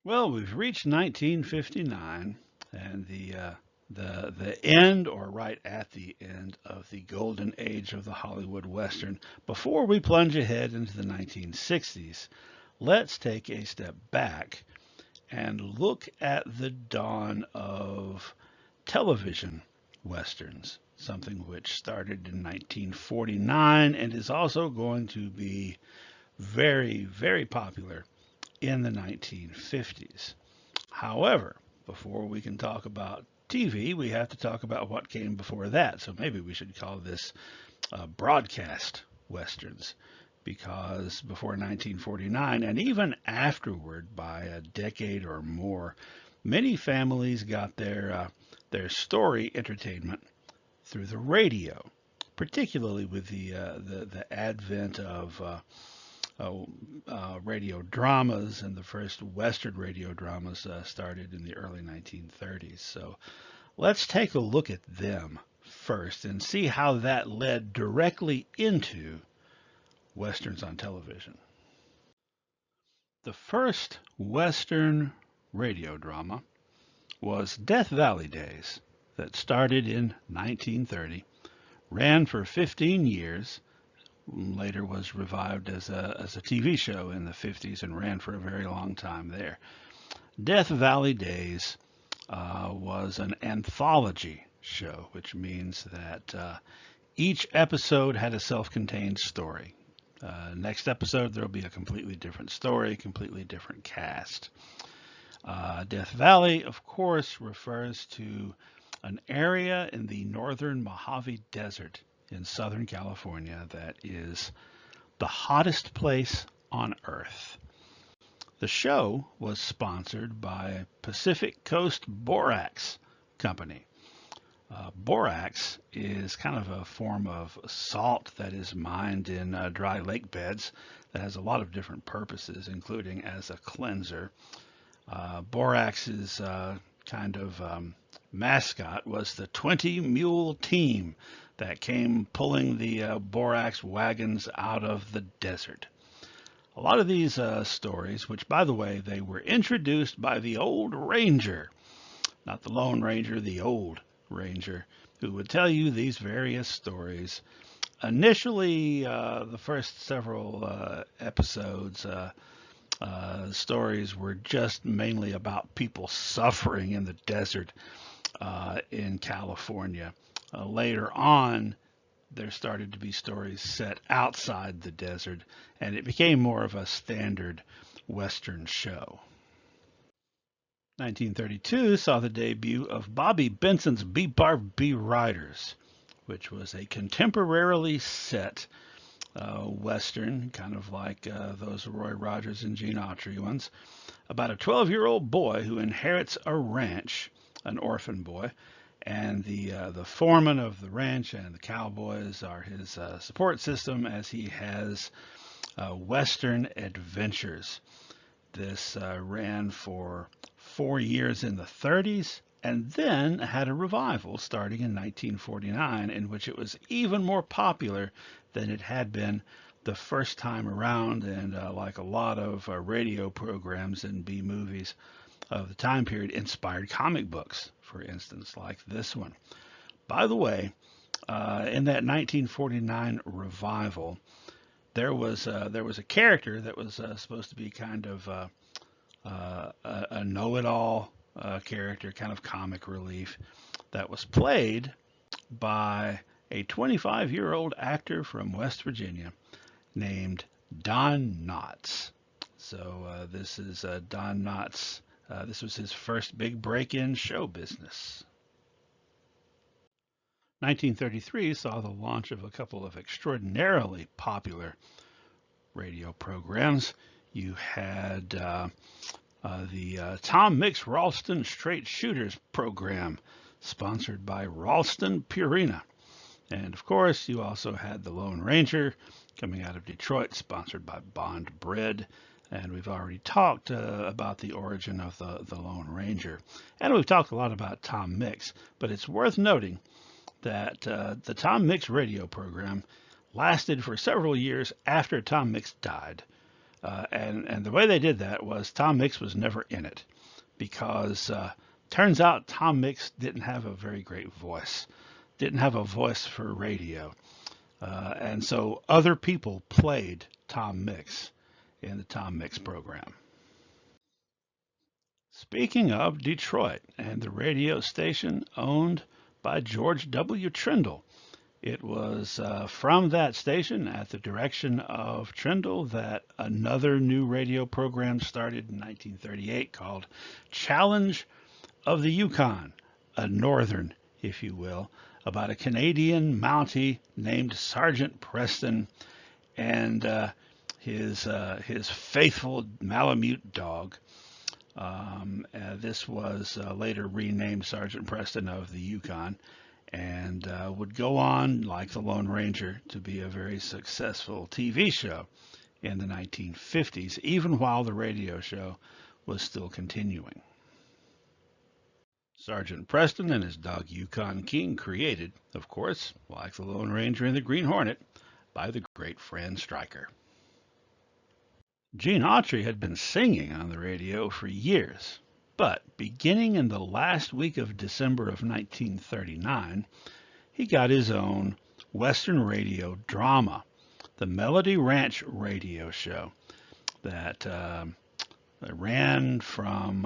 Well, we've reached 1959 and the end or right at the end of the golden age of the Hollywood Western. Before we plunge ahead into the 1960s, let's take a step back and look at the dawn of television westerns, something which started in 1949 and is also going to be very, very popular in the 1950s. However, before we can talk about TV, we have to talk about what came before that. So maybe we should call this broadcast westerns, because before 1949 and even afterward, by a decade or more, many families got their story entertainment through the radio, particularly with the advent of radio dramas, and the first Western radio dramas started in the early 1930s. So let's take a look at them first and see how that led directly into Westerns on television. The first Western radio drama was Death Valley Days, that started in 1930, ran for 15 years, later was revived as a TV show in the 50s and ran for a very long time there. Death Valley Days was an anthology show, which means that each episode had a self-contained story. Next episode, there will be a completely different story, completely different cast. Death Valley, of course, refers to an area in the northern Mojave Desert in Southern California that is the hottest place on Earth. The show was sponsored by Pacific Coast Borax Company. Borax is kind of a form of salt that is mined in dry lake beds that has a lot of different purposes, including as a cleanser. Borax's kind of mascot was the 20 mule team that came pulling the borax wagons out of the desert. A lot of these stories, which by the way, they were introduced by the old ranger, not the Lone Ranger, the old ranger, who would tell you these various stories. Initially, the first several episodes, stories were just mainly about people suffering in the desert in California. Later on, there started to be stories set outside the desert, and it became more of a standard Western show. 1932 saw the debut of Bobby Benson's B-Bar-B Riders, which was a contemporarily set Western, kind of like those Roy Rogers and Gene Autry ones, about a 12-year-old boy who inherits a ranch, an orphan boy, and the foreman of the ranch and the cowboys are his support system as he has Western adventures. This ran for 4 years in the 30s and then had a revival starting in 1949 in which it was even more popular than it had been the first time around, and like a lot of radio programs and B movies of the time period, inspired comic books, for instance, like this one. By the way, in that 1949 revival, there was a character that was supposed to be kind of a know-it-all character, kind of comic relief, that was played by a 25-year-old actor from West Virginia named Don Knotts. So this is Don Knotts. This was his first big break in show business. 1933 saw the launch of a couple of extraordinarily popular radio programs. You had the Tom Mix Ralston Straight Shooters program, sponsored by Ralston Purina. And of course, you also had the Lone Ranger coming out of Detroit, sponsored by Bond Bread. And we've already talked about the origin of the Lone Ranger. And we've talked a lot about Tom Mix. But it's worth noting that the Tom Mix radio program lasted for several years after Tom Mix died. And the way they did that was Tom Mix was never in it because turns out Tom Mix didn't have a very great voice, didn't have a voice for radio. And so other people played Tom Mix in the Tom Mix program. Speaking of Detroit and the radio station owned by George W. Trindle, it was from that station at the direction of Trindle that another new radio program started in 1938 called Challenge of the Yukon, a northern, if you will, about a Canadian Mountie named Sergeant Preston and his faithful Malamute dog. This was later renamed Sergeant Preston of the Yukon and would go on, like the Lone Ranger, to be a very successful TV show in the 1950s, even while the radio show was still continuing. Sergeant Preston and his dog Yukon King created, of course, like the Lone Ranger and the Green Hornet, by the great Fran Stryker. Gene Autry had been singing on the radio for years, but beginning in the last week of December of 1939, he got his own Western radio drama, the Melody Ranch radio show that ran from,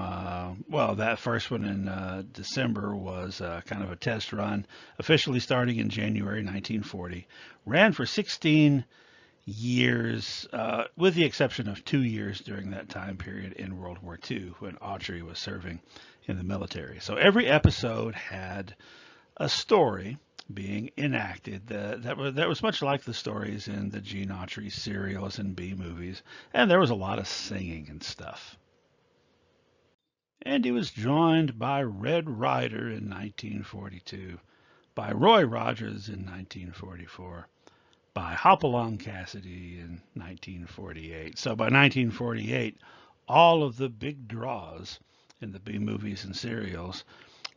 that first one in December was kind of a test run, officially starting in January 1940, ran for 16 years, with the exception of 2 years during that time period in World War II when Autry was serving in the military. So every episode had a story being enacted that was much like the stories in the Gene Autry serials and B movies, and there was a lot of singing and stuff. And he was joined by Red Ryder in 1942, by Roy Rogers in 1944, by Hopalong Cassidy in 1948. So by 1948, all of the big draws in the B movies and serials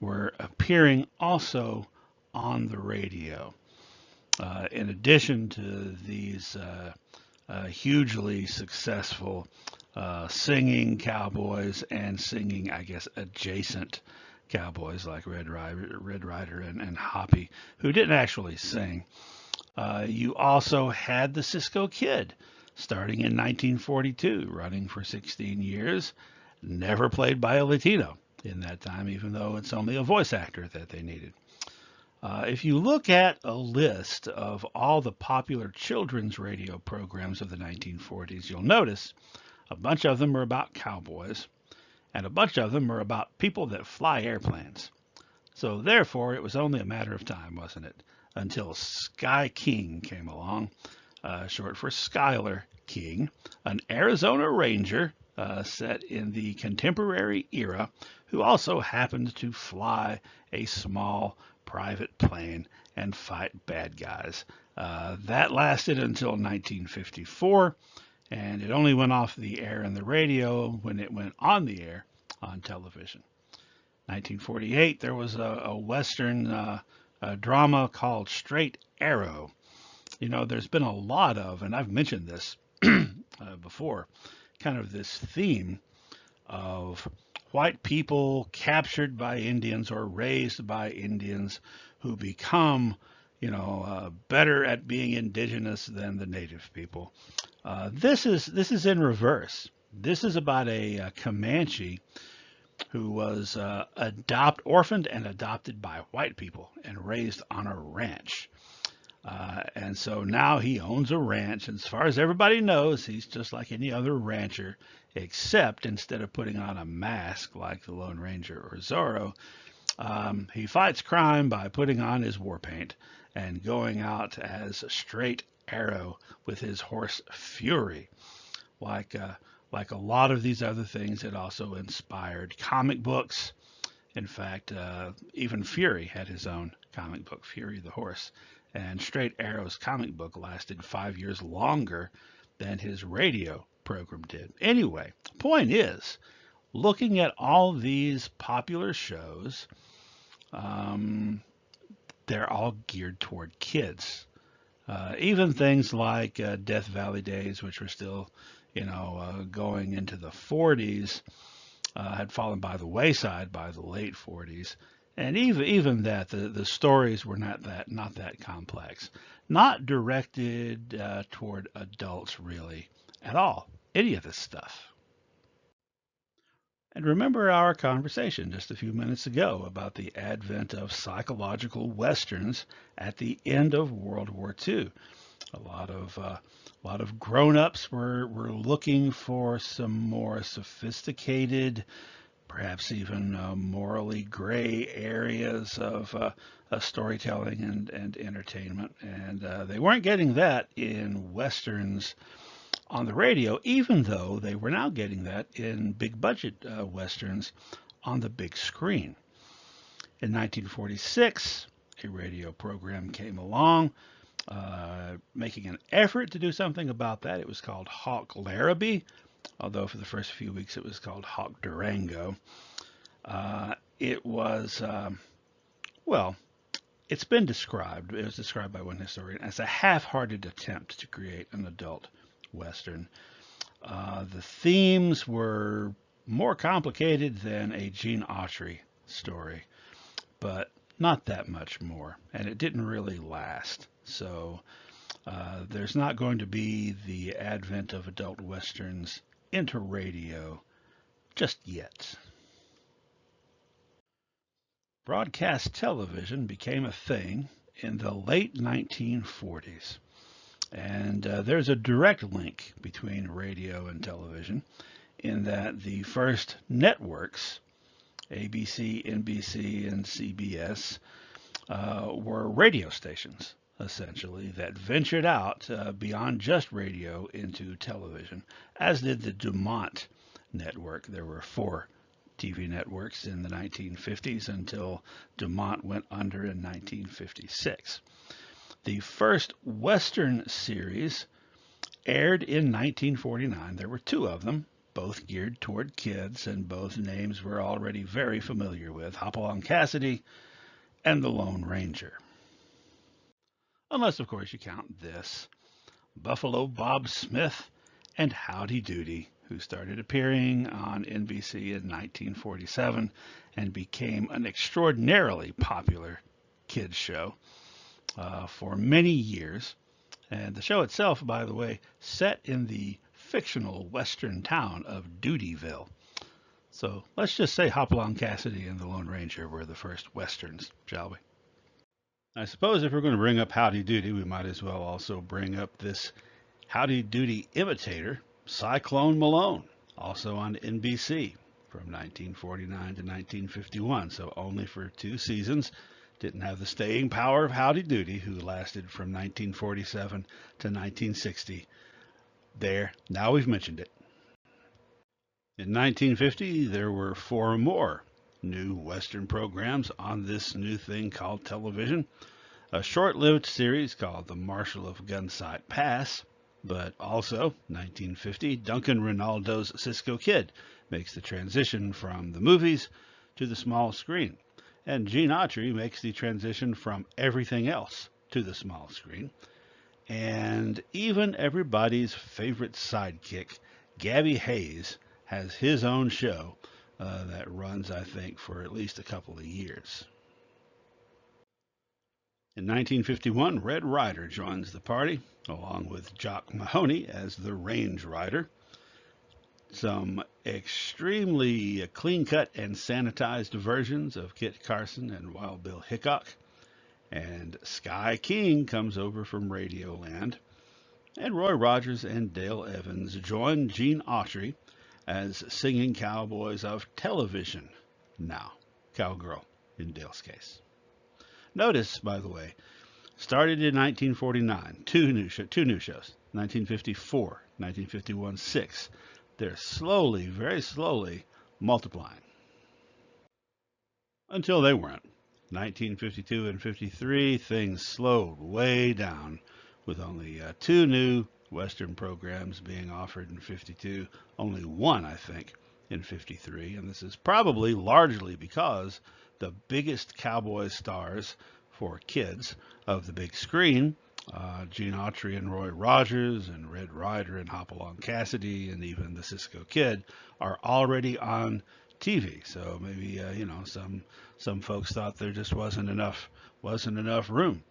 were appearing also on the radio. In addition to these hugely successful singing cowboys and singing, I guess, adjacent cowboys like Red Ryder and Hoppy, who didn't actually sing. You also had the Cisco Kid, starting in 1942, running for 16 years, never played by a Latino in that time, even though it's only a voice actor that they needed. If you look at a list of all the popular children's radio programs of the 1940s, you'll notice a bunch of them are about cowboys, and a bunch of them are about people that fly airplanes. So therefore, it was only a matter of time, wasn't it, until Sky King came along, short for Schuyler King, an Arizona Ranger set in the contemporary era, who also happened to fly a small private plane and fight bad guys. That lasted until 1954, and it only went off the air in the radio when it went on the air on television. 1948, there was a Western drama called Straight Arrow. You know, there's been a lot of, and I've mentioned this before, kind of this theme of white people captured by Indians or raised by Indians who become, better at being indigenous than the native people. This is in reverse. This is about a Comanche who was orphaned and adopted by white people and raised on a ranch. And so now he owns a ranch, and as far as everybody knows, he's just like any other rancher, except instead of putting on a mask like the Lone Ranger or Zorro, he fights crime by putting on his war paint and going out as Straight Arrow with his horse Fury. Like a lot of these other things, it also inspired comic books. In fact, even Fury had his own comic book, Fury the Horse. And Straight Arrow's comic book lasted 5 years longer than his radio program did. Anyway, point is, looking at all these popular shows, they're all geared toward kids. Even things like Death Valley Days, which were still, going into the 40s, had fallen by the wayside by the late 40s. And even that, the stories were not that complex, not directed toward adults really at all, any of this stuff. And remember our conversation just a few minutes ago about the advent of psychological westerns at the end of World War II. A lot of grown-ups were looking for some more sophisticated, perhaps even morally gray areas of storytelling and entertainment, and they weren't getting that in westerns on the radio, even though they were now getting that in big budget westerns on the big screen. In 1946, a radio program came along making an effort to do something about that. It was called Hawk Larrabee, although for the first few weeks it was called Hawk Durango. It was, well, it's been described, it was described by one historian, as a half-hearted attempt to create an adult Western. The themes were more complicated than a Gene Autry story, but not that much more, and it didn't really last. So there's not going to be the advent of adult Westerns into radio just yet. Broadcast television became a thing in the late 1940s. And there's a direct link between radio and television in that the first networks, ABC, NBC, and CBS, were radio stations, essentially, that ventured out beyond just radio into television, as did the Dumont network. There were 4 TV networks in the 1950s until Dumont went under in 1956. The first Western series aired in 1949. There were 2 of them, both geared toward kids, and both names we're already very familiar with, Hopalong Cassidy and The Lone Ranger. Unless, of course, you count this, Buffalo Bob Smith and Howdy Doody, who started appearing on NBC in 1947 and became an extraordinarily popular kids show for many years. And the show itself, by the way, set in the fictional western town of Doodyville. So let's just say Hopalong Cassidy and the Lone Ranger were the first westerns, shall we? I suppose if we're going to bring up Howdy Doody, we might as well also bring up this Howdy Doody imitator, Cyclone Malone, also on NBC from 1949 to 1951, so only for 2 seasons. Didn't have the staying power of Howdy Doody, who lasted from 1947 to 1960. There, now we've mentioned it. In 1950, there were 4 more new Western programs on this new thing called television. A short-lived series called The Marshal of Gunsight Pass, but also, 1950, Duncan Rinaldo's Cisco Kid makes the transition from the movies to the small screen. And Gene Autry makes the transition from everything else to the small screen. And even everybody's favorite sidekick, Gabby Hayes, has his own show that runs, I think, for at least a couple of years. In 1951, Red Ryder joins the party, along with Jock Mahoney as the Range Rider. Some extremely clean-cut and sanitized versions of Kit Carson and Wild Bill Hickok. And Sky King comes over from Radioland. And Roy Rogers and Dale Evans join Gene Autry as singing cowboys of television. Now, cowgirl in Dale's case. Notice, by the way, started in 1949, two new shows, 1954, 1951, 6. They're slowly, very slowly multiplying. Until they weren't. 1952 and 53, things slowed way down, with only 2 new Western programs being offered in 52, only 1, I think, in 53, and this is probably largely because the biggest cowboy stars for kids of the big screen Gene Autry and Roy Rogers and Red Ryder and Hopalong Cassidy and even the Cisco Kid are already on TV. So maybe some folks thought there just wasn't enough room.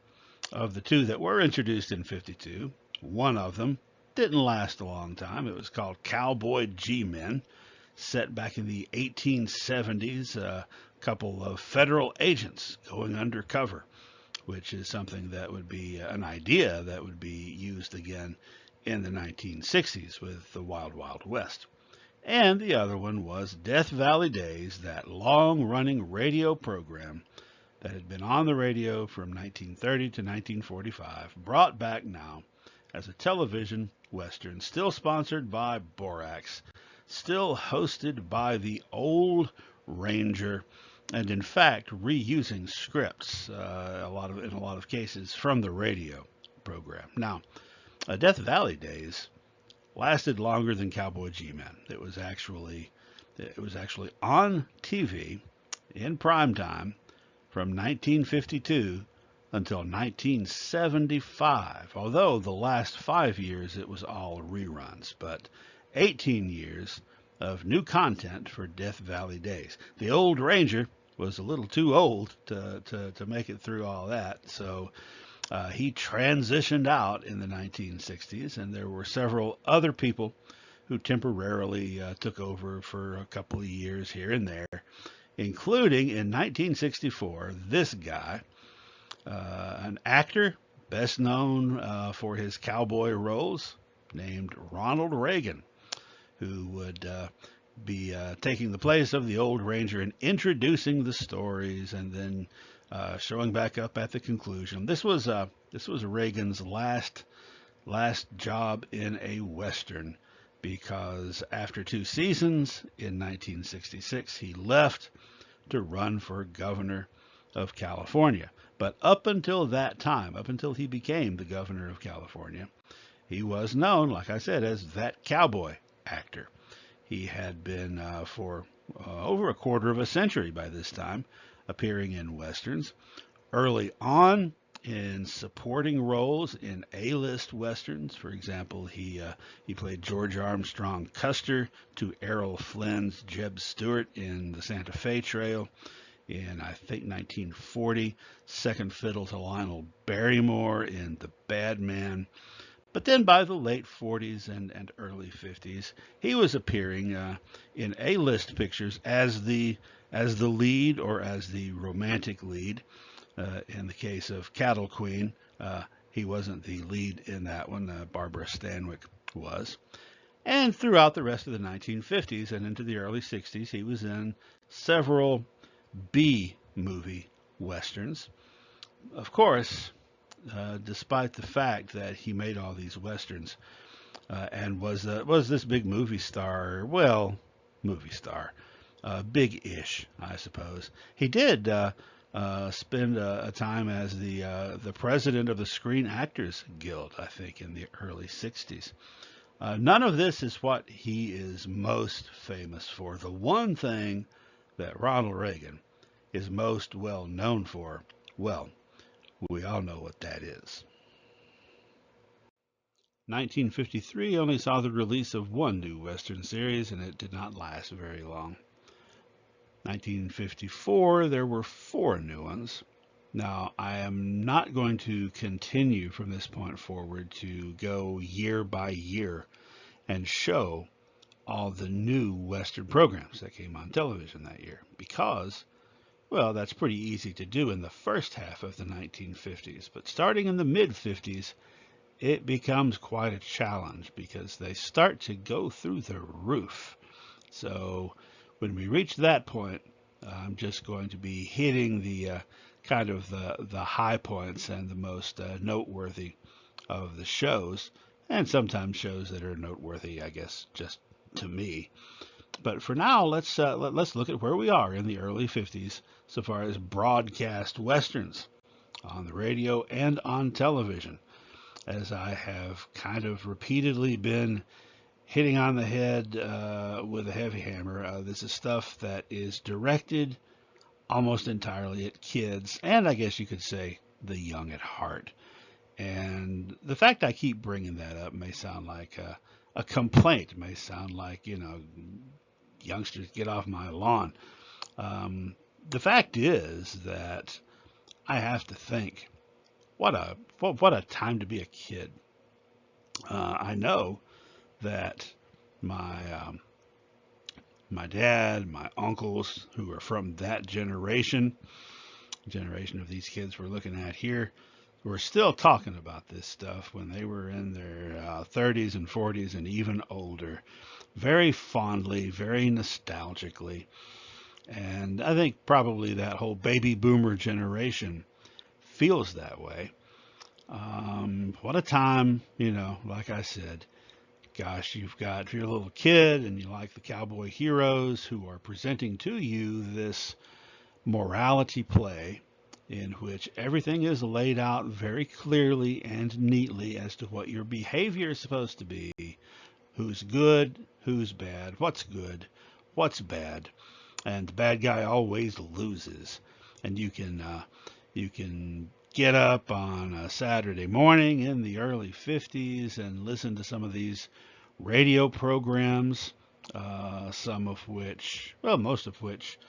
Of the two that were introduced in '52, one of them didn't last a long time. It was called Cowboy G-Men, set back in the 1870s. A couple of federal agents going undercover, which is something that would be an idea that would be used again in the 1960s with the Wild Wild West. And the other one was Death Valley Days, that long-running radio program that had been on the radio from 1930 to 1945, brought back now as a television western, still sponsored by Borax, still hosted by the Old Ranger, and in fact reusing scripts in a lot of cases from the radio program. Now, Death Valley Days lasted longer than Cowboy G-Men. It was actually on TV in prime time from 1952 until 1975. Although the last 5 years it was all reruns, but 18 years of new content for Death Valley Days. The Old Ranger was a little too old to make it through all that, so he transitioned out in the 1960s, and there were several other people who temporarily took over for a couple of years here and there, including in 1964 this guy, an actor best known for his cowboy roles, named Ronald Reagan, who would be taking the place of the Old Ranger and introducing the stories, and then showing back up at the conclusion. This was Reagan's last job in a Western, because after 2 seasons in 1966 he left to run for governor of California. But up until that time, up until he became the governor of California, he was known, like I said, as that cowboy actor. He had been for over a quarter of a century by this time appearing in Westerns. Early on, in supporting roles in A-list Westerns. For example, he played George Armstrong Custer to Errol Flynn's Jeb Stuart in the Santa Fe Trail in, I think, 1940. Second fiddle to Lionel Barrymore in The Bad Man. But then by the late 40s and early 50s, he was appearing in A-list pictures as the lead, or as the romantic lead. In the case of Cattle Queen, he wasn't the lead in that one. Barbara Stanwyck was. And throughout the rest of the 1950s and into the early 60s, he was in several B-movie westerns. Of course, despite the fact that he made all these westerns and was this big movie star, big-ish, I suppose. He did spend a time as the president of the Screen Actors Guild, I think, in the early 60s. None of this is what he is most famous for. The one thing that Ronald Reagan is most well known for, well, we all know what that is. 1953 only saw the release of one new Western series, and it did not last very long. 1954, there were 4 new ones. Now, I am not going to continue from this point forward to go year by year and show all the new Western programs that came on television that year, because, well, that's pretty easy to do in the first half of the 1950s. But starting in the mid-50s, it becomes quite a challenge because they start to go through the roof. So when we reach that point, I'm just going to be hitting the kind of the high points and the most noteworthy of the shows, and sometimes shows that are noteworthy, I guess, just to me. But for now, let's look at where we are in the early 50s so far as broadcast westerns on the radio and on television. As I have kind of repeatedly been hitting on the head with a heavy hammer, this is stuff that is directed almost entirely at kids, and I guess you could say the young at heart. And the fact I keep bringing that up may sound like a complaint, may sound like, youngsters, get off my lawn. The fact is that I have to think, what a time to be a kid. I know that my my dad, my uncles who are from that generation of these kids we're looking at here, were still talking about this stuff when they were in their 30s and 40s and even older, very fondly, very nostalgically. And I think probably that whole baby boomer generation feels that way. What a time, like I said, gosh, if you're a little kid and you like the cowboy heroes who are presenting to you this morality play in which everything is laid out very clearly and neatly as to what your behavior is supposed to be, who's good, who's bad, what's bad, and the bad guy always loses. And you can get up on a Saturday morning in the early 50s and listen to some of these radio programs, some of which, well, most of which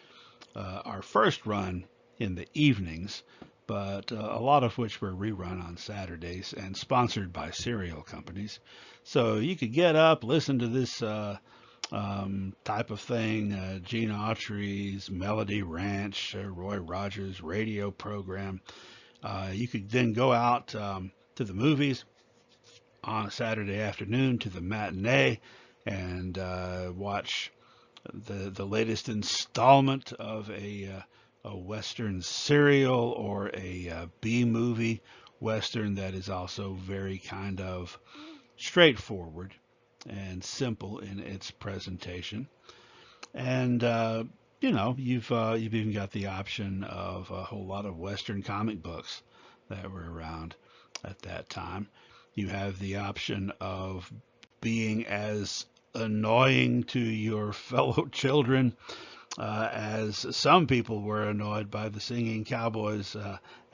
are first run in the evenings, but a lot of which were rerun on Saturdays and sponsored by cereal companies. So you could get up, listen to this type of thing, Gene Autry's Melody Ranch, Roy Rogers' radio program. You could then go out to the movies on a Saturday afternoon, to the matinee, and watch the latest installment of a Western serial or a B movie Western that is also very kind of straightforward and simple in its presentation. And you've even got the option of a whole lot of Western comic books that were around at that time. You have the option of being as annoying to your fellow children as some people were annoyed by the singing cowboys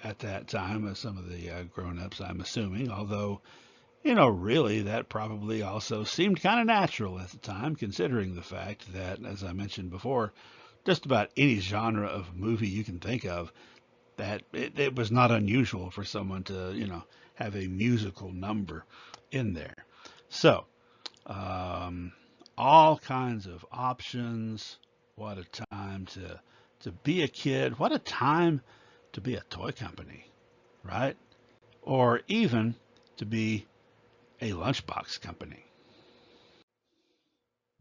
at that time, as some of the grown-ups, I'm assuming, although, really that probably also seemed kind of natural at the time, considering the fact that, as I mentioned before, just about any genre of movie you can think of, that it was not unusual for someone to, have a musical number in there. So, all kinds of options. What a time to be a kid. What a time to be a toy company, right? Or even to be a lunchbox company.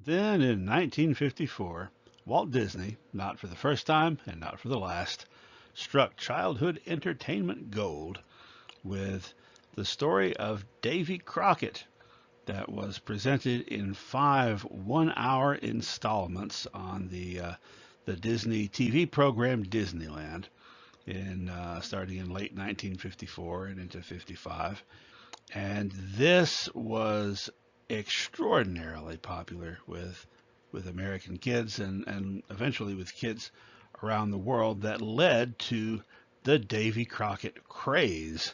Then in 1954, Walt Disney, not for the first time and not for the last, struck childhood entertainment gold with the story of Davy Crockett that was presented in 5 one-hour installments on the Disney TV program Disneyland, starting in late 1954 and into 55. And this was extraordinarily popular with American kids and eventually with kids around the world, that led to the Davy Crockett craze.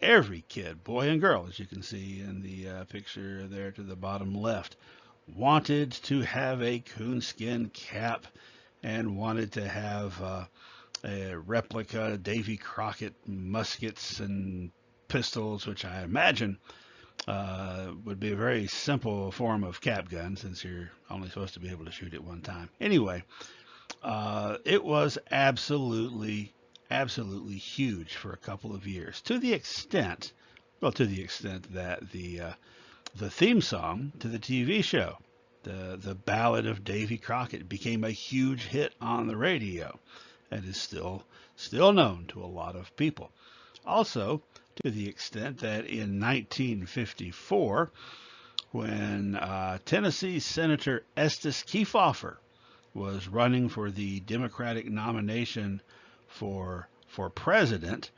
Every kid, boy and girl, as you can see in the picture there to the bottom left, wanted to have a coonskin cap and wanted to have a replica Davy Crockett muskets and pistols, which I imagine would be a very simple form of cap gun, since you're only supposed to be able to shoot at one time. Anyway, it was absolutely huge for a couple of years, to the extent that the theme song to the TV show, the Ballad of Davy Crockett, became a huge hit on the radio and is still known to a lot of people. Also, to the extent that in 1954, when Tennessee Senator Estes Kefauver was running for the Democratic nomination for president,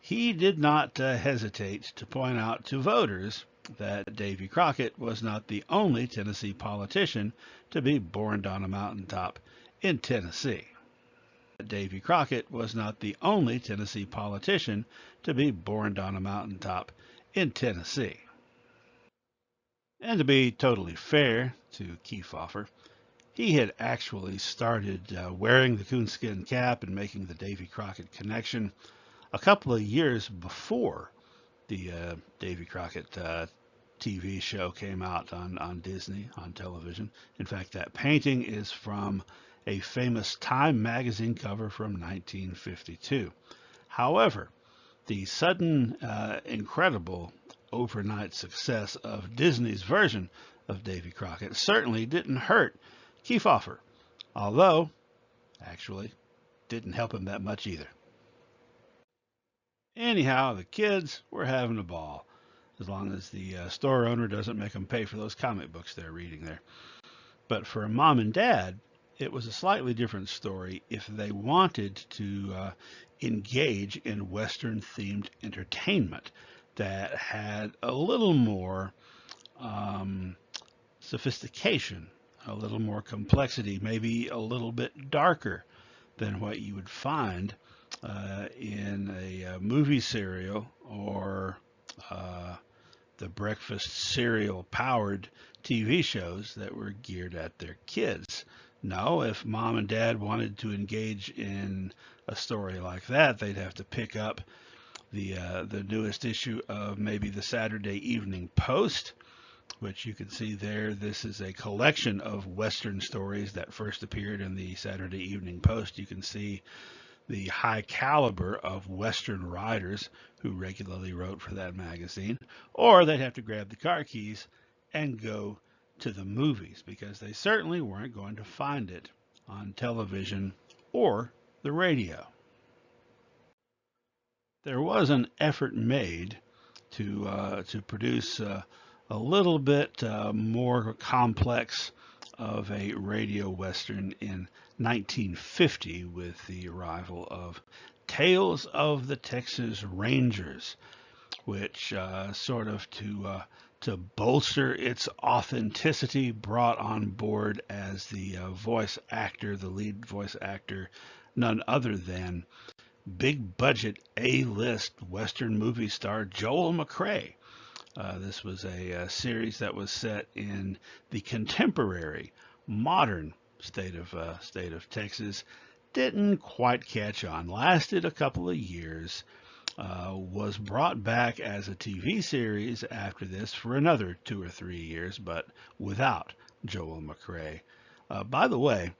he did not hesitate to point out to voters that Davy Crockett was not the only Tennessee politician to be born on a mountaintop in Tennessee. Davy Crockett was not the only Tennessee politician to be born on a mountaintop in Tennessee. And to be totally fair to Kefauver, he had actually started wearing the coonskin cap and making the Davy Crockett connection a couple of years before the Davy Crockett TV show came out on Disney, on television. In fact, that painting is from a famous Time magazine cover from 1952. However, the sudden, incredible overnight success of Disney's version of Davy Crockett certainly didn't hurt Kefauver, although, actually, didn't help him that much either. Anyhow, the kids were having a ball, as long as the store owner doesn't make them pay for those comic books they're reading there. But for mom and dad, it was a slightly different story if they wanted to engage in Western-themed entertainment that had a little more sophistication, a little more complexity, maybe a little bit darker than what you would find in a movie serial or the breakfast cereal powered TV shows that were geared at their kids. No, if mom and dad wanted to engage in a story like that, they'd have to pick up the newest issue of maybe the Saturday Evening Post, which you can see there. This is a collection of Western stories that first appeared in the Saturday Evening Post. You can see the high caliber of Western writers who regularly wrote for that magazine, or they'd have to grab the car keys and go to the movies, because they certainly weren't going to find it on television or the radio. There was an effort made to produce a little bit more complex of a radio western in 1950 with the arrival of Tales of the Texas Rangers, which sort of to bolster its authenticity brought on board as the voice actor, the lead voice actor, none other than big budget A-list Western movie star Joel McCrea. This was a series that was set in the contemporary, modern state of Texas. Didn't quite catch on. Lasted a couple of years. Was brought back as a TV series after this for another 2 or 3 years, but without Joel McCrea. By the way,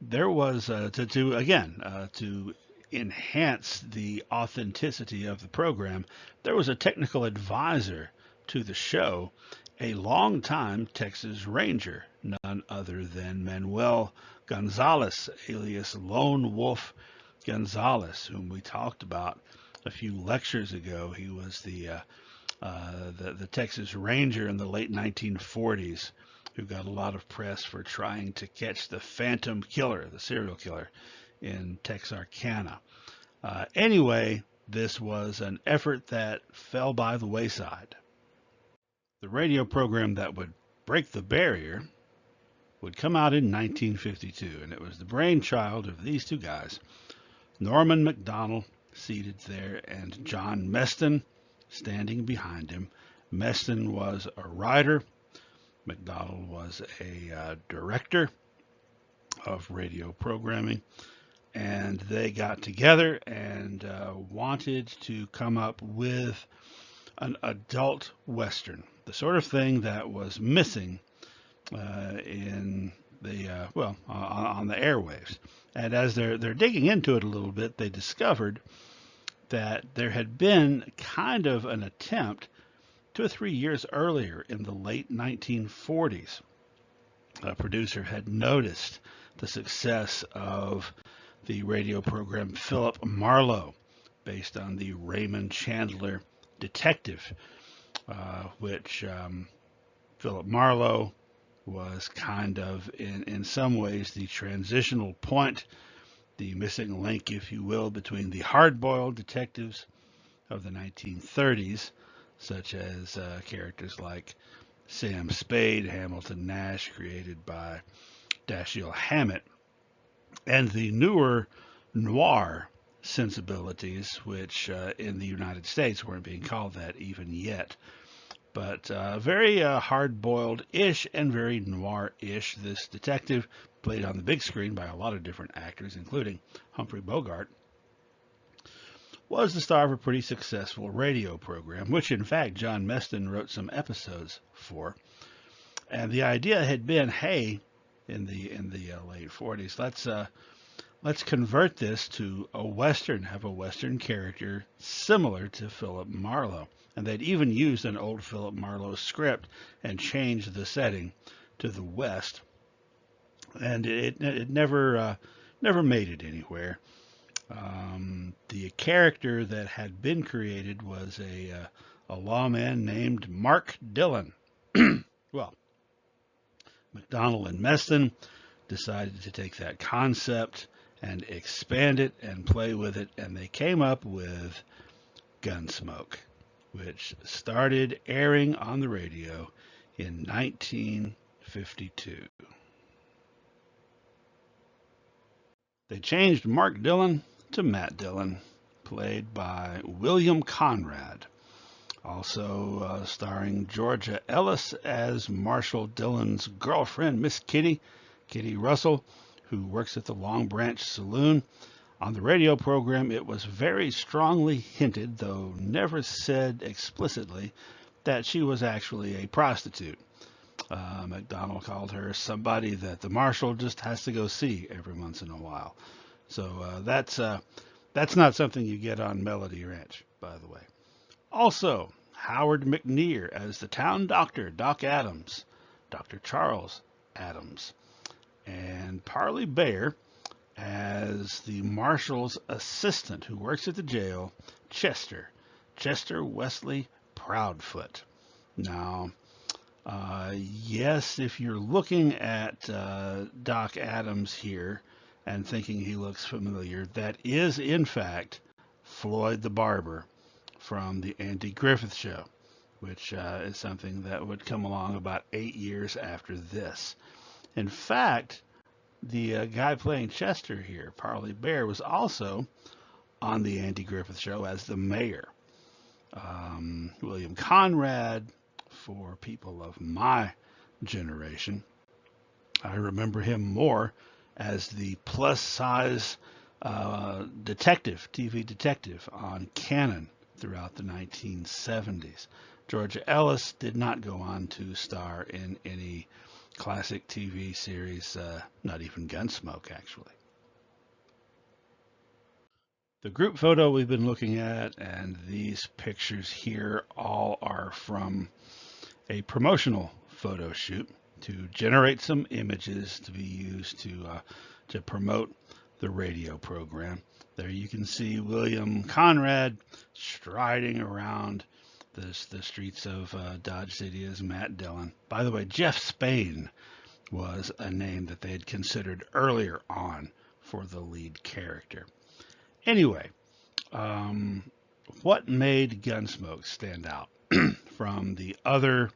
there was to enhance the authenticity of the program, there was a technical advisor to the show, a longtime Texas Ranger, none other than Manuel Gonzalez, alias Lone Wolf Gonzalez, whom we talked about a few lectures ago. He was the Texas Ranger in the late 1940s, who got a lot of press for trying to catch the Phantom Killer, the serial killer, in Texarkana. Anyway, this was an effort that fell by the wayside. The radio program that would break the barrier would come out in 1952, and it was the brainchild of these two guys, Norman McDonald, seated there, and John Meston standing behind him. Meston was a writer. McDonald was a director of radio programming, and they got together and wanted to come up with an adult Western, the sort of thing that was missing in the on the airwaves. And as they're digging into it a little bit, they discovered that there had been kind of an attempt 2 or 3 years earlier in the late 1940s. A producer had noticed the success of the radio program Philip Marlowe, based on the Raymond Chandler Detective, which Philip Marlowe was kind of, in some ways, the transitional point, the missing link, if you will, between the hard-boiled detectives of the 1930s, such as characters like Sam Spade, Hamilton Nash, created by Dashiell Hammett, and the newer noir sensibilities, which in the United States weren't being called that even yet. But very hard-boiled-ish and very noir-ish. This detective, played on the big screen by a lot of different actors, including Humphrey Bogart, was the star of a pretty successful radio program, which in fact John Meston wrote some episodes for. And the idea had been, hey, in the late 40s, let's convert this to a Western, have a Western character similar to Philip Marlowe. And they'd even used an old Philip Marlowe script and changed the setting to the West. And it never made it anywhere. The character that had been created was a lawman named Mark Dillon. Well, McDonnell and Meston decided to take that concept and expand it and play with it, and they came up with Gunsmoke, which started airing on the radio in 1952. They changed Mark Dillon to Matt Dillon, played by William Conrad. Also starring Georgia Ellis as Marshall Dillon's girlfriend, Miss Kitty Russell, who works at the Long Branch Saloon. On the radio program, it was very strongly hinted, though never said explicitly, that she was actually a prostitute. McDonnell called her somebody that the marshal just has to go see every once in a while. So that's not something you get on Melody Ranch, by the way. Also, Howard McNear as the town doctor, Doc Adams, Dr. Charles Adams, and Parley Bear as the marshal's assistant who works at the jail, Chester Wesley Proudfoot. Now, yes, if you're looking at Doc Adams here and thinking he looks familiar, that is in fact Floyd the Barber from the Andy Griffith Show, which is something that would come along about 8 years after this. In fact, the guy playing Chester here, Parley Bear, was also on the Andy Griffith Show as the mayor. William Conrad, for people of my generation, I remember him more as the plus-size TV detective on Cannon throughout the 1970s. Georgia Ellis did not go on to star in any classic TV series, not even Gunsmoke, actually. The group photo we've been looking at and these pictures here all are from a promotional photo shoot to generate some images to be used to promote the radio program. There you can see William Conrad striding around the streets of Dodge City as Matt Dillon. By the way, Jeff Spain was a name that they had considered earlier on for the lead character. Anyway, what made Gunsmoke stand out from the other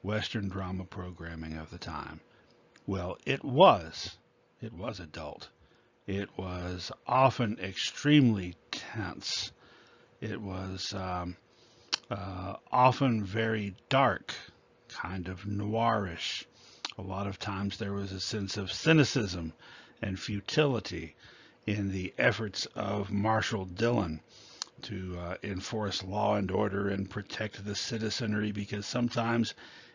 Western drama programming of the time? Well, it was adult. It was often extremely tense. It was often very dark, kind of noirish. A lot of times there was a sense of cynicism and futility in the efforts of Marshall Dillon to enforce law and order and protect the citizenry, because sometimes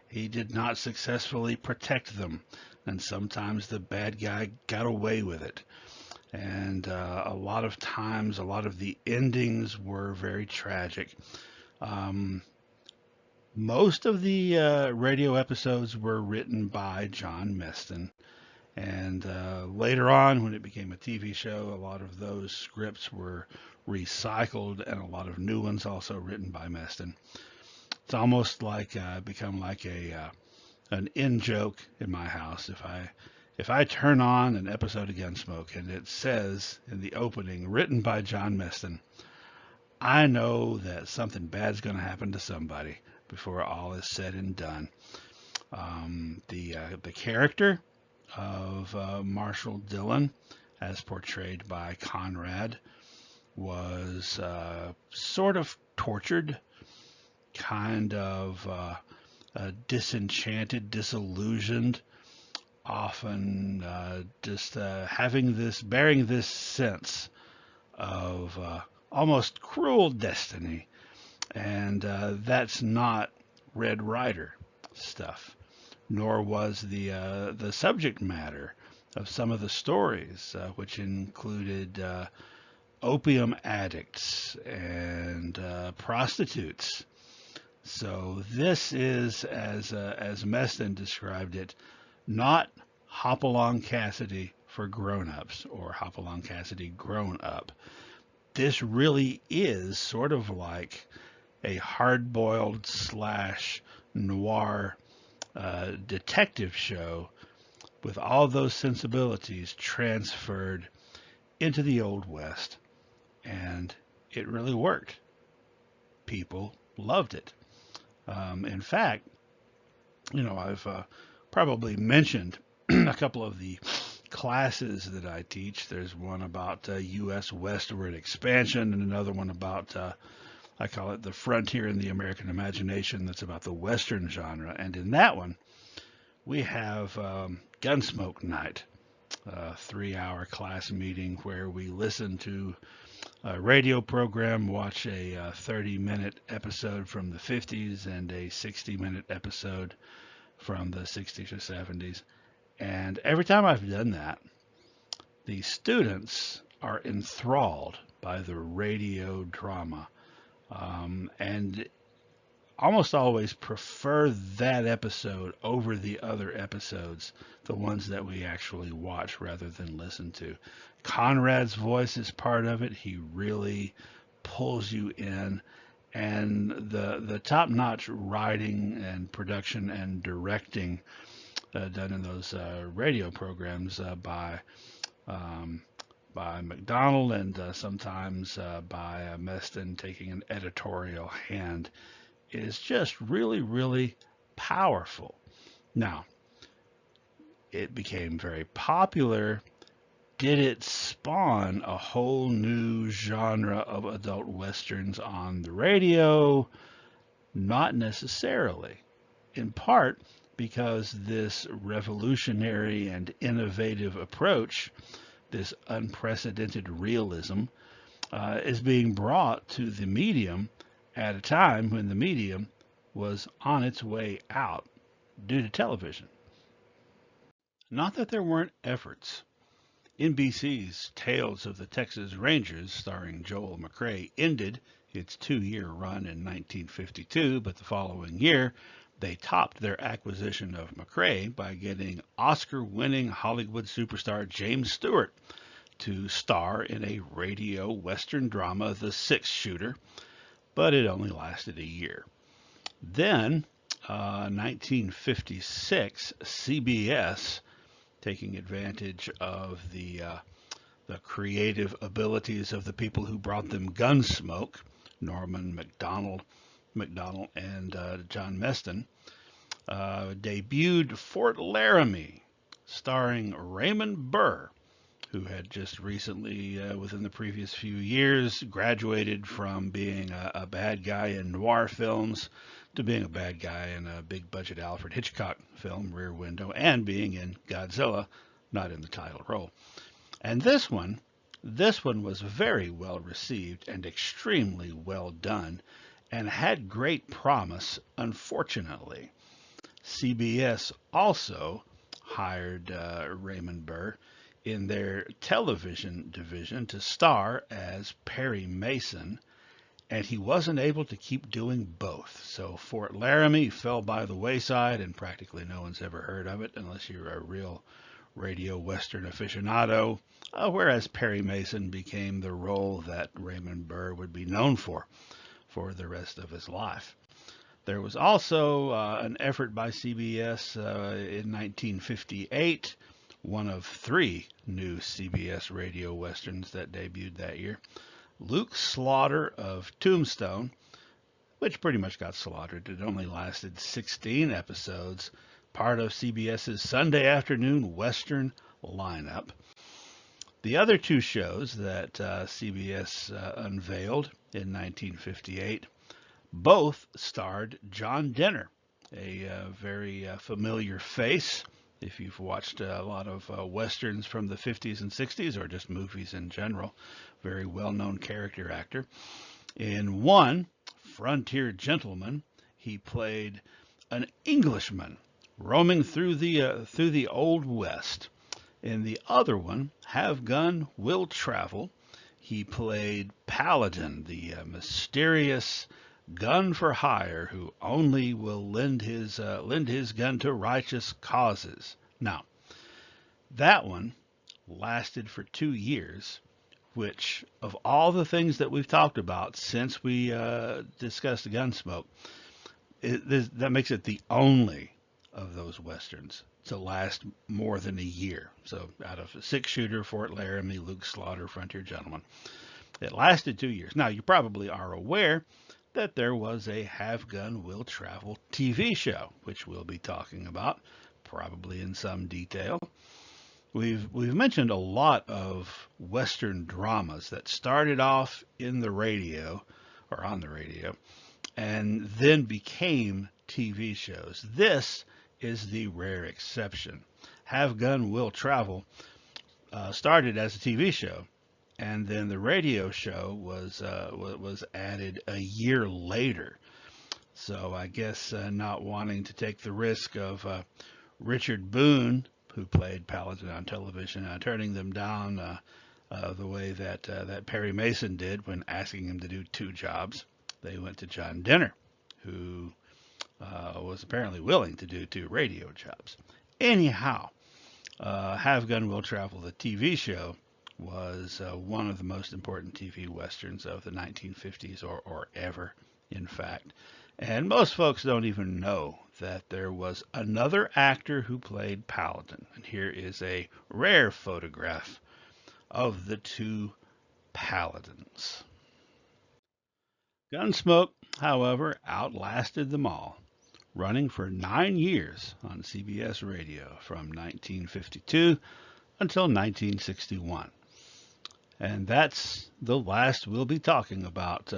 he did not successfully protect them, and sometimes the bad guy got away with it. And a lot of times, a lot of the endings were very tragic. Most of the radio episodes were written by John Meston. And later on, when it became a TV show, a lot of those scripts were recycled, and a lot of new ones also written by Meston. It's almost like become like an in joke in my house. If I turn on an episode of Gunsmoke and it says in the opening, written by John Meston, I know that something bad's going to happen to somebody before all is said and done. The character of Marshall Dillon as portrayed by Conrad, was sort of tortured, kind of disenchanted, disillusioned, often just bearing this sense of almost cruel destiny. And that's not Red Rider stuff, nor was the subject matter of some of the stories, which included opium addicts and prostitutes. So this is, as Meston described it, not Hopalong Cassidy for grown-ups or Hopalong Cassidy grown up. This really is sort of like a hard-boiled slash noir detective show with all those sensibilities transferred into the Old West. And it really worked. People loved it. In fact, I've probably mentioned a couple of the classes that I teach. There's one about U.S. westward expansion and another one about, I call it the frontier in the American imagination. That's about the Western genre. And in that one, we have Gunsmoke Night, a 3-hour class meeting where we listen to a radio program, watch a 30-minute episode from the 50s and a 60-minute episode from the 60s or 70s. And every time I've done that, the students are enthralled by the radio drama, and almost always prefer that episode over the other episodes, the ones that we actually watch rather than listen to. Conrad's voice is part of it. He really pulls you in, and the top-notch writing and production and directing done in those radio programs by McDonald and sometimes by Meston taking an editorial hand is just really, really powerful. Now, it became very popular. Did it spawn a whole new genre of adult westerns on the radio? Not necessarily. In part because this revolutionary and innovative approach, this unprecedented realism, is being brought to the medium at a time when the medium was on its way out due to television. Not that there weren't efforts. NBC's Tales of the Texas Rangers, starring Joel McCrea, ended its 2-year run in 1952, but the following year, they topped their acquisition of McCrea by getting Oscar-winning Hollywood superstar James Stewart to star in a radio western drama, The Six Shooter, but it only lasted a year. Then, 1956, CBS, taking advantage of the creative abilities of the people who brought them Gunsmoke, Norman Macdonald and John Meston, debuted Fort Laramie, starring Raymond Burr, who had just recently, within the previous few years, graduated from being a bad guy in noir films to being a bad guy in a big-budget Alfred Hitchcock film, Rear Window, and being in Godzilla, not in the title role. And this one was very well received and extremely well done, and had great promise, unfortunately. CBS also hired Raymond Burr in their television division to star as Perry Mason, and he wasn't able to keep doing both. So Fort Laramie fell by the wayside, and practically no one's ever heard of it unless you're a real radio western aficionado, whereas Perry Mason became the role that Raymond Burr would be known for the rest of his life. There was also an effort by CBS in 1958, one of 3 new CBS radio westerns that debuted that year. Luke Slaughter of Tombstone, which pretty much got slaughtered. It only lasted 16 episodes, part of CBS's Sunday afternoon Western lineup. The other two shows that CBS unveiled in 1958 both starred John Denner, a very familiar face if you've watched a lot of westerns from the 50s and 60s or just movies in general. Very well-known character actor. In one, Frontier Gentleman, he played an Englishman roaming through the Old West. In the other one, Have Gun Will Travel, he played Paladin, the mysterious gun for hire who only will lend his gun to righteous causes. Now, that one lasted for 2 years, which of all the things that we've talked about since we discussed Gunsmoke, that makes it the only of those westerns to last more than a year. So out of a 6-shooter, Fort Laramie, Luke Slaughter, Frontier Gentleman, it lasted 2 years. Now, you probably are aware that there was a Have Gun Will Travel TV show, which we'll be talking about, probably in some detail. We've mentioned a lot of Western dramas that started off in the radio, or on the radio, and then became TV shows. This is the rare exception. Have Gun Will Travel started as a TV show, and then the radio show was added a year later. So I guess not wanting to take the risk of Richard Boone, who played Paladin on television, turning them down the way that Perry Mason did when asking him to do 2 jobs. They went to John Denner, who was apparently willing to do 2 radio jobs. Anyhow, Have Gun Will Travel, the TV show, was one of the most important TV westerns of the 1950s or ever, in fact. And most folks don't even know that there was another actor who played Paladin. And here is a rare photograph of the 2 Paladins. Gunsmoke, however, outlasted them all, running for 9 years on CBS Radio from 1952 until 1961. And that's the last we'll be talking about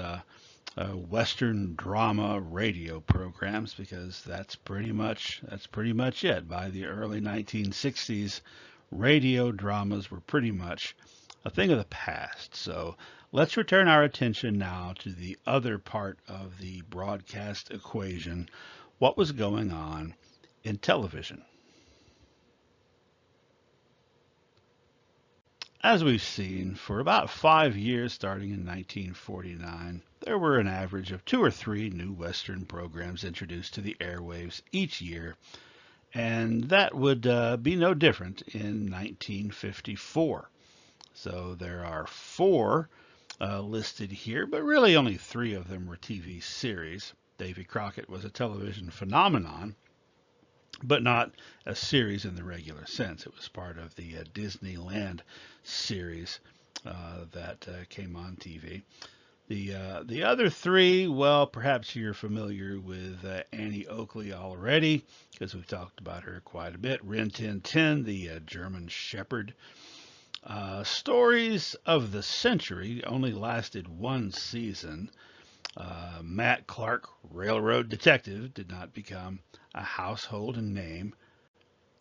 Western drama radio programs, because that's pretty much it. By the early 1960s, radio dramas were pretty much a thing of the past. So let's return our attention now to the other part of the broadcast equation. What was going on in television? As we've seen, for about 5 years, starting in 1949, there were an average of 2 or 3 new Western programs introduced to the airwaves each year, and that would be no different in 1954. So there are 4 listed here, but really only 3 of them were TV series. Davy Crockett was a television phenomenon, but not a series in the regular sense. It was part of the Disneyland series that came on TV. The other 3, well, perhaps you're familiar with Annie Oakley already, because we've talked about her quite a bit. Rin Tin Tin, the German Shepherd. Stories of the Century only lasted 1 season. Matt Clark, Railroad Detective, did not become a household name.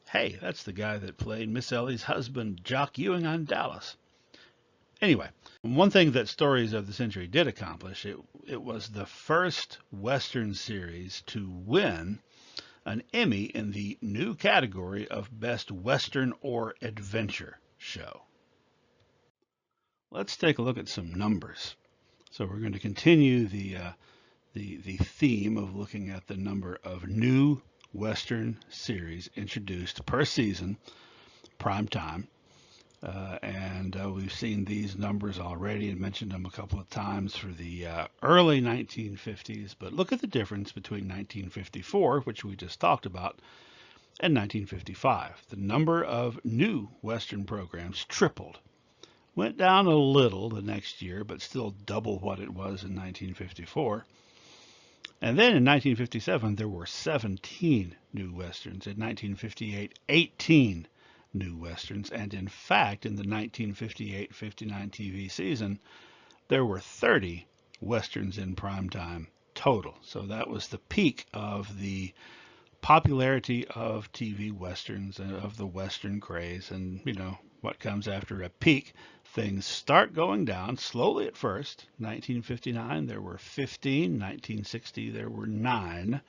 Hey, that's the guy that played Miss Ellie's husband, Jock Ewing, on Dallas. Anyway, one thing that Stories of the Century did accomplish, it was the first Western series to win an Emmy in the new category of Best Western or Adventure Show. Let's take a look at some numbers. So we're going to continue the theme of looking at the number of new Western series introduced per season, prime time. And we've seen these numbers already and mentioned them a couple of times for the early 1950s. But look at the difference between 1954, which we just talked about, and 1955. The number of new Western programs tripled. Went down a little the next year, but still double what it was in 1954. And then in 1957, there were 17 new Westerns. In 1958, 18 new westerns. And in fact, in the 1958-59 TV season, there were 30 westerns in primetime total. So that was the peak of the popularity of TV westerns and of the western craze. And you know what comes after a peak? Things start going down slowly at first. 1959 there were 15, 1960 there were 9,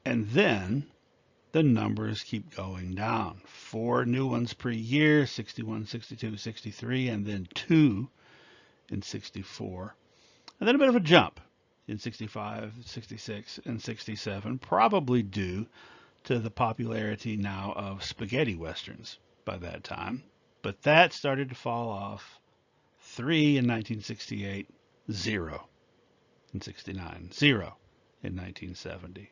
and then the numbers keep going down. 4 new ones per year, 61, 62, 63, and then 2 in 64. And then a bit of a jump in 65, 66, and 67, probably due to the popularity now of spaghetti westerns by that time. But that started to fall off. 3 in 1968, 0 in 69, 0 in 1970.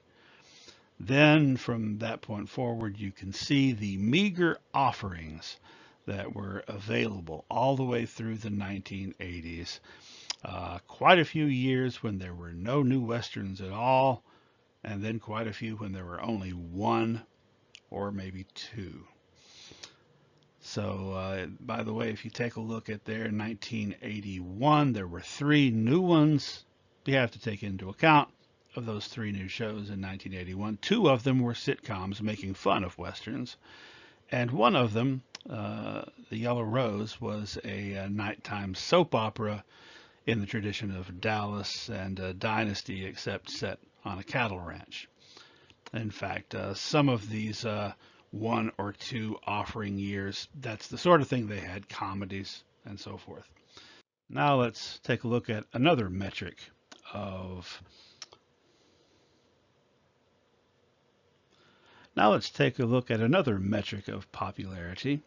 Then from that point forward, you can see the meager offerings that were available all the way through the 1980s. Quite a few years when there were no new westerns at all, and then quite a few when there were only 1 or maybe 2. So, by the way, if you take a look at there, 1981, there were 3 new ones. You have to take into account of those 3 new shows in 1981. 2 of them were sitcoms making fun of westerns, and one of them, The Yellow Rose, was a nighttime soap opera in the tradition of Dallas and Dynasty, except set on a cattle ranch. In fact, some of these 1 or 2 offering years, that's the sort of thing they had, comedies and so forth. Now let's take a look at another metric of popularity,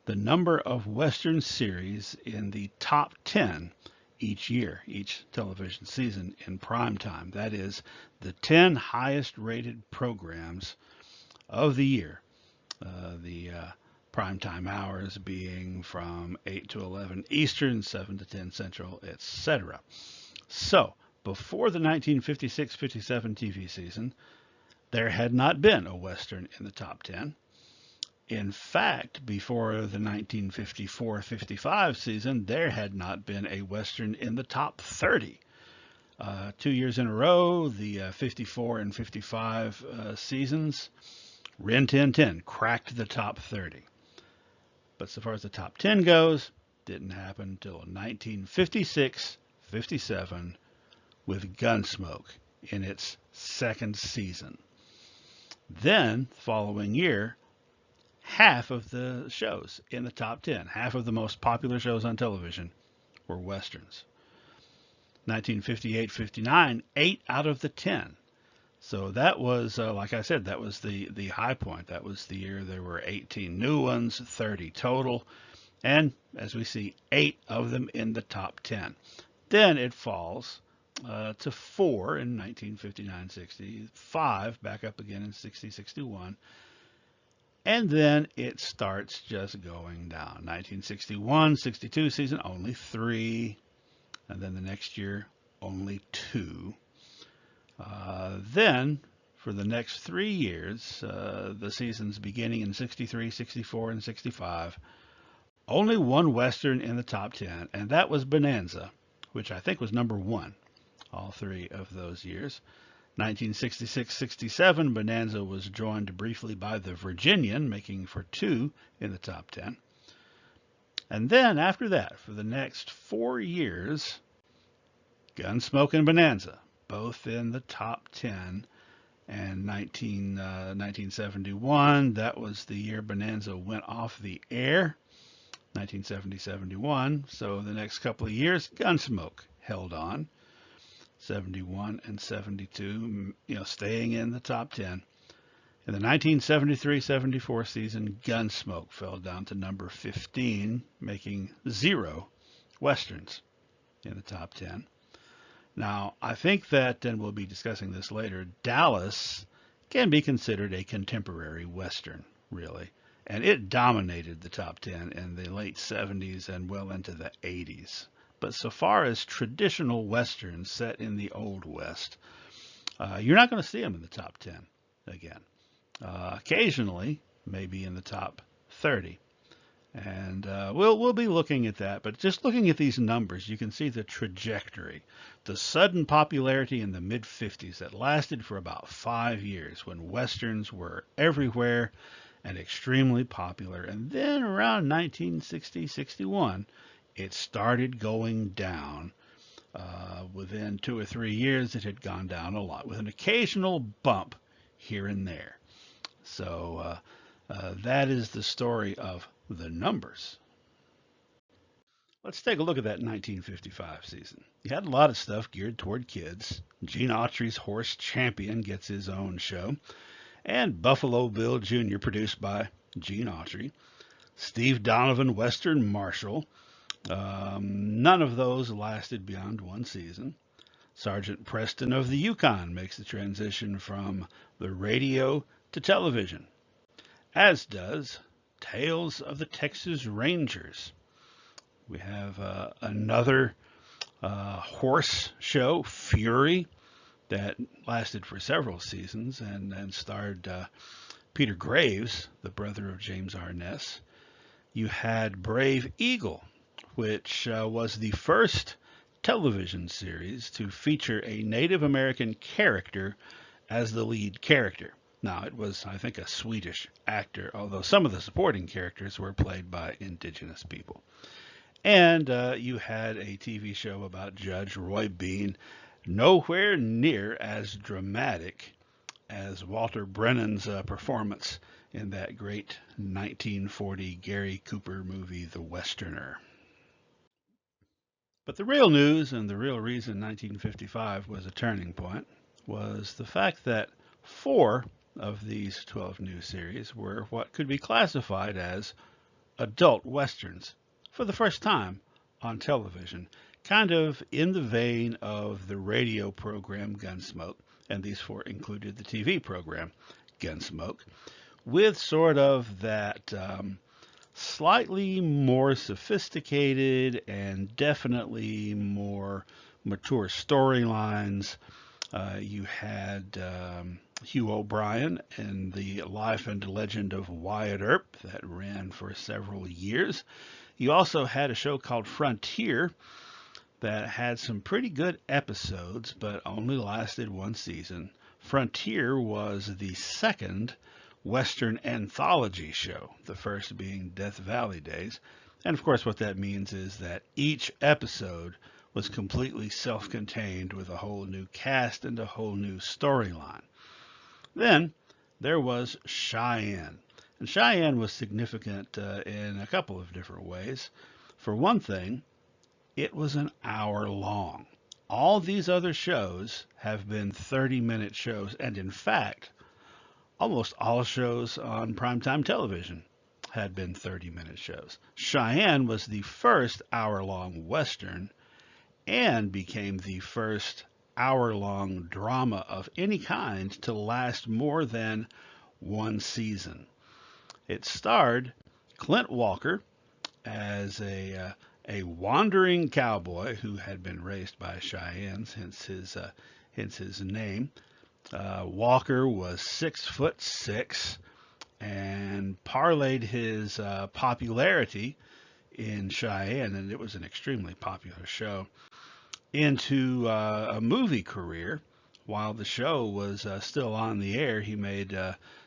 the number of Western series in the top 10 each year, each television season in prime time. That is, the 10 highest rated programs of the year. The primetime hours being from 8 to 11 Eastern, 7 to 10 Central, etc. So, before the 1956-57 TV season, there had not been a Western in the top 10. In fact, before the 1954-55 season, there had not been a Western in the top 30. 2 years in a row, the 54 and 55 seasons, Rin Tin Tin cracked the top 30. But so far as the top 10 goes, didn't happen until 1956-57 with Gunsmoke in its 2nd season. Then, the following year, half of the shows in the top 10, half of the most popular shows on television, were Westerns. 1958-59, 8 out of the 10. So that was, like I said, that was the high point. That was the year there were 18 new ones, 30 total, and as we see, 8 of them in the top 10. Then it falls to 4 in 1959-60, 5 back up again in 60-61, and then it starts just going down. 1961-62 season, only 3, and then the next year, only 2. Then, for the next 3 years, the seasons beginning in 63, 64, and 65, only 1 Western in the top 10, and that was Bonanza, which I think was number 1 all 3 of those years. 1966-67, Bonanza was joined briefly by the Virginian, making for 2 in the top 10. And then, after that, for the next 4 years, Gunsmoke and Bonanza, both in the top 10, and 1971, that was the year Bonanza went off the air, 1970-71, so the next couple of years, Gunsmoke held on, 71 and 72, staying in the top 10. In the 1973-74 season, Gunsmoke fell down to number 15, making 0 Westerns in the top 10. Now, I think that, and we'll be discussing this later, Dallas can be considered a contemporary Western, really. And it dominated the top 10 in the late 70s and well into the 80s. But so far as traditional Westerns set in the Old West, you're not going to see them in the top 10 again. Occasionally, maybe in the top 1930. And we'll be looking at that, but just looking at these numbers, you can see the trajectory. The sudden popularity in the mid 50s that lasted for about 5 years when westerns were everywhere and extremely popular. And then around 1960, 61, it started going down. Within 2 or 3 years, it had gone down a lot, with an occasional bump here and there. So that is the story of the numbers. Let's take a look at that 1955 season. You had a lot of stuff geared toward kids. Gene Autry's Horse Champion gets his own show, and Buffalo Bill Jr., produced by Gene Autry. Steve Donovan Western Marshal. None of those lasted beyond one season. Sergeant Preston of the Yukon makes the transition from the radio to television, as does Tales of the Texas Rangers. We have another horse show, Fury, that lasted for several seasons and starred Peter Graves, the brother of James Arness. You had Brave Eagle, which was the first television series to feature a Native American character as the lead character. Now, it was, I think, a Swedish actor, although some of the supporting characters were played by indigenous people. And you had a TV show about Judge Roy Bean, nowhere near as dramatic as Walter Brennan's performance in that great 1940 Gary Cooper movie, The Westerner. But the real news and the real reason 1955 was a turning point was the fact that 4 of these 12 new series were what could be classified as adult westerns for the first time on television, kind of in the vein of the radio program Gunsmoke, and these 4 included the TV program Gunsmoke, with sort of that slightly more sophisticated and definitely more mature storylines. You had Hugh O'Brien and the life and legend of Wyatt Earp that ran for several years. You also had a show called Frontier that had some pretty good episodes, but only lasted one season. Frontier was the second Western anthology show, the first being Death Valley Days. And of course what that means is that each episode was completely self-contained with a whole new cast and a whole new storyline. Then there was Cheyenne. And Cheyenne was significant in a couple of different ways. For one thing, it was an hour long. All these other shows have been 30-minute shows, and in fact, almost all shows on primetime television had been 30-minute shows. Cheyenne was the first hour-long Western and became the first hour-long drama of any kind to last more than one season. It starred Clint Walker as a wandering cowboy who had been raised by Cheyennes, hence his name. Walker was 6'6" and parlayed his popularity in Cheyenne, and it was an extremely popular show, into a movie career. While the show was still on the air, he made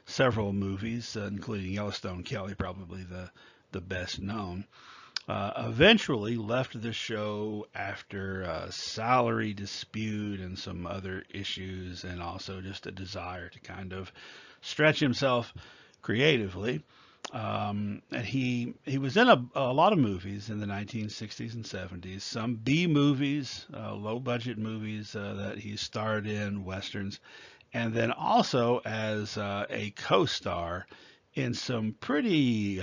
several movies, including Yellowstone Kelly, probably the best known. Eventually left the show after a salary dispute and some other issues, and also just a desire to kind of stretch himself creatively. And he was in a lot of movies in the 1960s and 70s, some B movies, low budget movies that he starred in, westerns, and then also as a co-star in some pretty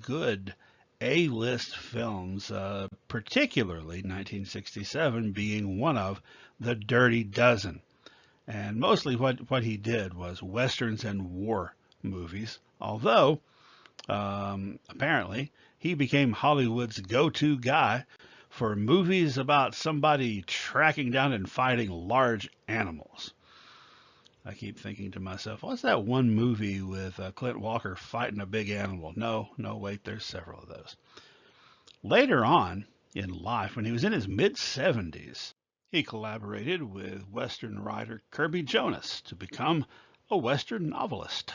good A-list films, particularly 1967 being one of The Dirty Dozen. And mostly what he did was westerns and war movies, although apparently he became Hollywood's go-to guy for movies about somebody tracking down and fighting large animals. I keep thinking to myself, what's that one movie with Clint Walker fighting a big animal? No, wait, there's several of those. Later on in life, when he was in his mid-70s, he collaborated with Western writer Kirby Jonas to become a Western novelist.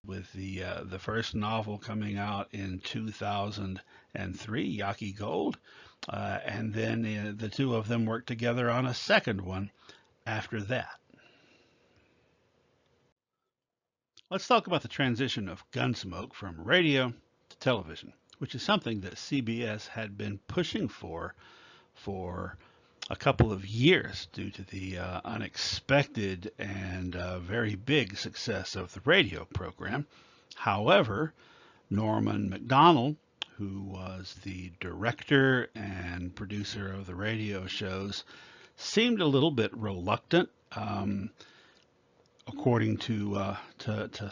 With the first novel coming out in 2003, Yaki Gold, and then the two of them worked together on a second one after that. Let's talk about the transition of Gunsmoke from radio to television, which is something that CBS had been pushing for a couple of years due to the unexpected and very big success of the radio program. However, Norman Macdonald, who was the director and producer of the radio shows, seemed a little bit reluctant. According to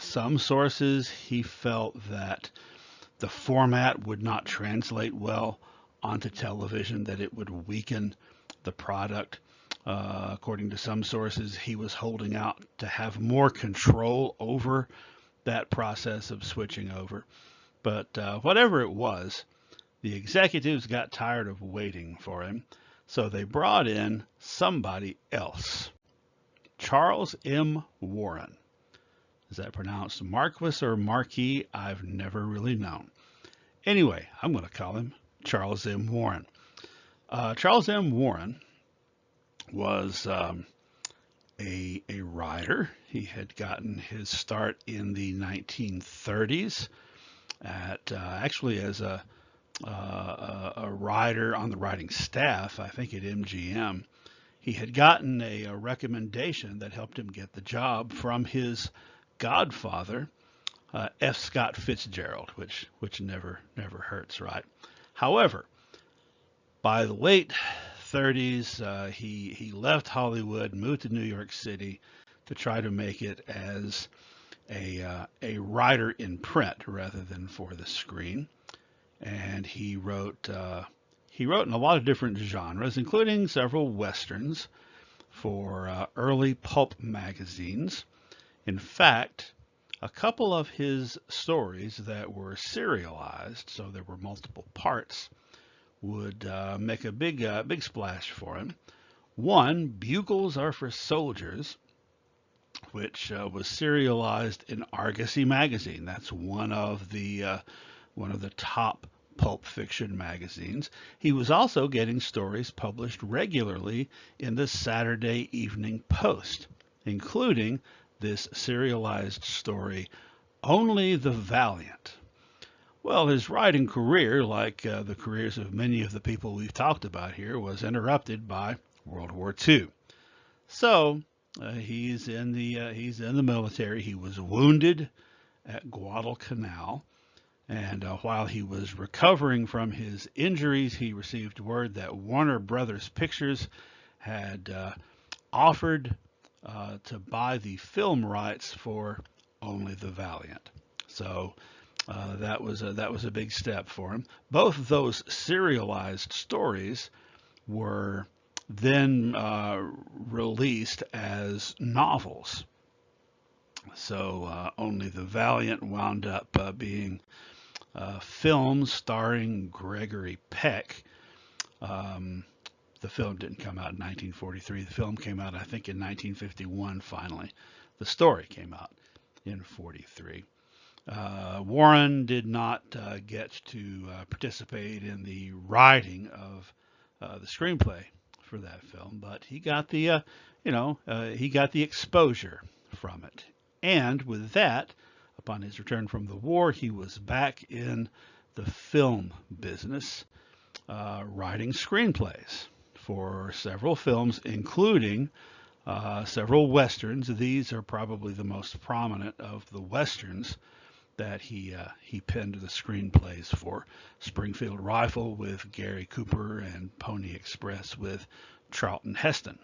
some sources, he felt that the format would not translate well onto television, that it would weaken the product. According to some sources, he was holding out to have more control over that process of switching over. But whatever it was, the executives got tired of waiting for him, so they brought in somebody else. Charles M. Warren. Is that pronounced Marquis or Marquis? I've never really known. Anyway, I'm going to call him Charles M. Warren. Charles M. Warren was a writer. He had gotten his start in the 1930s actually as a writer on the writing staff, I think at MGM. He had gotten a recommendation that helped him get the job from his godfather, F. Scott Fitzgerald, which never hurts, right? However, by the late 30s, he left Hollywood, moved to New York City to try to make it as a writer in print rather than for the screen. And he wrote in a lot of different genres, including several westerns for early pulp magazines. In fact, a couple of his stories that were serialized, so there were multiple parts, would make a big splash for him. One, Bugles Are for Soldiers, which was serialized in Argosy magazine. That's one of the top pulp fiction magazines. He was also getting stories published regularly in the Saturday Evening Post, including this serialized story, Only the Valiant. Well, his writing career, like the careers of many of the people we've talked about here, was interrupted by World War II. So he's in the military. He was wounded at Guadalcanal. And while he was recovering from his injuries, he received word that Warner Brothers Pictures had offered to buy the film rights for Only the Valiant. So that was a big step for him. Both of those serialized stories were then released as novels. So Only the Valiant wound up being films starring Gregory Peck. The film didn't come out in 1943. The film came out, I think, in 1951, finally. The story came out in 43. Warren did not get to participate in the writing of the screenplay for that film, but he got the, he got the exposure from it. And with that, upon his return from the war, he was back in the film business, writing screenplays for several films, including several westerns. These are probably the most prominent of the westerns that he penned the screenplays for. Springfield Rifle with Gary Cooper and Pony Express with Charlton Heston.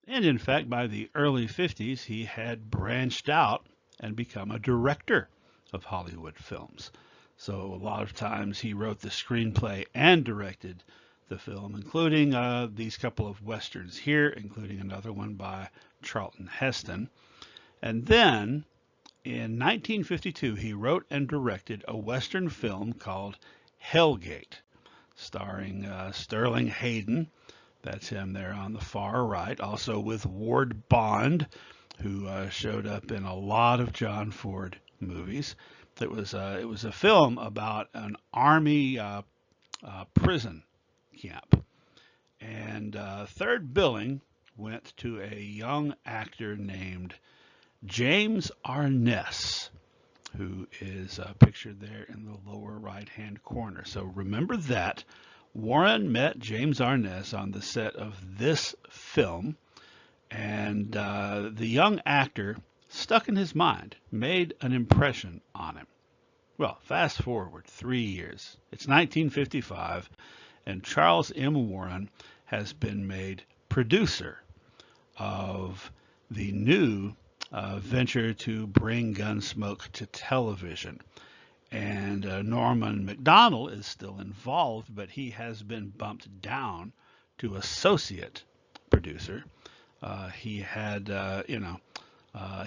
And in fact, by the early 50s, he had branched out and become a director of Hollywood films. So a lot of times he wrote the screenplay and directed the film, including these couple of westerns here, including another one by Charlton Heston. And then in 1952, he wrote and directed a western film called Hellgate, starring Sterling Hayden. That's him there on the far right. Also with Ward Bond, who showed up in a lot of John Ford movies. It was a film about an army prison camp, and third billing went to a young actor named James Arness, who is pictured there in the lower right-hand corner. So remember that. Warren met James Arness on the set of this film, and the young actor stuck in his mind, made an impression on him. Well, fast forward 3 years. It's 1955, and Charles M. Warren has been made producer of the new venture to bring Gunsmoke to television. And Norman Macdonald is still involved, but he has been bumped down to associate producer. He had,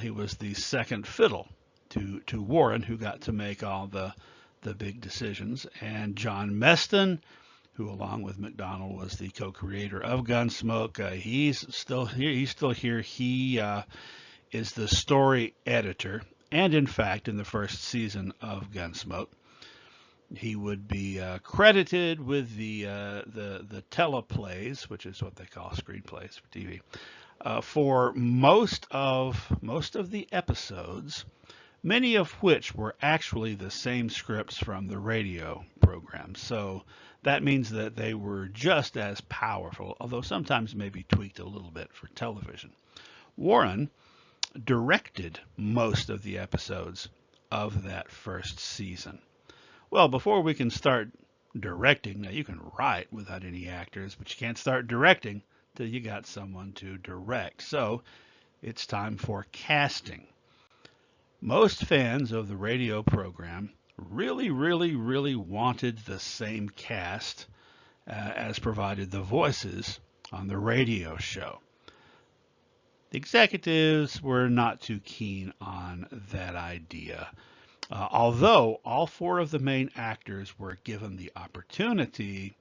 he was the second fiddle to Warren, who got to make all the big decisions. And John Meston, who along with Macdonald was the co-creator of Gunsmoke, he's still here. He is the story editor. And in fact, in the first season of Gunsmoke, he would be credited with the teleplays, which is what they call screenplays for TV, for most of the episodes, many of which were actually the same scripts from the radio program. So that means that they were just as powerful, although sometimes maybe tweaked a little bit for television. Warren directed most of the episodes of that first season. Well, before we can start directing, now you can write without any actors, but you can't start directing till you got someone to direct. So it's time for casting. Most fans of the radio program really wanted the same cast as provided the voices on the radio show. The executives were not too keen on that idea, although all four of the main actors were given the opportunity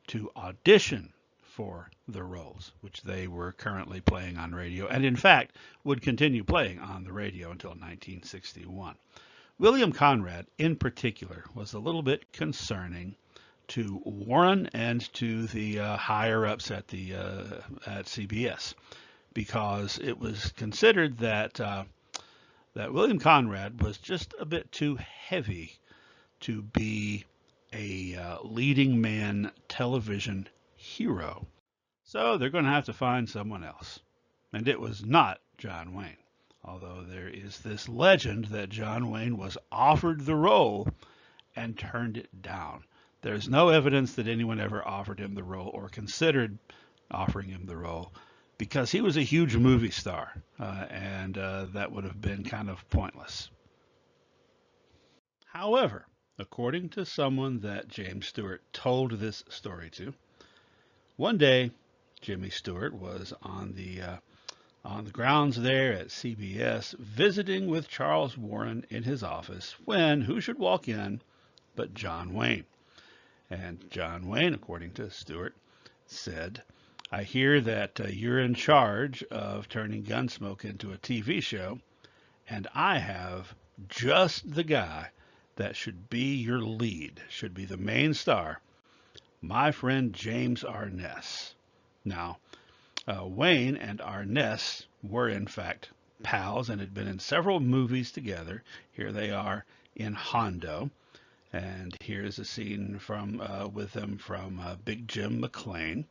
to audition for the roles, which they were currently playing on radio, and in fact would continue playing on the radio until 1961. William Conrad, in particular, was a little bit concerning to Warren and to the higher-ups at CBS, because it was considered that William Conrad was just a bit too heavy to be a leading man television hero. So they're going to have to find someone else. And it was not John Wayne, although there is this legend that John Wayne was offered the role and turned it down. There's no evidence that anyone ever offered him the role or considered offering him the role, because he was a huge movie star, and that would have been kind of pointless. However, according to someone that James Stewart told this story to, one day Jimmy Stewart was on the grounds there at CBS visiting with Charles Warren in his office when who should walk in but John Wayne. And John Wayne, according to Stewart, said, "I hear that you're in charge of turning Gunsmoke into a TV show, and I have just the guy that should be your lead, should be the main star, my friend James Arness." Now, Wayne and Arness were in fact pals and had been in several movies together. Here they are in Hondo, and here's a scene with them from Big Jim McLean.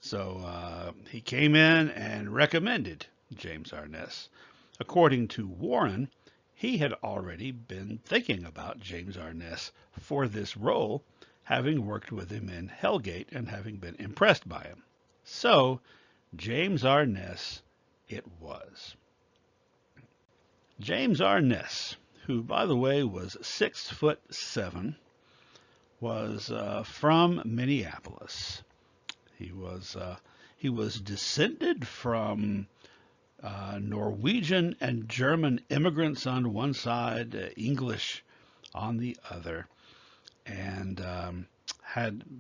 So he came in and recommended James Arness. According to Warren, he had already been thinking about James Arness for this role, having worked with him in Hellgate and having been impressed by him. So James Arness it was. James Arness, who by the way was 6'7", was from Minneapolis. He was he was descended from Norwegian and German immigrants on one side, English on the other, and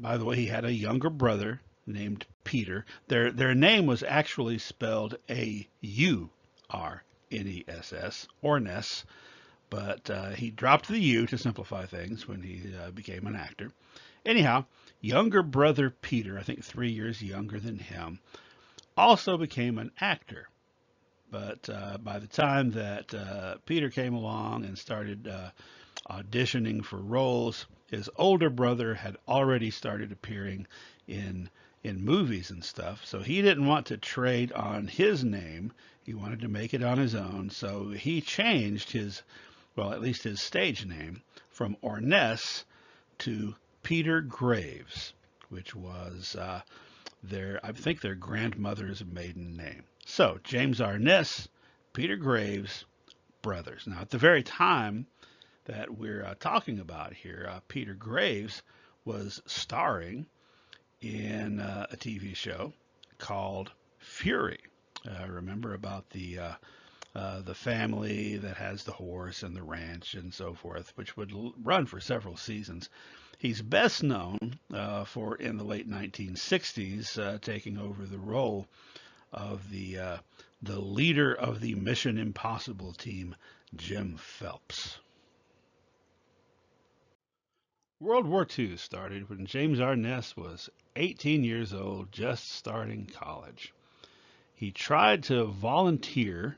by the way, he had a younger brother named Peter. Their name was actually spelled Aurness, Orness, but he dropped the U to simplify things when he became an actor. Anyhow, younger brother Peter, I think 3 years younger than him, also became an actor. But by the time that Peter came along and started auditioning for roles, his older brother had already started appearing in movies and stuff. So he didn't want to trade on his name. He wanted to make it on his own. So he changed his, well, at least his stage name from Orness to Peter Graves, which was I think their grandmother's maiden name. So James Arness, Peter Graves, brothers. Now, at the very time that we're talking about here, Peter Graves was starring in a TV show called Fury. Remember about the family that has the horse and the ranch and so forth, which would run for several seasons. He's best known for in the late 1960s taking over the role of the leader of the Mission Impossible team, Jim Phelps. World War II started when James Arness was 18 years old, just starting college. He tried to volunteer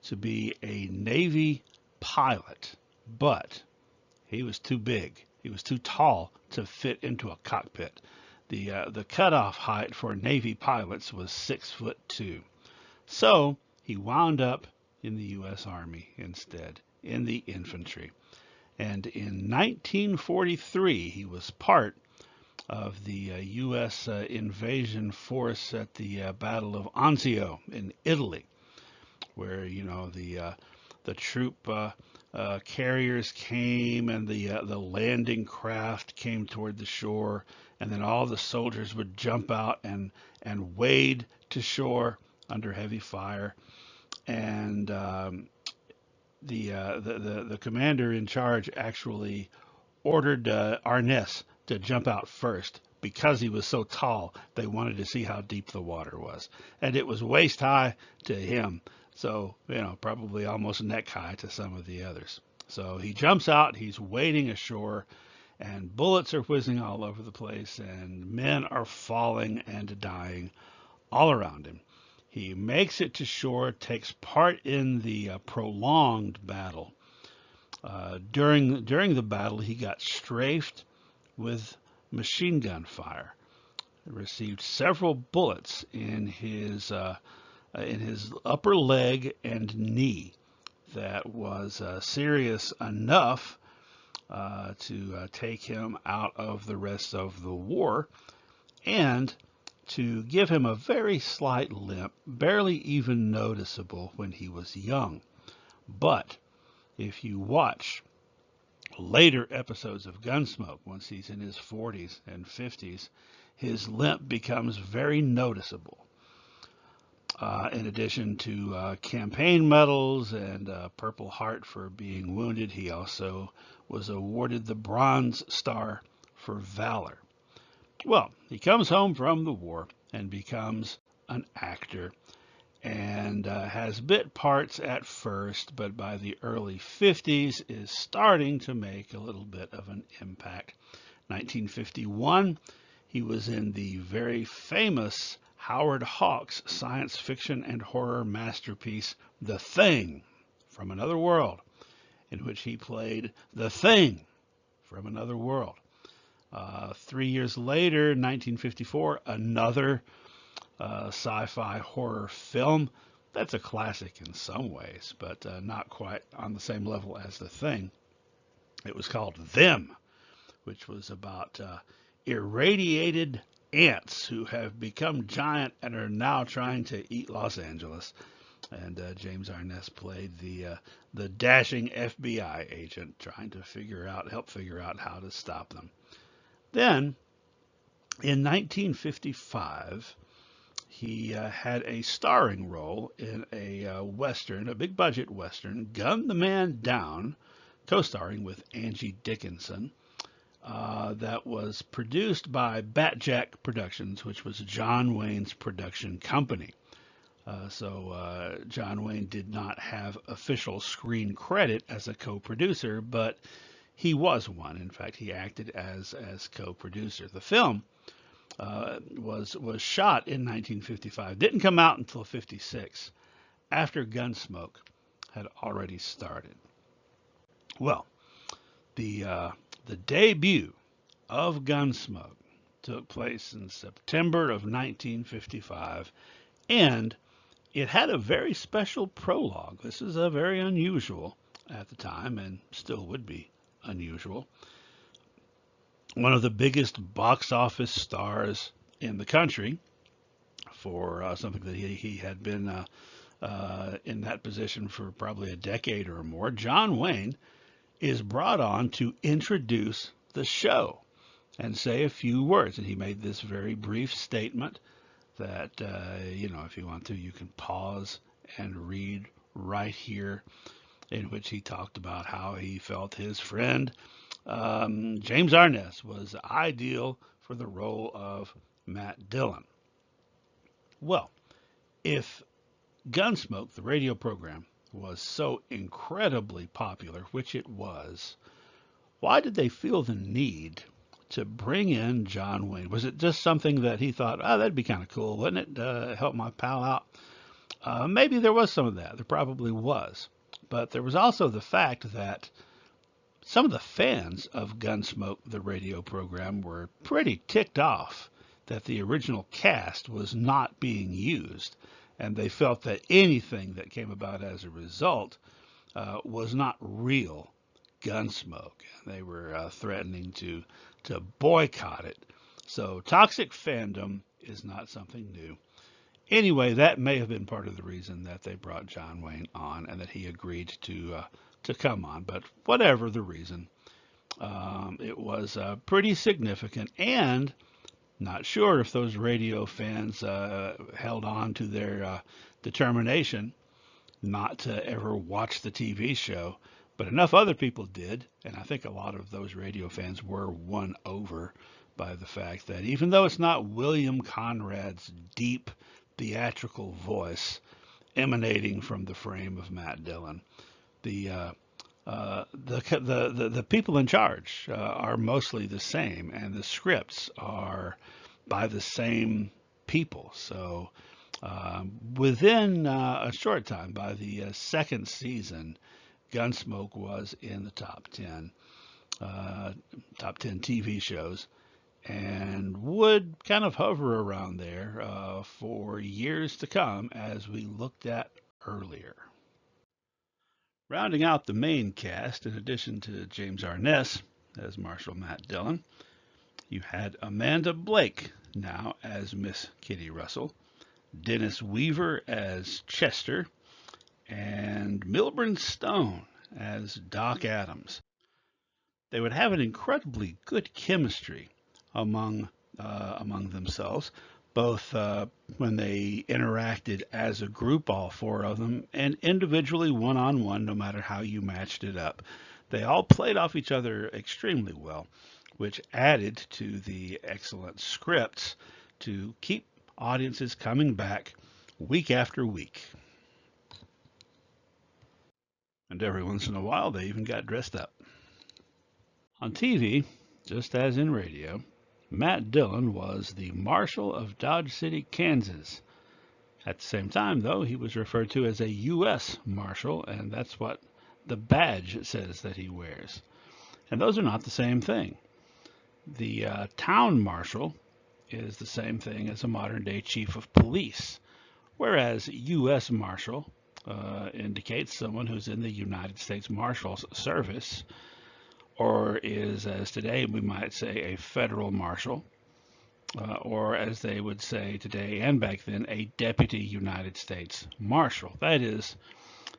to be a Navy pilot, but he was too big. He was too tall to fit into a cockpit. The cutoff height for Navy pilots was 6'2". So he wound up in the U.S. Army instead, in the infantry. And in 1943, he was part of the U.S. invasion force at the Battle of Anzio in Italy, where the troop carriers came and the landing craft came toward the shore, and then all the soldiers would jump out and wade to shore under heavy fire, and the commander in charge actually ordered Arness to jump out first because he was so tall. They wanted to see how deep the water was, and it was waist high to him, so probably almost neck high to some of the others. So he jumps out, he's wading ashore, and bullets are whizzing all over the place, and men are falling and dying all around him. He makes it to shore, takes part in the prolonged battle. During the battle, he got strafed with machine gun fire. He received several bullets in his upper leg and knee. That was serious enough to take him out of the rest of the war, and to give him a very slight limp, barely even noticeable when he was young. But if you watch later episodes of Gunsmoke, once he's in his 40s and 50s, his limp becomes very noticeable. In addition to campaign medals and Purple Heart for being wounded, he also was awarded the Bronze Star for valor. Well, he comes home from the war and becomes an actor, and has bit parts at first, but by the early 50s is starting to make a little bit of an impact. 1951, he was in the very famous Howard Hawks science fiction and horror masterpiece, The Thing from Another World, in which he played the Thing from Another World. 3 years later, 1954, another sci-fi horror film. That's a classic in some ways, but not quite on the same level as The Thing. It was called Them, which was about irradiated ants who have become giant and are now trying to eat Los Angeles. And James Arness played the dashing FBI agent trying to help figure out how to stop them. Then, in 1955, he had a starring role in a Western, a big budget Western, Gun the Man Down, co-starring with Angie Dickinson. That was produced by Batjack Productions, which was John Wayne's production company. So John Wayne did not have official screen credit as a co-producer, but he was one. In fact, he acted as co-producer. The film was shot in 1955. Didn't come out until 56, after Gunsmoke had already started. Well, the debut of Gunsmoke took place in September of 1955, and it had a very special prologue. This is a very unusual at the time, and still would be unusual. One of the biggest box office stars in the country for something that he had been in that position for probably a decade or more, John Wayne is brought on to introduce the show and say a few words. And he made this very brief statement that, if you want to, you can pause and read right here, in which he talked about how he felt his friend James Arness was ideal for the role of Matt Dillon. Well, if Gunsmoke, the radio program, was so incredibly popular, which it was, why did they feel the need to bring in John Wayne? Was it just something that he thought, that'd be kind of cool, wouldn't it? Help my pal out. Maybe there was some of that. There probably was. But there was also the fact that some of the fans of Gunsmoke, the radio program, were pretty ticked off that the original cast was not being used. And they felt that anything that came about as a result was not real Gunsmoke. They were threatening to boycott it. So toxic fandom is not something new. Anyway, that may have been part of the reason that they brought John Wayne on and that he agreed to come on. But whatever the reason, it was pretty significant, and not sure if those radio fans held on to their determination not to ever watch the TV show, but enough other people did, and I think a lot of those radio fans were won over by the fact that even though it's not William Conrad's deep theatrical voice emanating from the frame of Matt Dillon, the people in charge are mostly the same, and the scripts are by the same people. So within a short time, by the second season, Gunsmoke was in the top 10 TV shows, and would kind of hover around there for years to come, as we looked at earlier. Rounding out the main cast, in addition to James Arness as Marshal Matt Dillon, you had Amanda Blake now as Miss Kitty Russell, Dennis Weaver as Chester, and Milburn Stone as Doc Adams. They would have an incredibly good chemistry among themselves, both when they interacted as a group, all four of them, and individually one-on-one, no matter how you matched it up. They all played off each other extremely well, which added to the excellent scripts to keep audiences coming back week after week. And every once in a while, they even got dressed up. On TV, just as in radio, Matt Dillon was the Marshal of Dodge City, Kansas. At the same time, though, he was referred to as a U.S. Marshal, and that's what the badge says that he wears. And those are not the same thing. The town marshal is the same thing as a modern-day chief of police, whereas U.S. Marshal indicates someone who's in the United States Marshal's Service, or is, as today we might say, a federal marshal, or as they would say today and back then, a deputy United States Marshal. That is,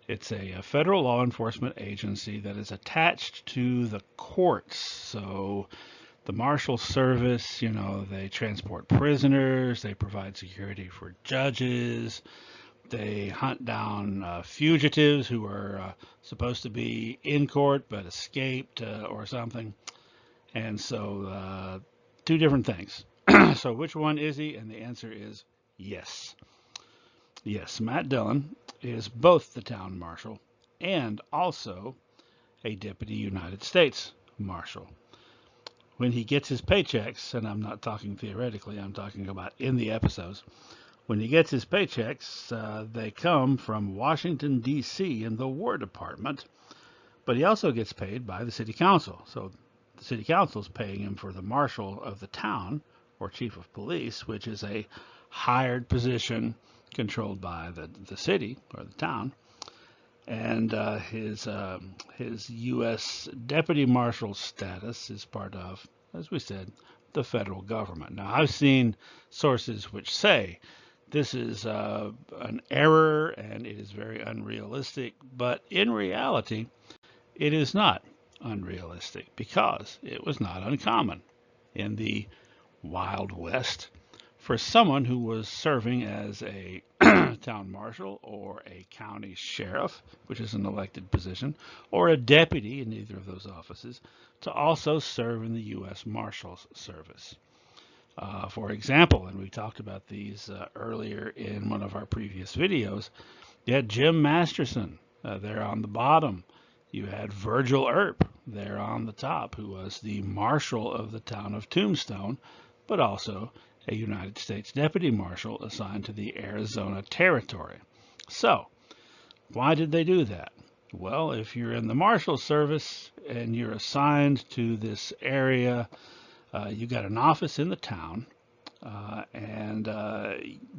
it's a federal law enforcement agency that is attached to the courts. So The Marshal Service, you know, they transport prisoners, they provide security for judges, they hunt down fugitives who are supposed to be in court but escaped or something. And so, two different things. So, which one is he? And the answer is yes. Yes, Matt Dillon is both the town marshal and also a deputy United States marshal. When he gets his paychecks, and I'm not talking theoretically, I'm talking about in the episodes, when he gets his paychecks, they come from Washington, D.C. in the War Department, but he also gets paid by the city council. So the city council is paying him for the marshal of the town, or chief of police, which is a hired position controlled by the city or the town. And his U.S. deputy marshal status is part of, as we said, the federal government. Now, I've seen sources which say this is an error and it is very unrealistic, but in reality, it is not unrealistic because it was not uncommon in the Wild West for someone who was serving as a town marshal or a county sheriff, which is an elected position, or a deputy in either of those offices, to also serve in the U.S. Marshals Service. For example, and we talked about these earlier in one of our previous videos, you had Jim Masterson there on the bottom. You had Virgil Earp there on the top, who was the marshal of the town of Tombstone, but also a United States Deputy Marshal assigned to the Arizona Territory. So, why did they do that? Well, if you're in the Marshal Service and you're assigned to this area, you got an office in the town, and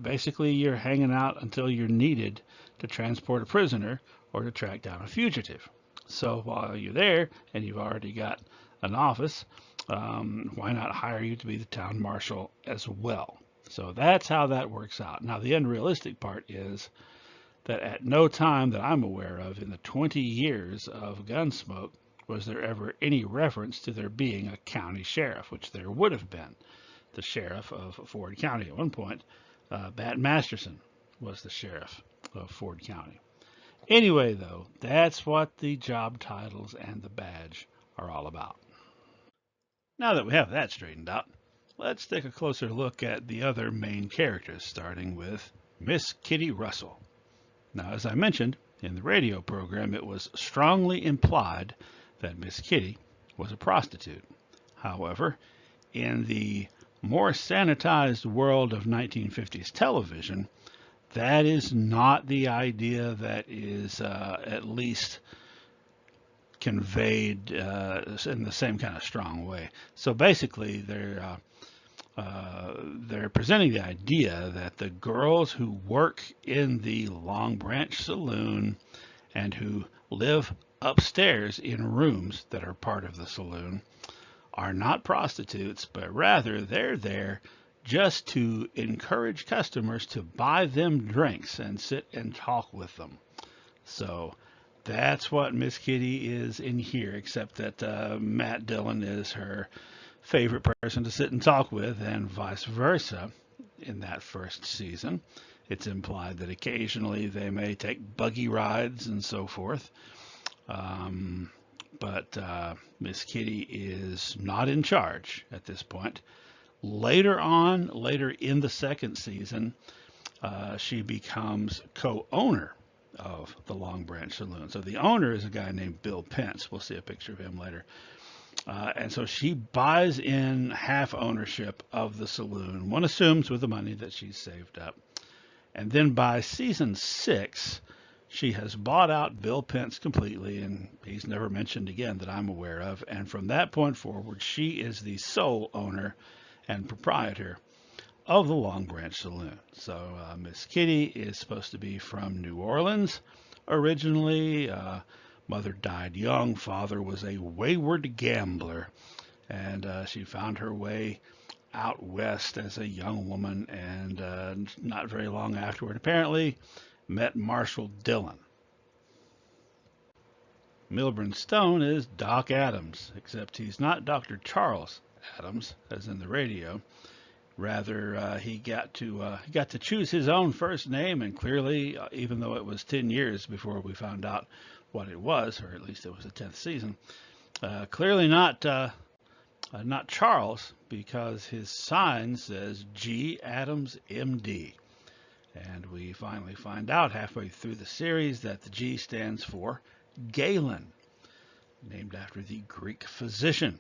basically you're hanging out until you're needed to transport a prisoner or to track down a fugitive. So while you're there and you've already got an office, why not hire you to be the town marshal as well? So that's how that works out. Now, the unrealistic part is that at no time that I'm aware of in the 20 years of Gunsmoke was there ever any reference to there being a county sheriff, which there would have been. The sheriff of Ford County at one point, Bat Masterson, was the sheriff of Ford County. Anyway, though, that's what the job titles and the badge are all about. Now that we have that straightened out, let's take a closer look at the other main characters, starting with Miss Kitty Russell. Now, as I mentioned, in the radio program, it was strongly implied that Miss Kitty was a prostitute. However, in the more sanitized world of 1950s television, that is not the idea that is at least conveyed in the same kind of strong way. So basically, they're presenting the idea that the girls who work in the Long Branch Saloon and who live upstairs in rooms that are part of the saloon are not prostitutes, but rather they're there just to encourage customers to buy them drinks and sit and talk with them. So that's what Miss Kitty is in here, except that Matt Dillon is her favorite person to sit and talk with, and vice versa in that first season. It's implied that occasionally they may take buggy rides and so forth. But Miss Kitty is not in charge at this point. Later in the second season, she becomes co-owner of the Long Branch Saloon. So the owner is a guy named Bill Pence. We'll see a picture of him later. And so she buys in half ownership of the saloon, one assumes with the money that she's saved up. And then by season 6, she has bought out Bill Pence completely, and he's never mentioned again that I'm aware of. And from that point forward, she is the sole owner and proprietor of the Long Branch Saloon. So Miss Kitty is supposed to be from New Orleans originally. Mother died young. Father was a wayward gambler, and she found her way out west as a young woman, and not very long afterward, apparently, met Marshal Dillon. Milburn Stone is Doc Adams, except he's not Dr. Charles Adams, as in the radio. Rather, he got to choose his own first name, and clearly, even though it was 10 years before we found out what it was, or at least it was the 10th season, clearly not Charles, because his sign says G. Adams, M.D. And we finally find out halfway through the series that the G stands for Galen, named after the Greek physician.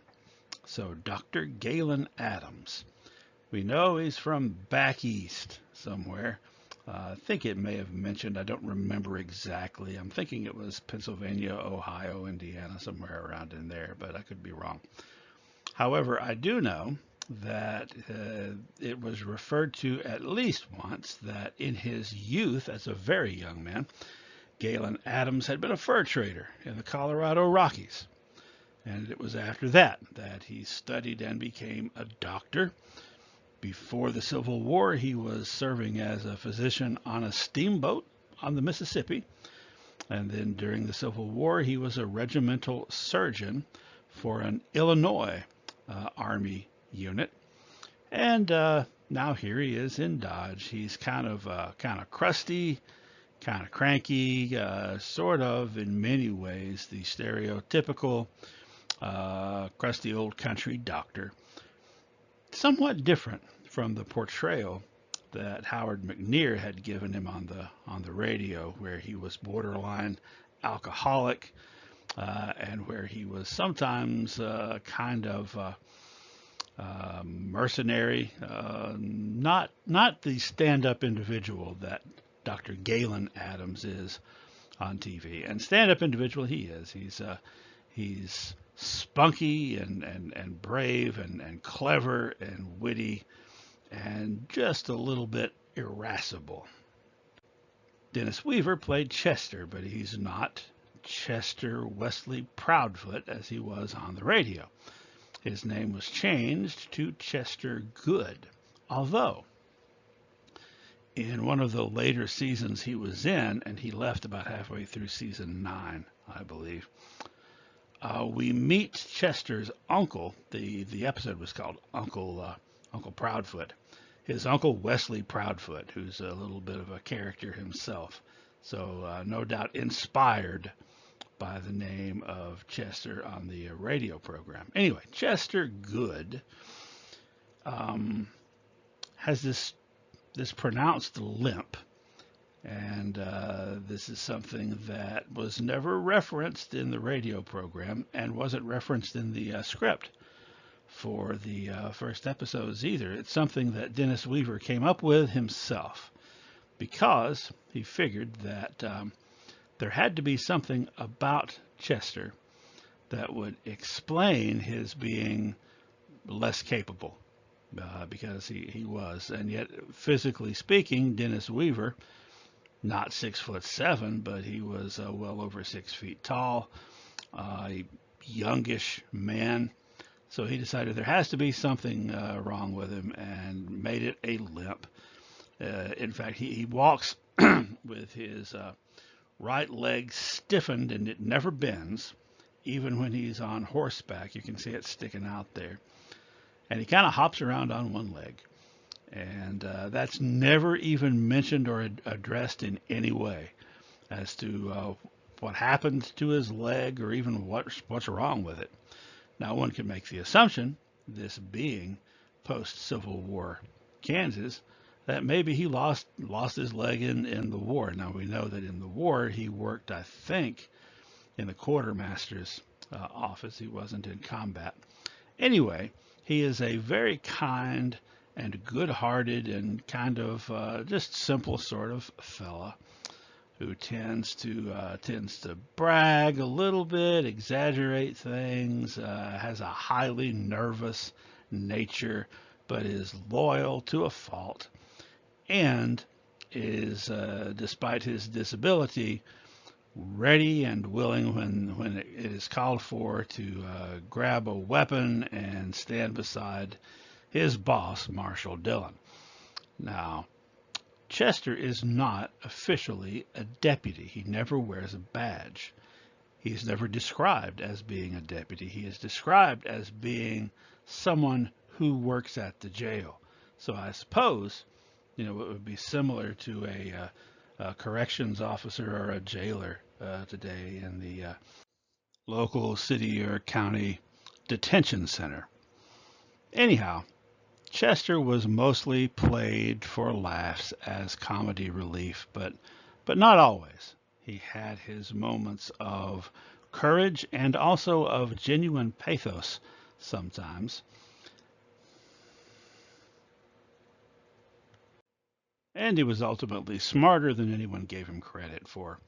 So Dr. Galen Adams. We know he's from back east somewhere. I think it may have mentioned, I don't remember exactly. I'm thinking it was Pennsylvania, Ohio, Indiana, somewhere around in there, but I could be wrong. However, I do know that it was referred to at least once that in his youth, as a very young man, Galen Adams had been a fur trader in the Colorado Rockies. And it was after that he studied and became a doctor. Before the Civil War, he was serving as a physician on a steamboat on the Mississippi. And then during the Civil War, he was a regimental surgeon for an Illinois Army unit. And now here he is in Dodge. He's kind of crusty, kind of cranky, sort of in many ways the stereotypical crusty old country doctor. Somewhat different from the portrayal that Howard McNear had given him on the radio, where he was borderline alcoholic, and where he was sometimes kind of mercenary, not the stand-up individual that Dr. Galen Adams is on TV. And stand-up individual he is. He's spunky and brave and clever and witty and just a little bit irascible. Dennis Weaver played Chester, but he's not Chester Wesley Proudfoot as he was on the radio. His name was changed to Chester Good, although in one of the later seasons he was in, and he left about halfway through season 9, I believe, we meet Chester's uncle. The episode was called Uncle Proudfoot. His uncle Wesley Proudfoot, who's a little bit of a character himself. So no doubt inspired by the name of Chester on the radio program. Anyway, Chester Good has this pronounced limp. And this is something that was never referenced in the radio program and wasn't referenced in the script for the first episodes either. It's something that Dennis Weaver came up with himself because he figured that there had to be something about Chester that would explain his being less capable, because he was. And yet, physically speaking, Dennis Weaver, not 6'7", but he was well over 6 feet tall, a youngish man. So he decided there has to be something wrong with him and made it a limp. In fact, he walks with his right leg stiffened, and it never bends. Even when he's on horseback, you can see it sticking out there. And he kind of hops around on one leg. And that's never even mentioned or addressed in any way as to what happened to his leg or even what's wrong with it. Now, one can make the assumption, this being post-Civil War Kansas, that maybe he lost his leg in the war. Now, we know that in the war he worked, I think, in the quartermaster's office. He wasn't in combat. Anyway, he is a very kind and good-hearted and kind of just simple sort of fella who tends to brag a little bit, exaggerate things, has a highly nervous nature, but is loyal to a fault, and is, despite his disability, ready and willing when it is called for to grab a weapon and stand beside his boss, Marshal Dillon. Now, Chester is not officially a deputy. He never wears a badge. He is never described as being a deputy. He is described as being someone who works at the jail. So I suppose, it would be similar to a corrections officer or a jailer today in the local city or county detention center. Anyhow, Chester was mostly played for laughs as comedy relief, but not always. He had his moments of courage and also of genuine pathos sometimes. And he was ultimately smarter than anyone gave him credit for,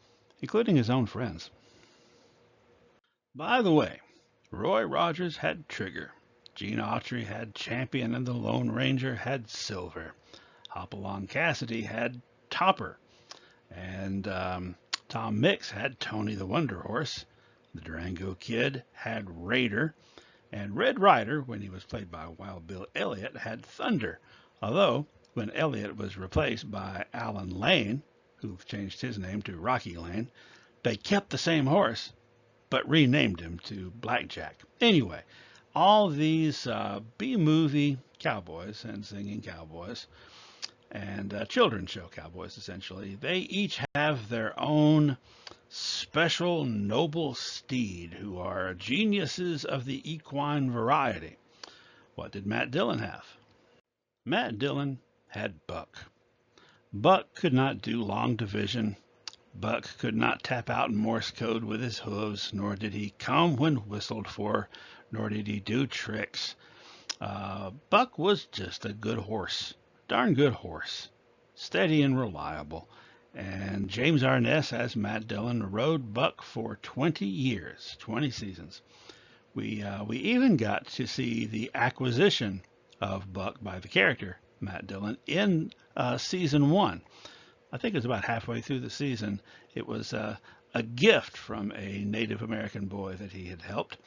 including his own friends. By the way, Roy Rogers had Trigger. Gene Autry had Champion, and the Lone Ranger had Silver. Hopalong Cassidy had Topper, and Tom Mix had Tony the Wonder Horse. The Durango Kid had Raider, and Red Ryder, when he was played by Wild Bill Elliott, had Thunder. Although, when Elliott was replaced by Alan Lane, who changed his name to Rocky Lane, they kept the same horse, but renamed him to Blackjack. Anyway, all these B-movie cowboys and singing cowboys and children's show cowboys, essentially, they each have their own special noble steed who are geniuses of the equine variety. What did Matt Dillon have? Matt Dillon had Buck. Buck could not do long division. Buck could not tap out in Morse code with his hooves, nor did he come when whistled for, nor did he do tricks. Buck was just a good horse, darn good horse, steady and reliable. And James Arness, as Matt Dillon, rode Buck for 20 years, 20 seasons. We even got to see the acquisition of Buck by the character Matt Dillon in season 1. I think it was about halfway through the season. It was a gift from a Native American boy that he had helped.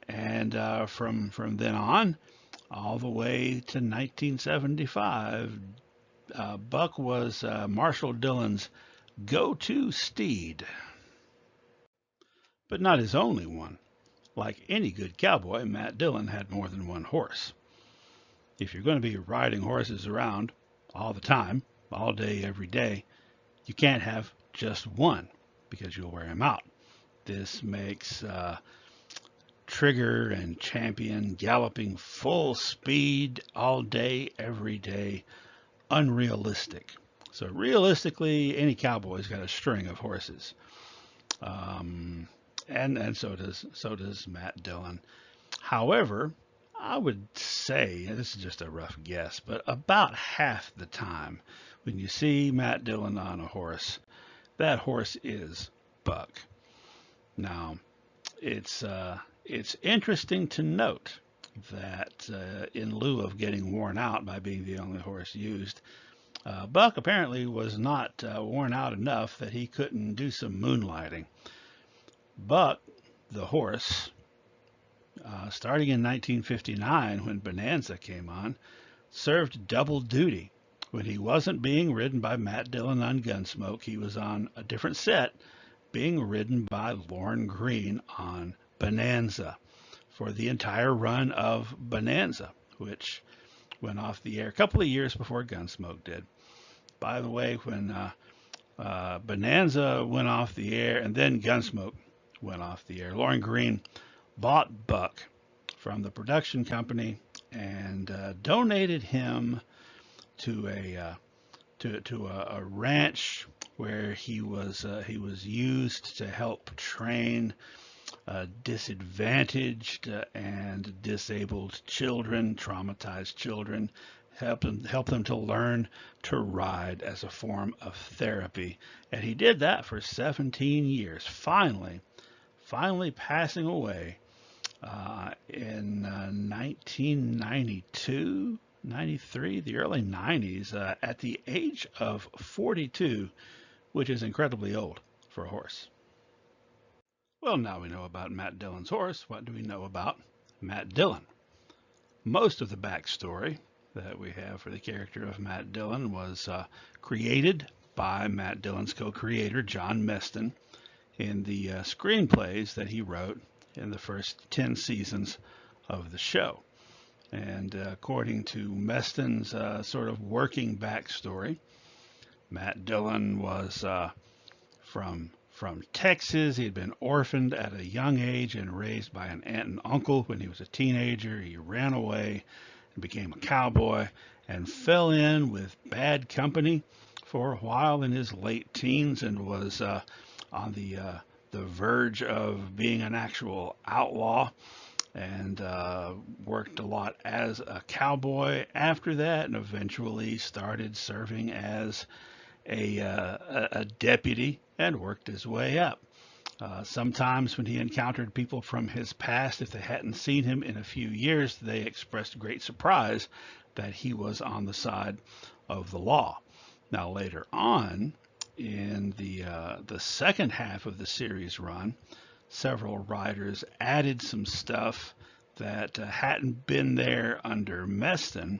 And from then on, all the way to 1975, Buck was Marshall Dillon's go-to steed. But not his only one. Like any good cowboy, Matt Dillon had more than one horse. If you're going to be riding horses around all the time, all day, every day, you can't have just one because you'll wear him out. This makes Trigger and Champion galloping full speed all day, every day, unrealistic. So realistically, any cowboy's got a string of horses, and so does Matt Dillon. However, I would say, and this is just a rough guess, but about half the time when you see Matt Dillon on a horse, that horse is Buck. Now, it's interesting to note that in lieu of getting worn out by being the only horse used, Buck apparently was not worn out enough that he couldn't do some moonlighting. Buck, the horse, starting in 1959 when Bonanza came on, served double duty. When he wasn't being ridden by Matt Dillon on Gunsmoke, he was on a different set being ridden by Lorne Greene on Bonanza for the entire run of Bonanza, which went off the air a couple of years before Gunsmoke did. By the way, when Bonanza went off the air and then Gunsmoke went off the air, Lorne Greene bought Buck from the production company and donated him to a ranch where he was used to help train disadvantaged and disabled children, traumatized children, help them to learn to ride as a form of therapy. And he did that for 17 years, finally passing away in 1992, 93, the early 90s, at the age of 42, which is incredibly old for a horse. Well, now we know about Matt Dillon's horse. What do we know about Matt Dillon? Most of the backstory that we have for the character of Matt Dillon was created by Matt Dillon's co-creator, John Meston, in the screenplays that he wrote in the first 10 seasons of the show. And according to Meston's sort of working backstory, Matt Dillon was from Texas. He had been orphaned at a young age and raised by an aunt and uncle. When he was a teenager, he ran away and became a cowboy and fell in with bad company for a while in his late teens and was on the verge of being an actual outlaw and worked a lot as a cowboy after that and eventually started serving as a deputy and worked his way up. Sometimes when he encountered people from his past, if they hadn't seen him in a few years, they expressed great surprise that he was on the side of the law. Now later on, in the second half of the series run, several writers added some stuff that hadn't been there under Meston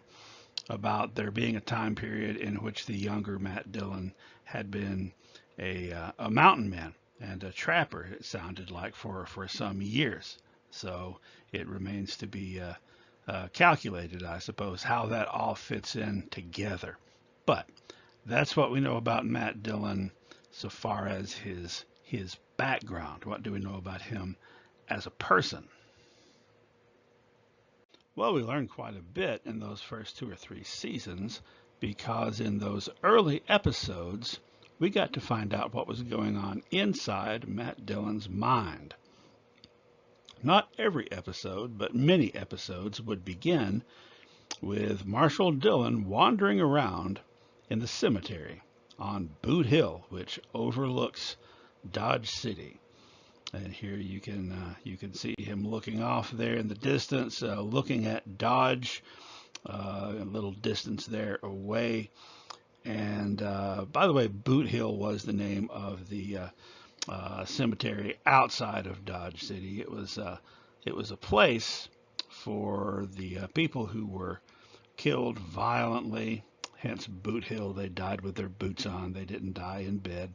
about there being a time period in which the younger Matt Dillon had been a mountain man and a trapper, it sounded like, for some years. So it remains to be calculated, I suppose, how that all fits in together. But that's what we know about Matt Dillon so far as his background. What do we know about him as a person? Well, we learned quite a bit in those first 2 or 3 seasons because in those early episodes, we got to find out what was going on inside Matt Dillon's mind. Not every episode, but many episodes would begin with Marshall Dillon wandering around in the cemetery on Boot Hill, which overlooks Dodge City. And here you can see him looking off there in the distance, looking at Dodge, a little distance there away. And by the way, Boot Hill was the name of the cemetery outside of Dodge City. It was a place for the people who were killed violently. Hence Boot Hill. They died with their boots on. They didn't die in bed.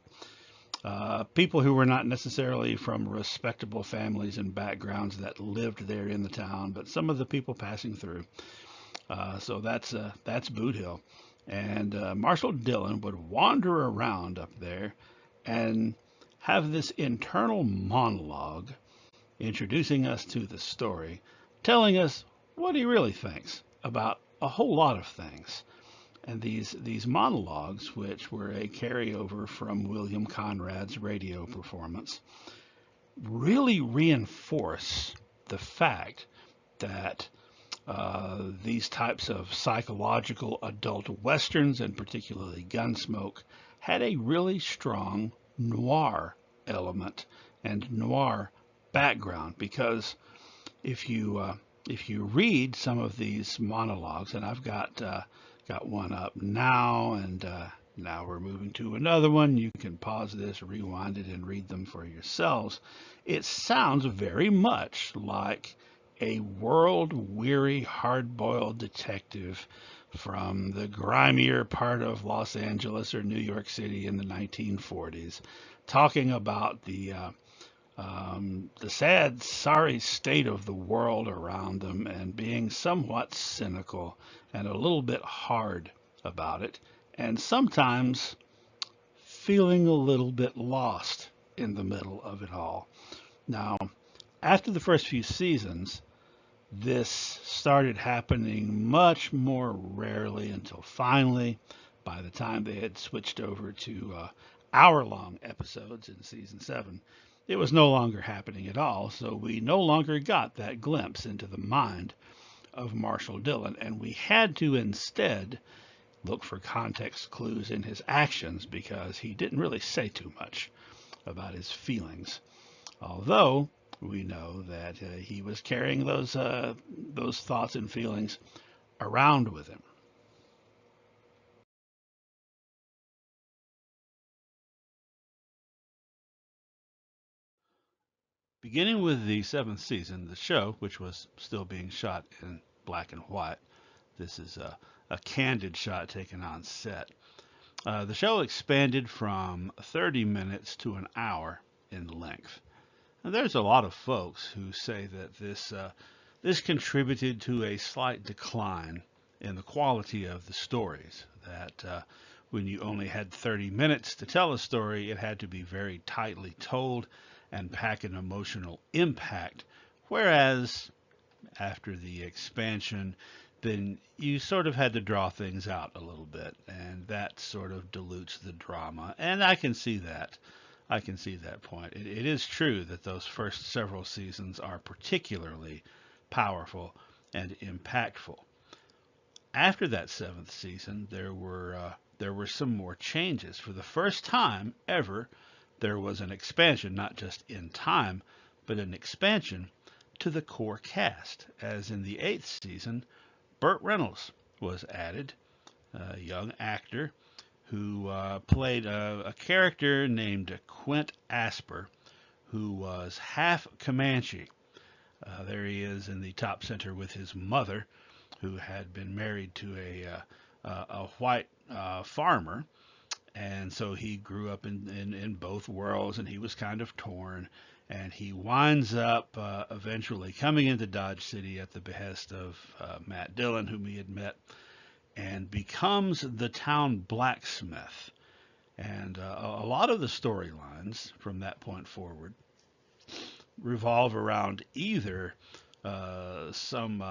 People who were not necessarily from respectable families and backgrounds that lived there in the town, but some of the people passing through. So that's Boot Hill. And Marshall Dillon would wander around up there and have this internal monologue introducing us to the story, telling us what he really thinks about a whole lot of things. And these monologues, which were a carryover from William Conrad's radio performance, really reinforce the fact that these types of psychological adult westerns, and particularly Gunsmoke, had a really strong noir element and noir background. Because if you read some of these monologues, and I've got one up now, and now we're moving to another one. You can pause this, rewind it, and read them for yourselves. It sounds very much like a world-weary, hard-boiled detective from the grimier part of Los Angeles or New York City in the 1940s, talking about the sad, sorry state of the world around them and being somewhat cynical and a little bit hard about it, and sometimes feeling a little bit lost in the middle of it all. Now, after the first few seasons, this started happening much more rarely until finally, by the time they had switched over to hour-long episodes in season 7, it was no longer happening at all, so we no longer got that glimpse into the mind of Marshall Dillon, and we had to instead look for context clues in his actions because he didn't really say too much about his feelings. Although we know that he was carrying those thoughts and feelings around with him. Beginning with the 7th season, the show, which was still being shot in black and white, this is a candid shot taken on set. The show expanded from 30 minutes to an hour in length. And there's a lot of folks who say that This contributed to a slight decline in the quality of the stories. That when you only had 30 minutes to tell a story, it had to be very tightly told and pack an emotional impact. Whereas after the expansion, then you sort of had to draw things out a little bit, and that sort of dilutes the drama. And I can see that. I can see that point. It is true that those first several seasons are particularly powerful and impactful. After that seventh season, there were some more changes. For the first time ever, there was an expansion, not just in time, but an expansion to the core cast. As in the eighth season, Burt Reynolds was added, a young actor who played a character named Quint Asper, who was half Comanche. There he is in the top center with his mother, who had been married to a white farmer, and so he grew up in both worlds, and he was kind of torn. And he winds up eventually coming into Dodge City at the behest of Matt Dillon, whom he had met, and becomes the town blacksmith. And a lot of the storylines from that point forward revolve around either some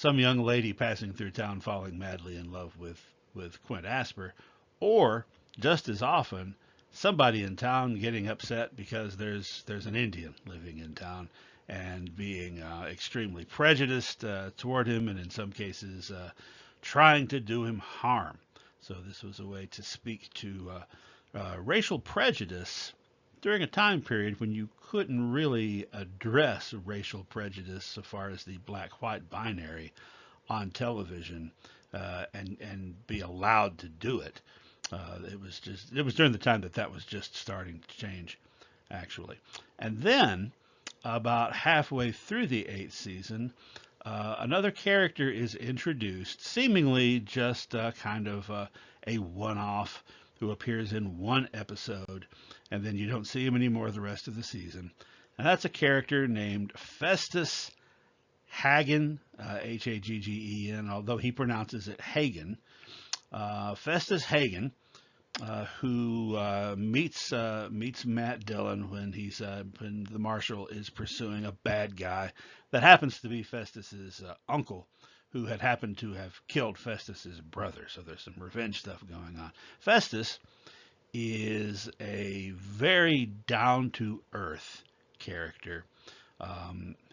young lady passing through town falling madly in love with Quint Asper, or just as often somebody in town getting upset because there's an Indian living in town and being extremely prejudiced toward him, and in some cases trying to do him harm. So this was a way to speak to racial prejudice during a time period when you couldn't really address racial prejudice so far as the black-white binary on television and be allowed to do it. It was during the time that was just starting to change, actually. And then about halfway through the eighth season, another character is introduced, seemingly just kind of a one-off who appears in one episode, and then you don't see him anymore the rest of the season. And that's a character named Festus Hagen, Haggen, although he pronounces it Hagen. Festus Hagen, who meets Matt Dillon when when the marshal is pursuing a bad guy that happens to be Festus's uncle, who had happened to have killed Festus's brother. So there's some revenge stuff going on. Festus is a very down-to-earth character.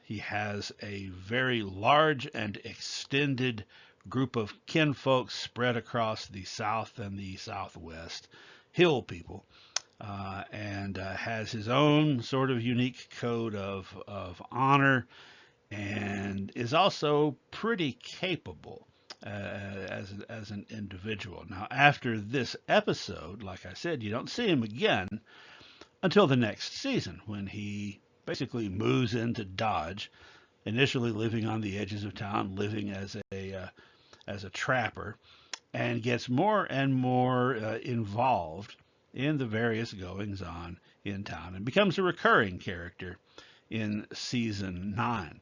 He has a very large and extended group of kinfolk spread across the South and the Southwest, hill people, and has his own sort of unique code of honor, and is also pretty capable as an individual. Now, after this episode, like I said, you don't see him again until the next season, when he basically moves into Dodge, initially living on the edges of town, living as a trapper, and gets more and more involved in the various goings on in town, and becomes a recurring character in season 9.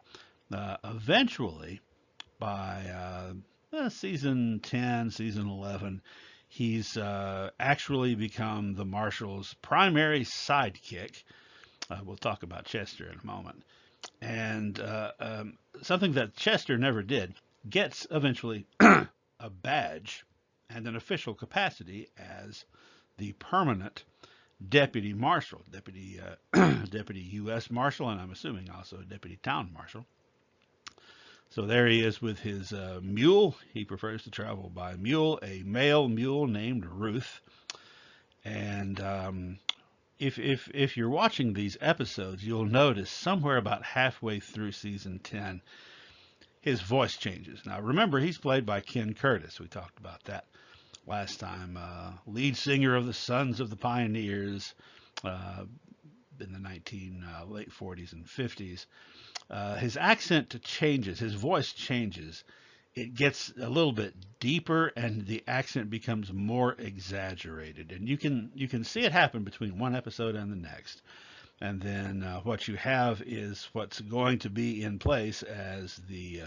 Eventually, by season 10, season 11, he's actually become the Marshal's primary sidekick. We'll talk about Chester in a moment. And something that Chester never did, gets eventually a badge and an official capacity as the permanent deputy marshal, deputy U.S. marshal, and I'm assuming also deputy town marshal. So there he is with his mule. He prefers to travel by mule, a male mule named Ruth. And if you're watching these episodes, you'll notice somewhere about halfway through season 10, his voice changes. Now remember, he's played by Ken Curtis. We talked about that last time. Lead singer of the Sons of the Pioneers in the late 40s and 50s. His accent changes, his voice changes. It gets a little bit deeper, and the accent becomes more exaggerated. And you can see it happen between one episode and the next. And then what you have is what's going to be in place as the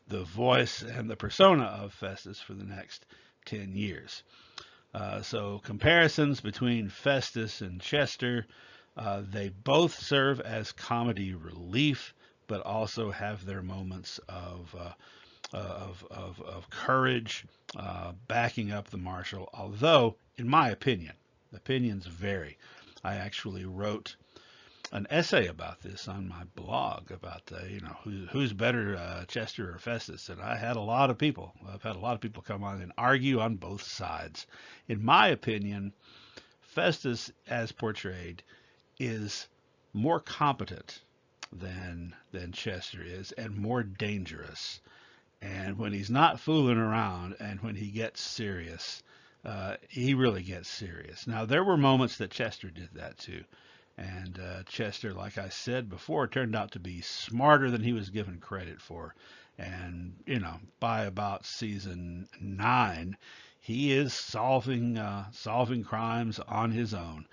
voice and the persona of Festus for the next 10 years. So comparisons between Festus and Chester, they both serve as comedy relief, but also have their moments of courage backing up the marshal. Although, in my opinion, opinions vary. I actually wrote an essay about this on my blog about who's better, Chester or Festus, and I had a lot of people. I've had a lot of people come on and argue on both sides. In my opinion, Festus, as portrayed, is more competent than Chester is, and more dangerous. And when he's not fooling around, and when he gets serious, he really gets serious. Now, there were moments that Chester did that too. And Chester, like I said before, turned out to be smarter than he was given credit for. And, by about season 9, he is solving crimes on his own.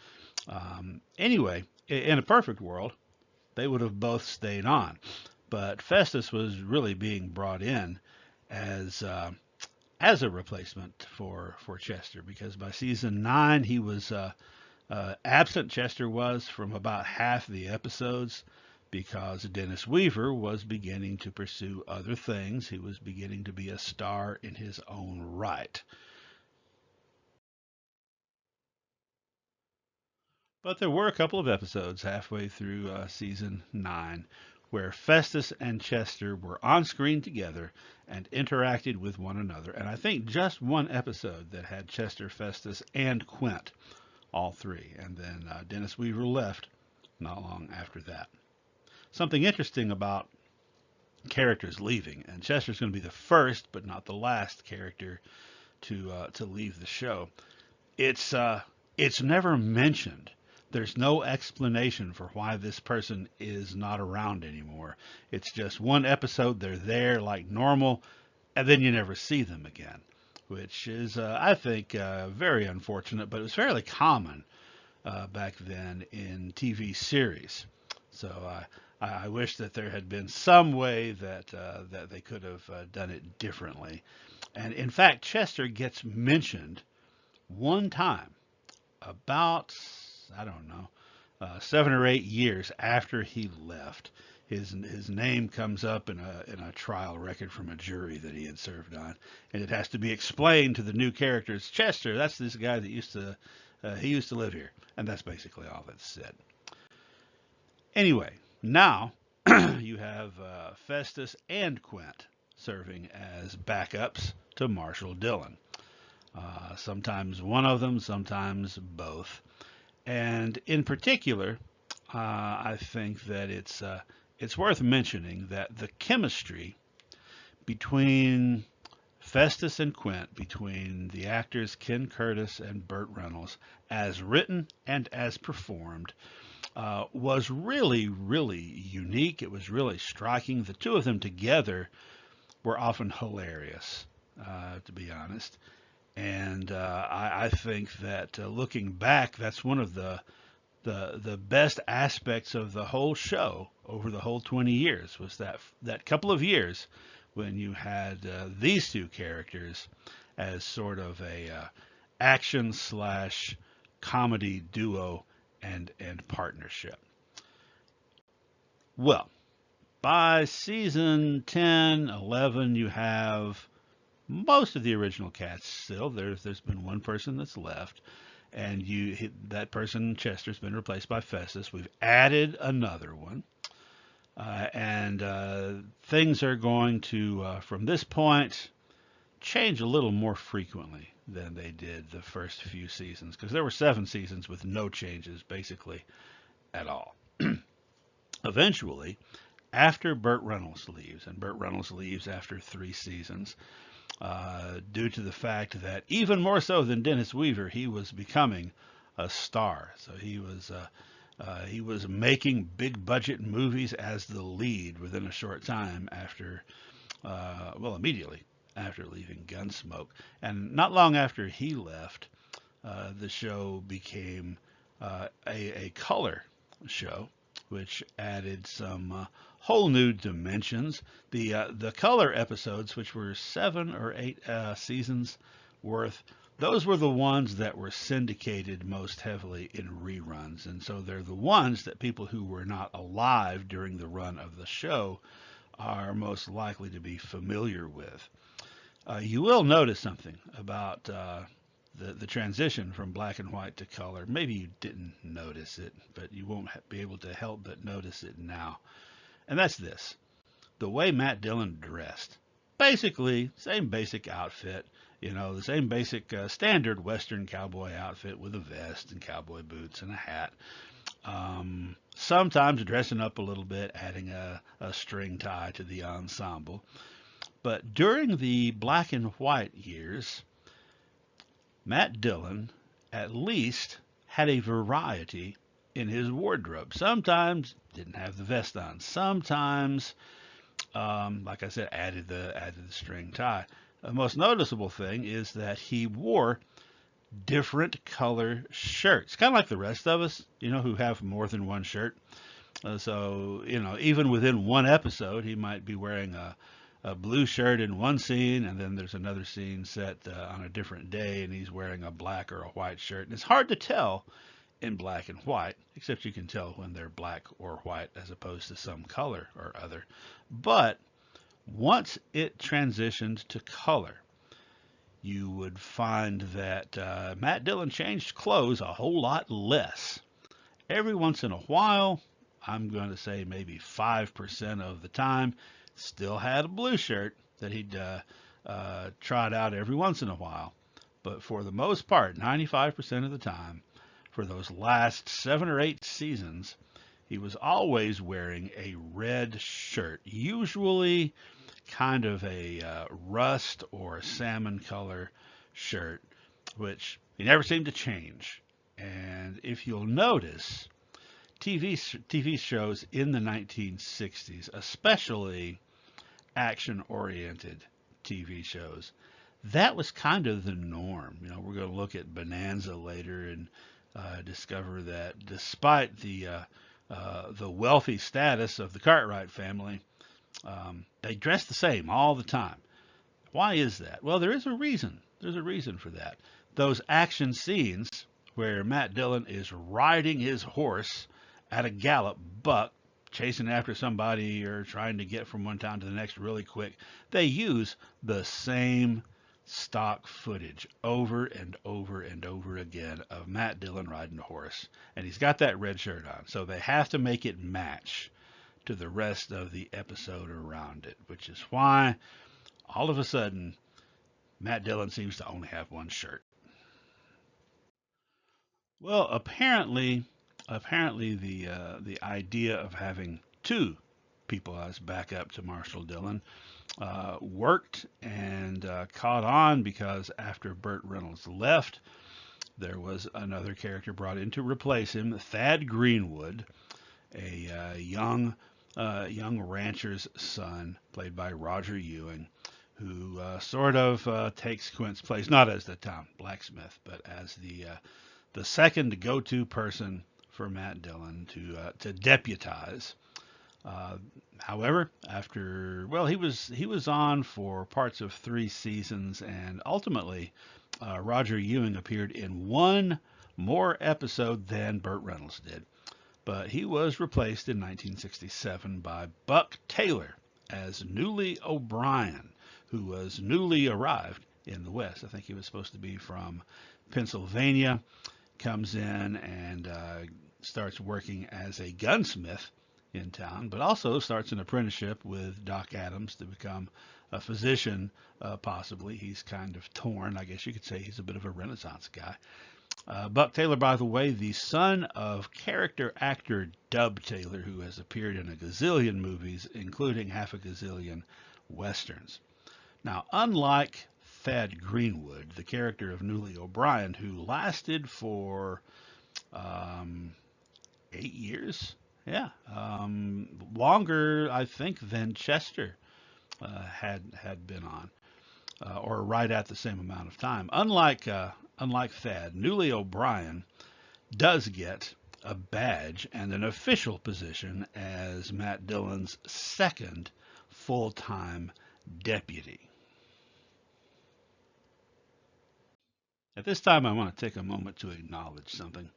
Anyway, in a perfect world, they would have both stayed on. But Festus was really being brought in as as a replacement for Chester, because by season 9 he was absent. Chester was from about half the episodes because Dennis Weaver was beginning to pursue other things. He was beginning to be a star in his own right. But there were a couple of episodes halfway through season 9 where Festus and Chester were on screen together and interacted with one another. And I think just one episode that had Chester, Festus, and Quint, all three. And then Dennis Weaver left not long after that. Something interesting about characters leaving, and Chester's going to be the first, but not the last character to leave the show. It's never mentioned. There's no explanation for why this person is not around anymore. It's just one episode, they're there like normal, and then you never see them again, which is, I think, very unfortunate, but it was fairly common back then in TV series. So I wish that there had been some way that they could have done it differently. And in fact, Chester gets mentioned one time about, I don't know, 7 or 8 years after he left. His name comes up in a trial record from a jury that he had served on, and it has to be explained to the new characters. Chester, that's this guy that used to live here, and that's basically all that's said. Anyway, now you have Festus and Quint serving as backups to Marshal Dillon. Sometimes one of them, sometimes both. And in particular, I think that it's worth mentioning that the chemistry between Festus and Quint, between the actors Ken Curtis and Burt Reynolds, as written and as performed, was really, really unique. It was really striking. The two of them together were often hilarious, to be honest. And I think that looking back, that's one of the best aspects of the whole show over the whole 20 years was that couple of years when you had these two characters as sort of a action slash comedy duo and partnership. Well, by season 10, 11, you have most of the original cast still. There's been one person that's left, and that person, Chester's been replaced by Festus. We've added another one, and things are going to, from this point, change a little more frequently than they did the first few seasons, because there were 7 seasons with no changes basically at all. Eventually, after Burt Reynolds leaves, and Burt Reynolds leaves after 3 seasons, due to the fact that even more so than Dennis Weaver, he was becoming a star. So he was making big budget movies as the lead within a short time after, immediately after leaving Gunsmoke. And not long after he left, the show became a color show, which added some whole new dimensions. The color episodes, which were 7 or 8 seasons worth, those were the ones that were syndicated most heavily in reruns, and so they're the ones that people who were not alive during the run of the show are most likely to be familiar with. You will notice something about the transition from black and white to color. Maybe you didn't notice it, but you won't be able to help but notice it now. And that's this: the way Matt Dillon dressed. Basically, same basic outfit, the same basic standard Western cowboy outfit with a vest and cowboy boots and a hat. Sometimes dressing up a little bit, adding a string tie to the ensemble. But during the black and white years, Matt Dillon at least had a variety in his wardrobe. Sometimes didn't have the vest on. Sometimes, like I said, added the string tie. The most noticeable thing is that he wore different color shirts, kind of like the rest of us, who have more than one shirt. So, even within one episode, he might be wearing a blue shirt in one scene, and then there's another scene set on a different day, and he's wearing a black or a white shirt. And it's hard to tell in black and white, except you can tell when they're black or white as opposed to some color or other. But once it transitioned to color, you would find that Matt Dillon changed clothes a whole lot less. Every once in a while, I'm going to say maybe 5% of the time, still had a blue shirt that he'd trot out every once in a while. But for the most part, 95% of the time, for those last 7 or 8 seasons, he was always wearing a red shirt, usually kind of a rust or salmon color shirt, which he never seemed to change. And if you'll notice, TV shows in the 1960s, especially action-oriented TV shows, that was kind of the norm. We're going to look at Bonanza later and discover that despite the wealthy status of the Cartwright family, they dress the same all the time. Why is that? Well, there is a reason. There's a reason for that. Those action scenes where Matt Dillon is riding his horse at a gallop, buck, chasing after somebody or trying to get from one town to the next really quick, they use the same stock footage over and over and over again of Matt Dillon riding a horse. And he's got that red shirt on. So they have to make it match to the rest of the episode around it, which is why all of a sudden Matt Dillon seems to only have one shirt. Well, apparently the idea of having two people as backup to Marshall Dillon worked and caught on, because after Burt Reynolds left, there was another character brought in to replace him, Thad Greenwood, a young rancher's son, played by Roger Ewing, who sort of takes Quint's place, not as the town blacksmith, but as the second go-to person for Matt Dillon to deputize. However, he was on for parts of 3 seasons, and ultimately Roger Ewing appeared in one more episode than Burt Reynolds did. But he was replaced in 1967 by Buck Taylor as Newly O'Brien, who was newly arrived in the West. I think he was supposed to be from Pennsylvania, comes in and starts working as a gunsmith in town, but also starts an apprenticeship with Doc Adams to become a physician, possibly. He's kind of torn. I guess you could say he's a bit of a Renaissance guy. Buck Taylor, by the way, the son of character actor Dub Taylor, who has appeared in a gazillion movies, including half a gazillion westerns. Now, unlike Thad Greenwood, the character of Newly O'Brien, who lasted for 8 years, longer, I think, than Chester had been on, or right at the same amount of time. Unlike Thad, Newly O'Brien does get a badge and an official position as Matt Dillon's second full-time deputy. At this time, I want to take a moment to acknowledge something.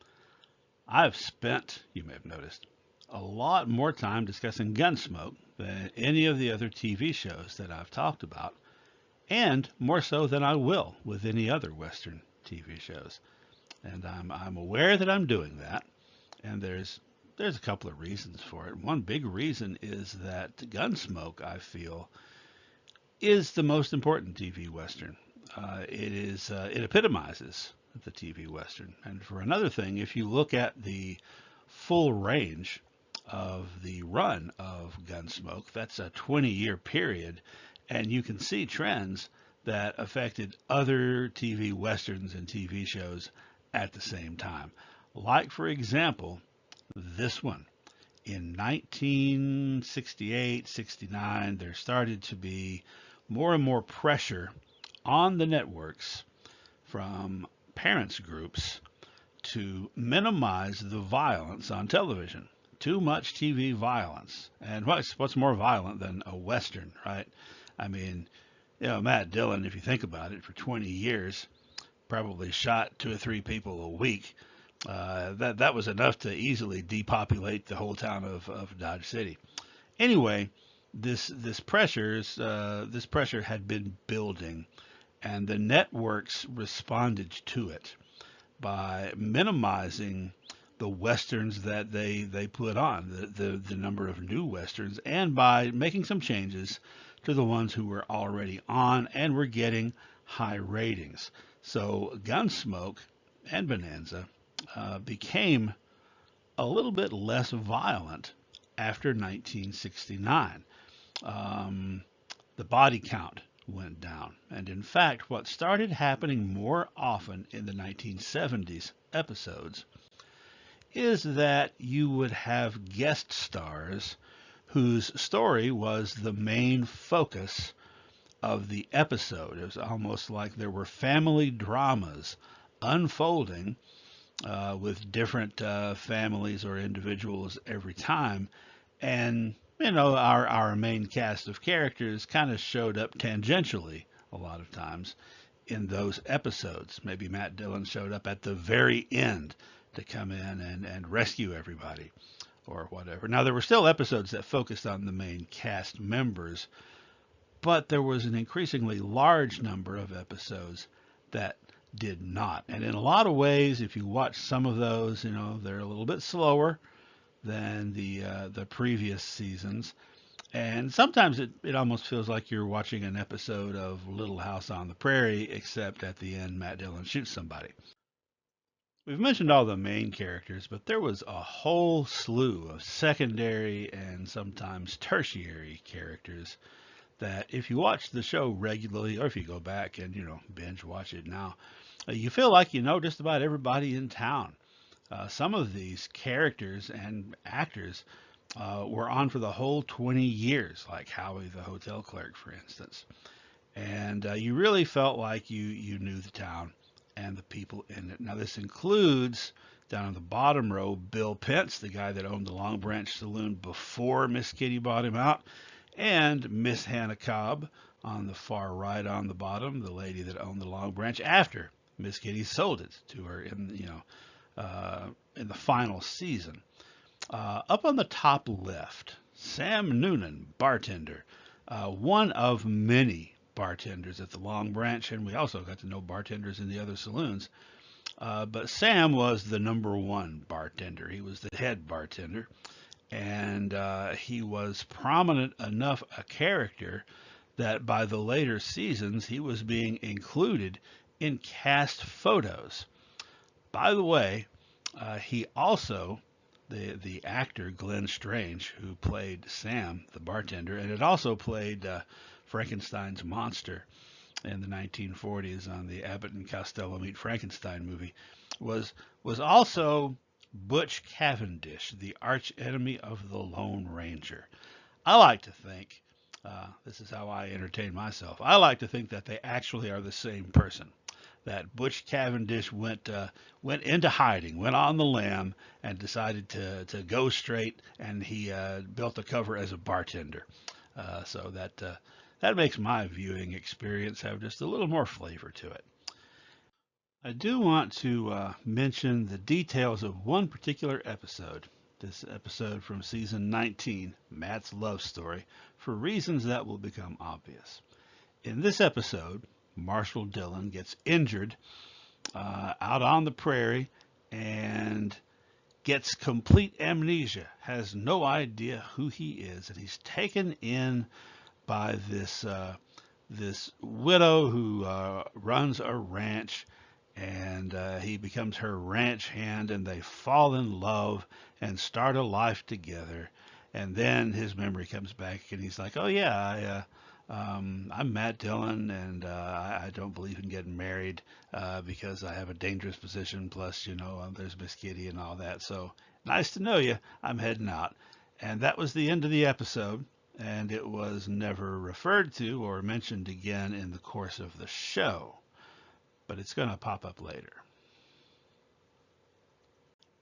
I've spent, you may have noticed, a lot more time discussing Gunsmoke than any of the other TV shows that I've talked about, and more so than I will with any other Western TV shows. And I'm aware that I'm doing that, and there's a couple of reasons for it. One big reason is that Gunsmoke, I feel, is the most important TV Western. It epitomizes the TV Western. And for another thing, if you look at the full range of the run of Gunsmoke, that's a 20-year period, and you can see trends that affected other TV Westerns and TV shows at the same time. Like, for example, this one. In 1968-69, there started to be more and more pressure on the networks from parents groups to minimize the violence on television. Too much TV violence. And what's more violent than a Western, right? I mean, Matt Dillon, if you think about it, for 20 years, probably shot 2 or 3 people a week. That was enough to easily depopulate the whole town of Dodge City. Anyway, this pressure had been building, and the networks responded to it by minimizing the westerns that they put on, the number of new westerns, and by making some changes to the ones who were already on and were getting high ratings. So Gunsmoke and Bonanza became a little bit less violent after 1969. The body count went down. And in fact, what started happening more often in the 1970s episodes is that you would have guest stars whose story was the main focus of the episode. It was almost like there were family dramas unfolding with different families or individuals every time. And, our main cast of characters kind of showed up tangentially a lot of times in those episodes. Maybe Matt Dillon showed up at the very end to come in and rescue everybody or whatever. Now, there were still episodes that focused on the main cast members, but there was an increasingly large number of episodes that did not. And in a lot of ways, if you watch some of those, they're a little bit slower than the previous seasons. And sometimes it almost feels like you're watching an episode of Little House on the Prairie, except at the end, Matt Dillon shoots somebody. We've mentioned all the main characters, but there was a whole slew of secondary and sometimes tertiary characters that if you watch the show regularly, or if you go back and, binge watch it now, you feel like you know just about everybody in town. Some of these characters and actors were on for the whole 20 years, like Howie the hotel clerk, for instance. And you really felt like you knew the town and the people in it. Now, this includes, down on the bottom row, Bill Pence, the guy that owned the Long Branch Saloon before Miss Kitty bought him out, and Miss Hannah Cobb on the far right on the bottom, the lady that owned the Long Branch after Miss Kitty sold it to her in the final season. Up on the top left, Sam Noonan, bartender, one of many bartenders at the Long Branch, and we also got to know bartenders in the other saloons. But Sam was the number one bartender. He was the head bartender, and he was prominent enough a character that by the later seasons he was being included in cast photos. By the way, he also, the actor Glenn Strange, who played Sam, the bartender, and had also played Frankenstein's monster in the 1940s on the Abbott and Costello Meet Frankenstein movie, was also Butch Cavendish, the arch enemy of the Lone Ranger. I like to think, this is how I entertain myself, I like to think that they actually are the same person. that Butch Cavendish went into hiding, went on the lam, and decided to go straight, and he built a cover as a bartender. So that makes my viewing experience have just a little more flavor to it. I do want to mention the details of one particular episode. This episode from season 19, Matt's Love Story, for reasons that will become obvious. In this episode, Marshall Dillon gets injured out on the prairie and gets complete amnesia, has no idea who he is, and he's taken in by this widow who runs a ranch, and he becomes her ranch hand, and they fall in love and start a life together. And then his memory comes back, and he's like, "Oh yeah, I'm Matt Dillon, and I don't believe in getting married because I have a dangerous position. Plus, there's Miss Kitty and all that. So nice to know you. I'm heading out." And that was the end of the episode, and it was never referred to or mentioned again in the course of the show. But it's going to pop up later.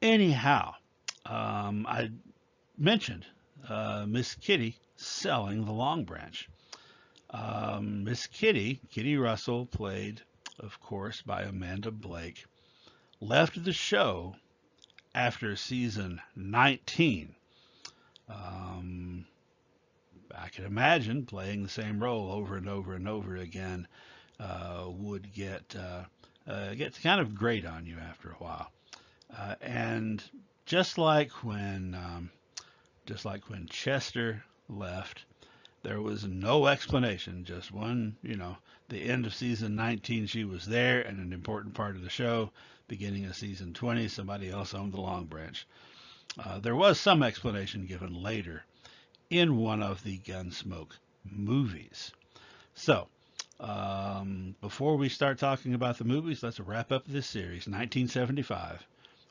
Anyhow, I mentioned Miss Kitty selling the Long Branch. Miss Kitty, Kitty Russell, played, of course, by Amanda Blake, left the show after season 19. I can imagine playing the same role over and over and over again would get kind of grate on you after a while. And just like when Chester left, there was no explanation, just one, the end of season 19, she was there and an important part of the show. Beginning of season 20, somebody else owned the Long Branch. There was some explanation given later in one of the Gunsmoke movies. So, before we start talking about the movies, let's wrap up this series. 1975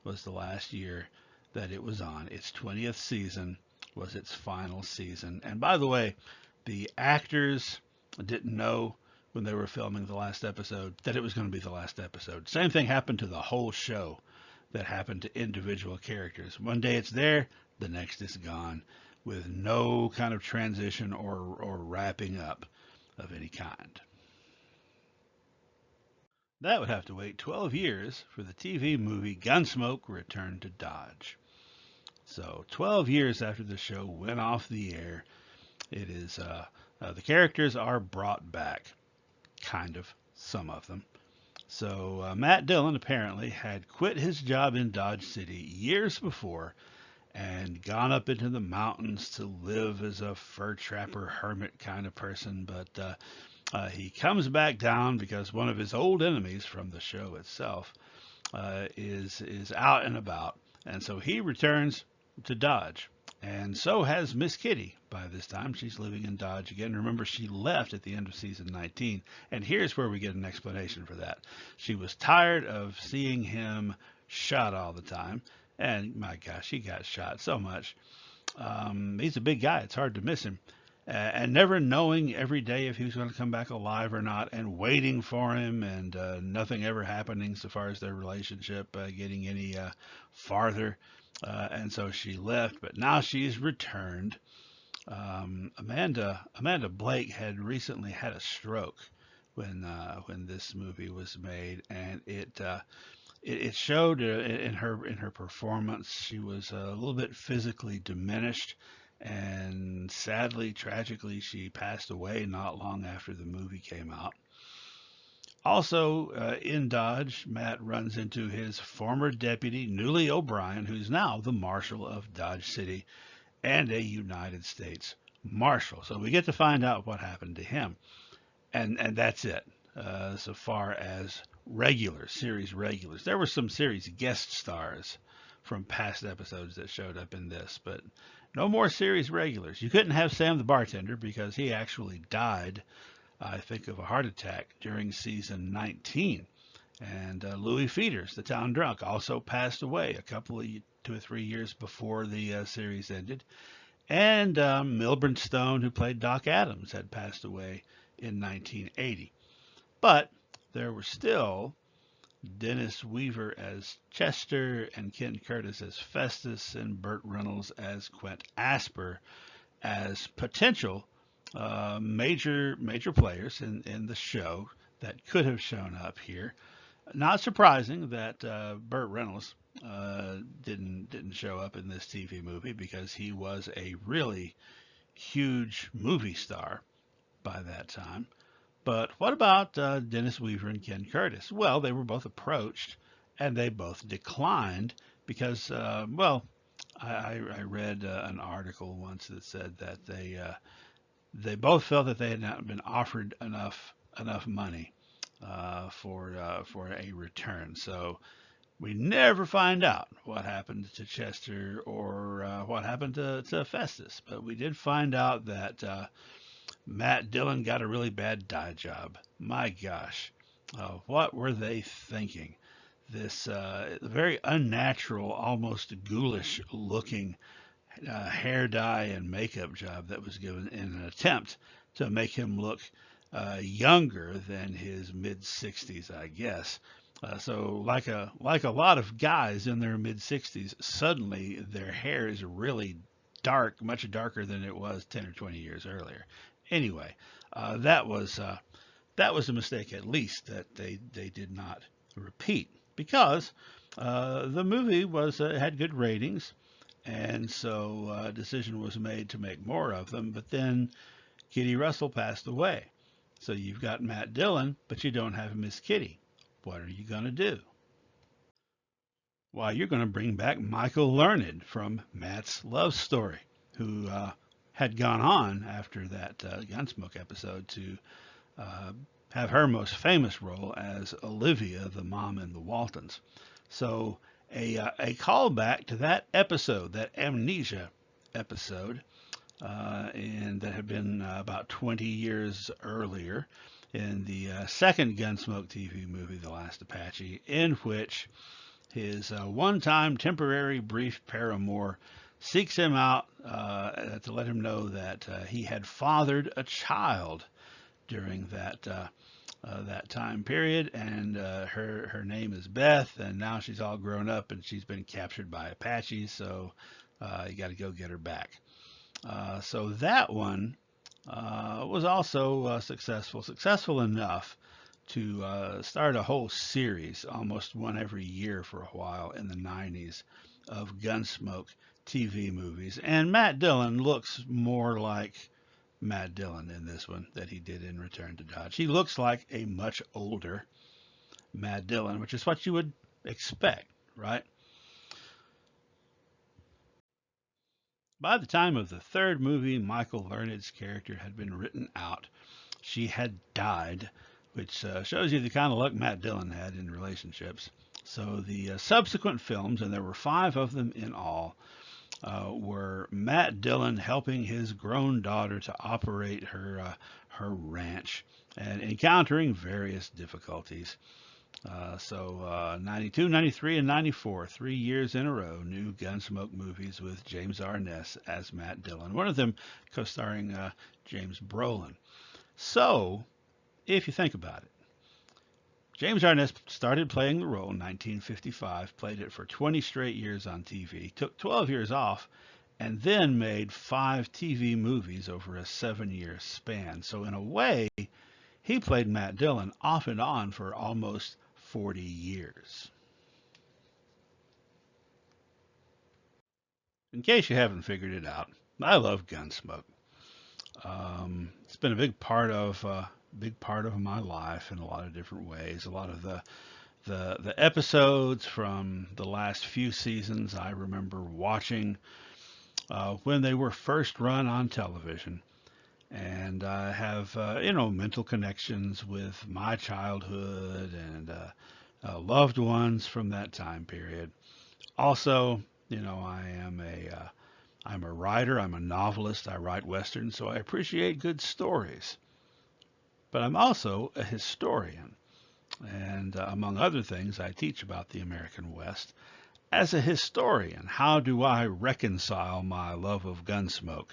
was the last year that it was on. Its 20th season was its final season. And by the way, the actors didn't know when they were filming the last episode that it was going to be the last episode. Same thing happened to the whole show that happened to individual characters. One day it's there, the next is gone, with no kind of transition or wrapping up of any kind. That would have to wait 12 years for the TV movie Gunsmoke Return to Dodge. So 12 years after the show went off the air, it is the characters are brought back, kind of, some of them. So Matt Dillon apparently had quit his job in Dodge City years before and gone up into the mountains to live as a fur trapper hermit kind of person, but he comes back down because one of his old enemies from the show itself is out and about, and so he returns to Dodge. And so has Miss Kitty by this time. She's living in Dodge again. Remember, she left at the end of season 19. And here's where we get an explanation for that. She was tired of seeing him shot all the time. And my gosh, he got shot so much. He's a big guy. It's hard to miss him. And never knowing every day if he was going to come back alive or not, and waiting for him, and nothing ever happening so far as their relationship getting any farther. And so she left, but now she's returned. Amanda Blake had recently had a stroke when this movie was made, and it showed in her performance. She was a little bit physically diminished, and sadly, tragically, she passed away not long after the movie came out. Also, in Dodge, Matt runs into his former deputy, Newly O'Brien, who's now the Marshal of Dodge City and a United States Marshal. So we get to find out what happened to him. And that's it, so far as series regulars. There were some series guest stars from past episodes that showed up in this, but no more series regulars. You couldn't have Sam the bartender because he actually died, I think, of a heart attack during season 19. And Louis Feeders, the town drunk, also passed away a couple of 2 or 3 years before the series ended. And Milburn Stone, who played Doc Adams, had passed away in 1980. But there were still Dennis Weaver as Chester, and Ken Curtis as Festus, and Burt Reynolds as Quint Asper as potential major players in the show that could have shown up here. Not surprising that Burt Reynolds didn't show up in this TV movie because he was a really huge movie star by that time. But what about Dennis Weaver and Ken Curtis? Well, they were both approached and they both declined because, well, I read an article once that said that they both felt that they had not been offered enough money for a return. So we never find out what happened to Chester or what happened to Festus, but we did find out that Matt Dillon got a really bad dye job. My gosh, what were they thinking? This very unnatural, almost ghoulish looking hair dye and makeup job that was given in an attempt to make him look younger than his mid 60s, I guess. So like a lot of guys in their mid 60s, suddenly their hair is really dark, much darker than it was 10 or 20 years earlier. Anyway, that was a mistake, at least, that they did not repeat because the movie was had good ratings, and so a decision was made to make more of them. But then Kitty Russell passed away, so you've got Matt Dillon, but you don't have Miss Kitty. What are you going to do? Well, you're going to bring back Michael Learned from Matt's Love Story, who had gone on after that Gunsmoke episode to have her most famous role as Olivia, the mom in The Waltons. So a callback to that episode, that Amnesia episode, and that had been about 20 years earlier in the second Gunsmoke TV movie, The Last Apache, in which his one-time temporary brief paramour seeks him out to let him know that he had fathered a child during that time period, and her name is Beth, and now she's all grown up and she's been captured by Apaches, so you got to go get her back. So that one was also successful enough to start a whole series, almost one every year for a while in the 90s, of Gunsmoke TV movies. And Matt Dillon looks more like Matt Dillon in this one that he did in Return to Dodge. He looks like a much older Matt Dillon, which is what you would expect, right? By the time of the third movie, Michael Learned's character had been written out. She had died, which shows you the kind of luck Matt Dillon had in relationships. So the subsequent films, and there were 5 of them in all, were Matt Dillon helping his grown daughter to operate her ranch and encountering various difficulties. So 92, 93, and 94, 3 years in a row, new Gunsmoke movies with James Arness as Matt Dillon. One of them co-starring James Brolin. So, if you think about it, James Arness started playing the role in 1955, played it for 20 straight years on TV, took 12 years off, and then made 5 TV movies over a 7-year span. So in a way, he played Matt Dillon off and on for almost 40 years. In case you haven't figured it out, I love Gunsmoke. It's been a big part of my life in a lot of different ways. A lot of the episodes from the last few seasons I remember watching when they were first run on television, and I have mental connections with my childhood and loved ones from that time period. Also, I'm a writer, I'm a novelist, I write westerns, so I appreciate good stories. But I'm also a historian, and among other things, I teach about the American West. As a historian, how do I reconcile my love of Gunsmoke?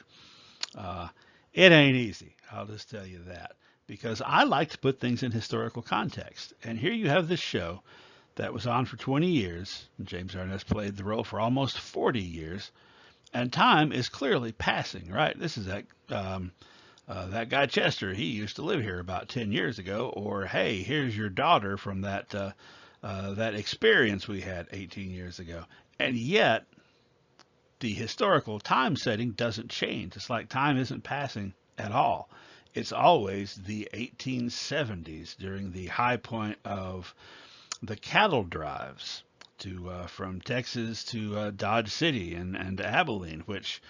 It ain't easy, I'll just tell you that, because I like to put things in historical context. And here you have this show that was on for 20 years. James Arness played the role for almost 40 years. And time is clearly passing, right? This is that guy Chester. He used to live here about 10 years ago. Or, hey, here's your daughter from that experience we had 18 years ago. And yet, the historical time setting doesn't change. It's like time isn't passing at all. It's always the 1870s during the high point of the cattle drives to from Texas to Dodge City and Abilene, which,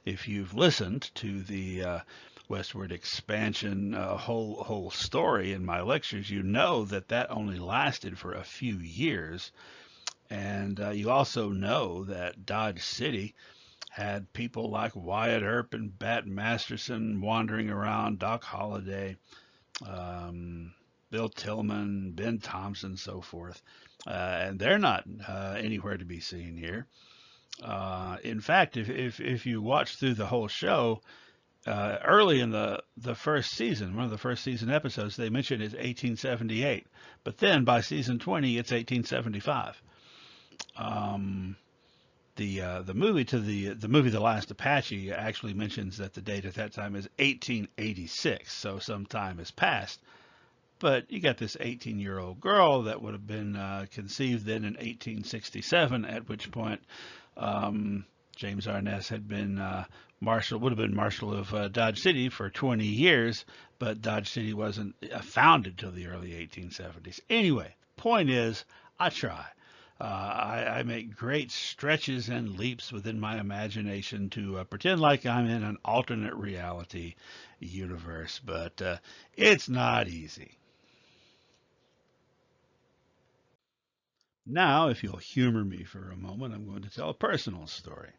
if you've listened to the westward expansion whole story in my lectures, you know that only lasted for a few years. And you also know that Dodge City had people like Wyatt Earp and Bat Masterson wandering around, Doc Holliday, Bill Tillman, Ben Thompson, so forth. And they're not anywhere to be seen here. In fact, if you watch through the whole show, early in the first season, one of the first season episodes, they mention is 1878. But then by season 20, it's 1875. The movie The Last Apache actually mentions that the date at that time is 1886, so some time has passed. But you got this 18-year-old girl that would have been conceived then in 1867, at which point James Arness had been would have been Marshal of Dodge City for 20 years, but Dodge City wasn't founded till the early 1870s. Anyway, point is, I try. I make great stretches and leaps within my imagination to pretend like I'm in an alternate reality universe, but it's not easy. Now, if you'll humor me for a moment, I'm going to tell a personal story.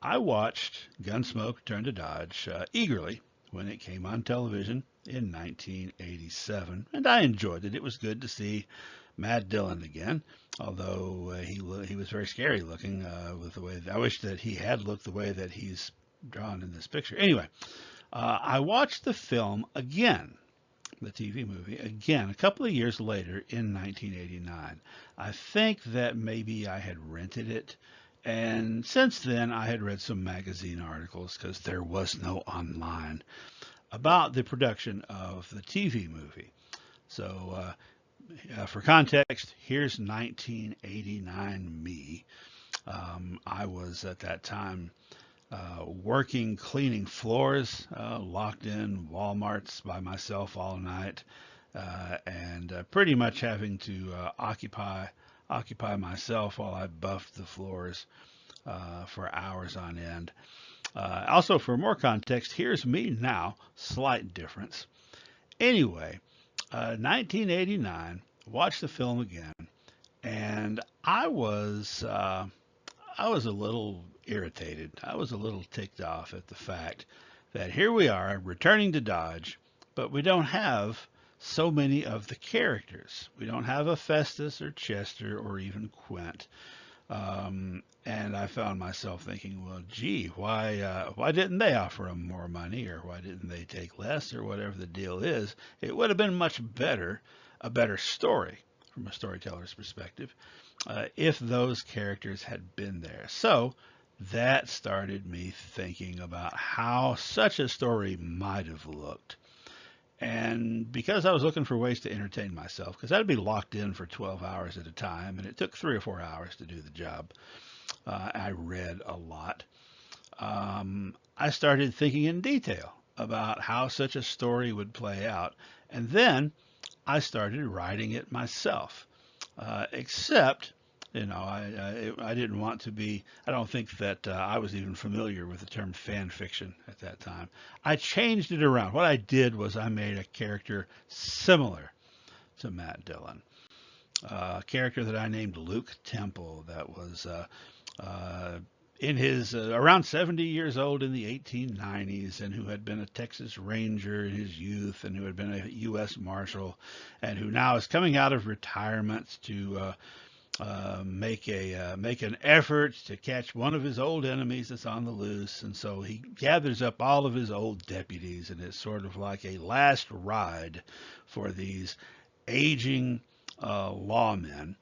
I watched Gunsmoke Turn to Dodge eagerly when it came on television in 1987, and I enjoyed it. It was good to see Matt Dillon again, although he was very scary looking with the way I wish that he had looked the way that he's drawn in this picture. Anyway, I watched the film again, the TV movie, again a couple of years later in 1989. I think that maybe I had rented it, and since then I had read some magazine articles, because there was no online, about the production of the TV movie. So for context, here's 1989 me. I was at that time working cleaning floors, locked in Walmarts by myself all night, and pretty much having to occupy myself while I buffed the floors for hours on end. Also, for more context, here's me now. Slight difference. Anyway, 1989. Watched the film again, and I was a little irritated. I was a little ticked off at the fact that here we are returning to Dodge, but we don't have so many of the characters. We don't have a Festus or Chester or even Quint. And I found myself thinking, well, gee, why didn't they offer him more money, or why didn't they take less, or whatever the deal is? It would have been much better, a better story from a storyteller's perspective, if those characters had been there. So that started me thinking about how such a story might have looked. And because I was looking for ways to entertain myself, because I'd be locked in for 12 hours at a time, and it took 3 or 4 hours to do the job, I read a lot. I started thinking in detail about how such a story would play out, and then I started writing it myself. Except, I didn't want to be, I don't think that I was even familiar with the term fan fiction at that time. I changed it around. What I did was I made a character similar to Matt Dillon. A character that I named Luke Temple, that was in his around 70 years old in the 1890s, and who had been a Texas Ranger in his youth, and who had been a U.S. Marshal, and who now is coming out of retirement to make an effort to catch one of his old enemies that's on the loose. And so he gathers up all of his old deputies, and it's sort of like a last ride for these aging lawmen.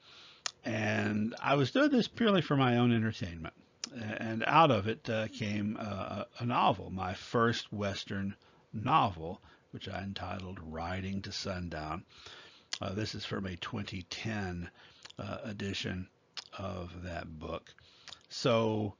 And I was doing this purely for my own entertainment. And out of it came a novel, my first Western novel, which I entitled Riding to Sundown. This is from a 2010 edition of that book. So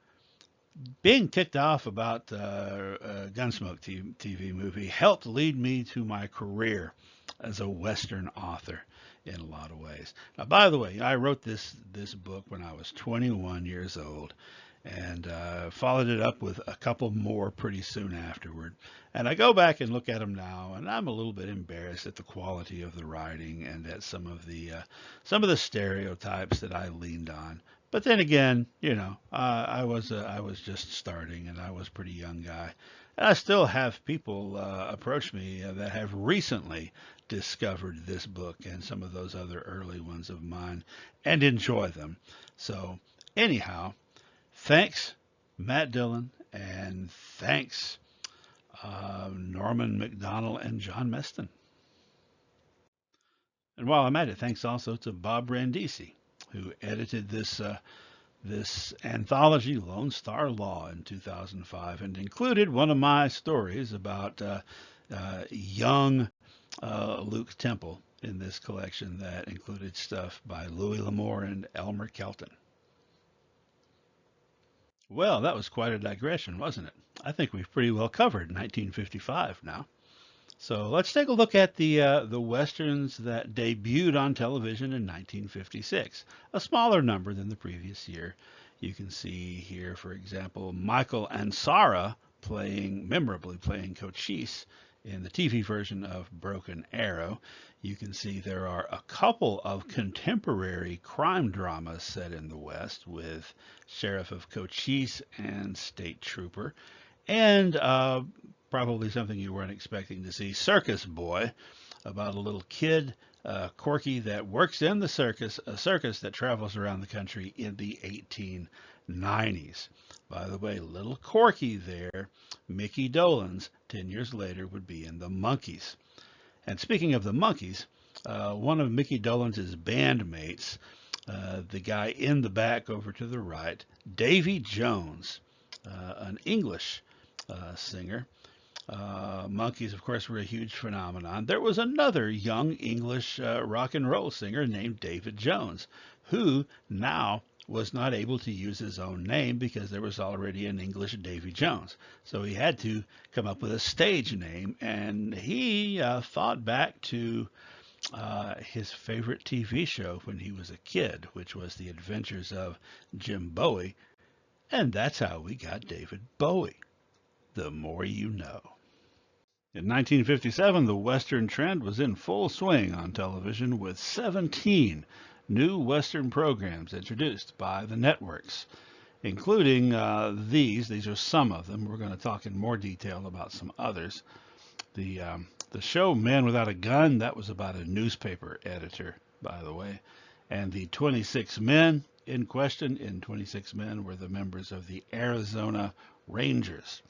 being ticked off about Gunsmoke TV movie helped lead me to my career as a Western author in a lot of ways. Now, by the way, I wrote this book when I was 21 years old, and followed it up with a couple more pretty soon afterward. And I go back and look at them now, and I'm a little bit embarrassed at the quality of the writing and at some of the stereotypes that I leaned on. But then again, I was just starting, and I was a pretty young guy. And I still have people approach me that have recently discovered this book and some of those other early ones of mine and enjoy them. So anyhow, thanks, Matt Dillon, and thanks, Norman McDonald and John Meston. And while I'm at it, thanks also to Bob Randisi, who edited this anthology, Lone Star Law, in 2005, and included one of my stories about young Luke Temple in this collection that included stuff by Louis L'Amour and Elmer Kelton. Well, that was quite a digression, wasn't it? I think we've pretty well covered 1955 now. So let's take a look at the westerns that debuted on television in 1956, a smaller number than the previous year. You can see here, for example, Michael Ansara memorably playing Cochise in the TV version of Broken Arrow. You can see there are a couple of contemporary crime dramas set in the West with Sheriff of Cochise and State Trooper, and probably something you weren't expecting to see, Circus Boy, about a little kid, Corky, that works in the circus, a circus that travels around the country in the 1890s. By the way, little Corky there, Mickey Dolenz, 10 years later, would be in the Monkees. And speaking of the Monkees, one of Mickey Dolenz's bandmates, the guy in the back over to the right, Davy Jones, an English singer. Monkees, of course, were a huge phenomenon. There was another young English rock and roll singer named David Jones, who now was not able to use his own name because there was already an English Davy Jones. So he had to come up with a stage name, and he thought back to his favorite TV show when he was a kid, which was The Adventures of Jim Bowie, and that's how we got David Bowie. The more you know. In 1957, the Western trend was in full swing on television with 17 new Western programs introduced by the networks, including these. These are some of them. We're going to talk in more detail about some others. The show Man Without a Gun, that was about a newspaper editor, by the way. And the 26 men in question, in 26 men, were the members of the Arizona Rangers.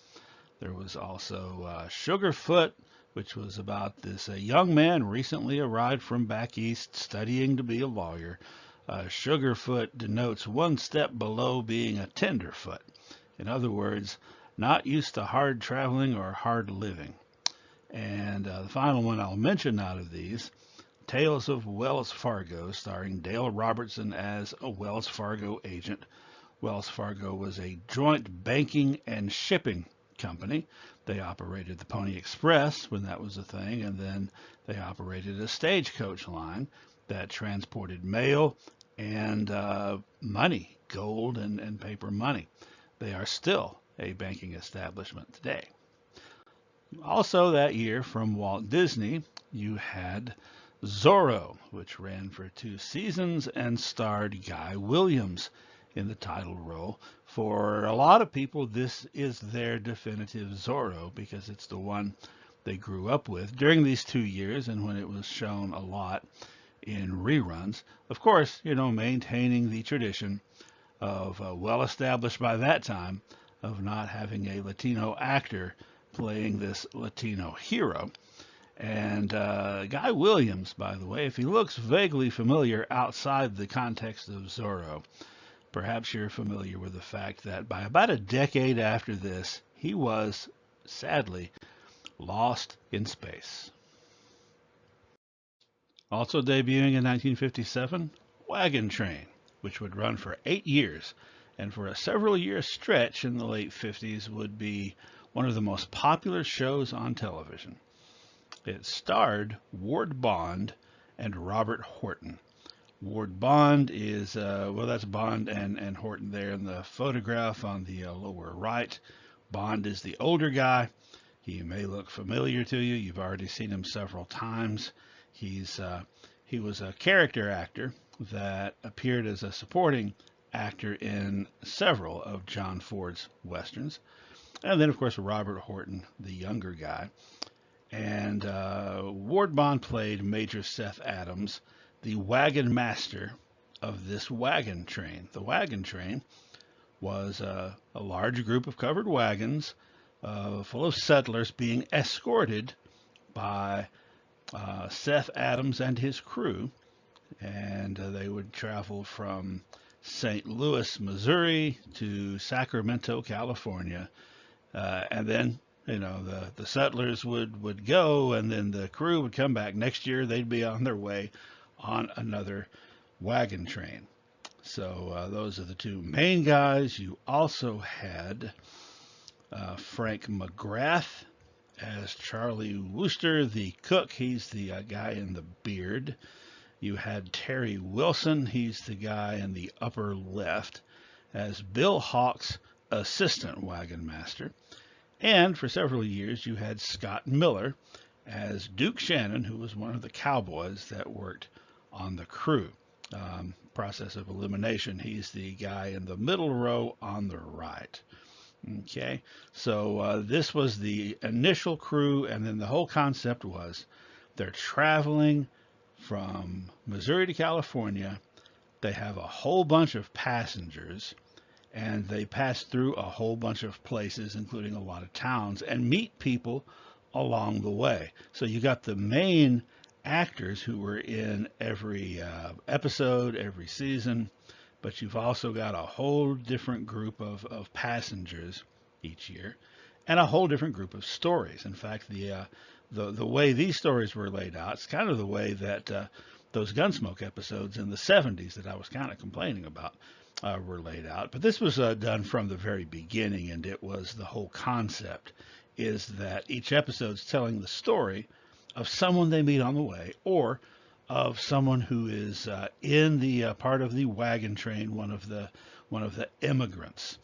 There was also Sugarfoot, which was about this young man recently arrived from back east studying to be a lawyer. Sugarfoot denotes one step below being a tenderfoot. In other words, not used to hard traveling or hard living. And the final one I'll mention out of these, Tales of Wells Fargo, starring Dale Robertson as a Wells Fargo agent. Wells Fargo was a joint banking and shipping company. They operated the Pony Express when that was a thing, and then they operated a stagecoach line that transported mail and money, gold and paper money. They are still a banking establishment today. Also that year from Walt Disney, you had Zorro, which ran for 2 seasons and starred Guy Williams in the title role. For a lot of people, this is their definitive Zorro because it's the one they grew up with during these 2 years and when it was shown a lot in reruns. Of course, maintaining the tradition of, well established by that time, of not having a Latino actor playing this Latino hero. And Guy Williams, by the way, if he looks vaguely familiar outside the context of Zorro, perhaps you're familiar with the fact that by about a decade after this, he was, sadly, lost in space. Also debuting in 1957, Wagon Train, which would run for 8 years, and for a several-year stretch in the late 50s would be one of the most popular shows on television. It starred Ward Bond and Robert Horton. Ward Bond is, well, that's Bond and Horton there in the photograph on the lower right. Bond is the older guy. He may look familiar to you. You've already seen him several times. He was a character actor that appeared as a supporting actor in several of John Ford's westerns. And then, of course, Robert Horton, the younger guy. And Ward Bond played Major Seth Adams, the wagon master of this wagon train. The wagon train was a large group of covered wagons full of settlers being escorted by Seth Adams and his crew. And they would travel from St. Louis, Missouri to Sacramento, California. And then the settlers would go, and then the crew would come back. Next year, they'd be on their way on another wagon train. So those are the two main guys. You also had Frank McGrath as Charlie Wooster, the cook. He's the guy in the beard. You had Terry Wilson. He's the guy in the upper left as Bill Hawk's assistant wagon master. And for several years, you had Scott Miller as Duke Shannon, who was one of the cowboys that worked on the crew. Process of elimination, he's the guy in the middle row on the right. Okay, so this was the initial crew, and then the whole concept was they're traveling from Missouri to California. They have a whole bunch of passengers, and they pass through a whole bunch of places, including a lot of towns, and meet people along the way. So you got the main actors who were in every episode, every season, but you've also got a whole different group of passengers each year, and a whole different group of stories. In fact, the way these stories were laid out, it's kind of the way that those Gunsmoke episodes in the 70s that I was kind of complaining about were laid out. But this was done from the very beginning, and it was the whole concept is that each episode's telling the story of someone they meet on the way, or of someone who is in the part of the wagon train, one of the immigrants.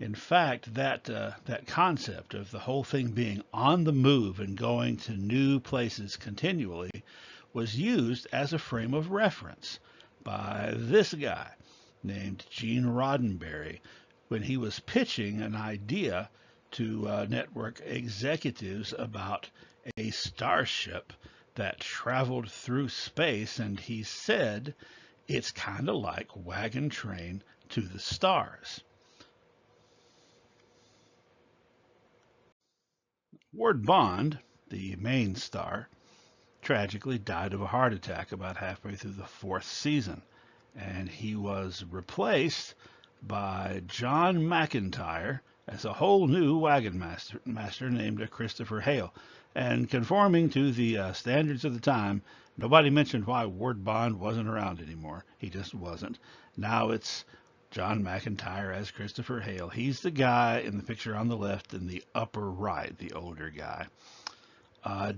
In fact, that concept of the whole thing being on the move and going to new places continually was used as a frame of reference by this guy named Gene Roddenberry when he was pitching an idea to network executives about a starship that traveled through space, and he said it's kind of like Wagon Train to the Stars. Ward Bond, the main star, tragically died of a heart attack about halfway through the fourth season, and he was replaced by John McIntyre as a whole new wagon master named Christopher Hale. And conforming to the standards of the time, nobody mentioned why Ward Bond wasn't around anymore. He just wasn't. Now it's John McIntyre as Christopher Hale. He's the guy in the picture on the left in the upper right, the older guy.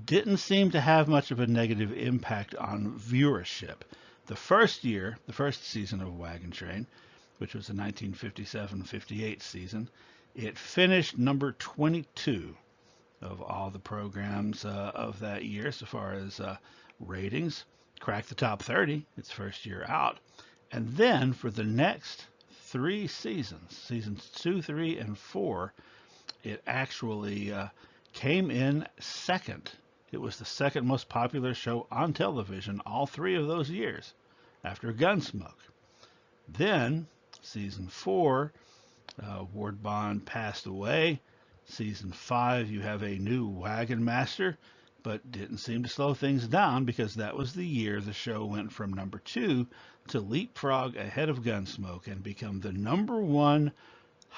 Didn't seem to have much of a negative impact on viewership. The first season of Wagon Train, which was the 1957-58 season, it finished number 22 of all the programs of that year so far as ratings. Cracked the top 30 its first year out. And then for the next 3 seasons, seasons 2, 3, and 4, it actually came in second. It was the second most popular show on television all 3 of those years after Gunsmoke. Then, season 4, Ward Bond passed away. Season 5, you have a new wagon master, but didn't seem to slow things down because that was the year the show went from number 2 to leapfrog ahead of Gunsmoke and become the number 1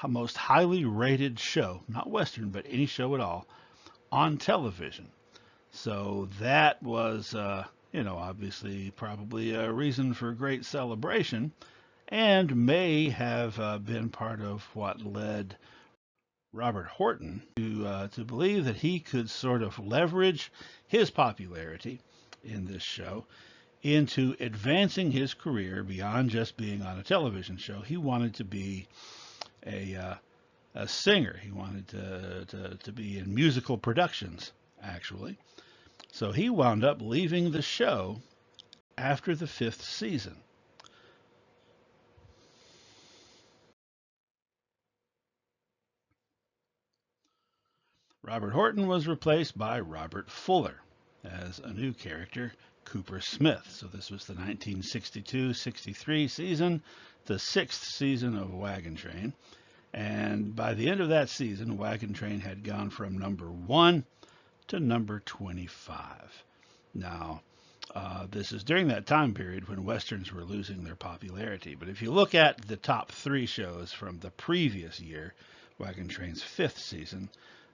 most highly rated show, not Western, but any show at all, on television. So that was, obviously probably a reason for great celebration and may have been part of what led Robert Horton to believe that he could sort of leverage his popularity in this show into advancing his career beyond just being on a television show. He wanted to be a singer. He wanted to be in musical productions, actually. So he wound up leaving the show after the 5th season. Robert Horton was replaced by Robert Fuller as a new character, Cooper Smith. So this was the 1962-63 season, the 6th season of Wagon Train. And by the end of that season, Wagon Train had gone from number 1 to number 25. Now, this is during that time period when Westerns were losing their popularity. But if you look at the top 3 shows from the previous year, Wagon Train's 5th season,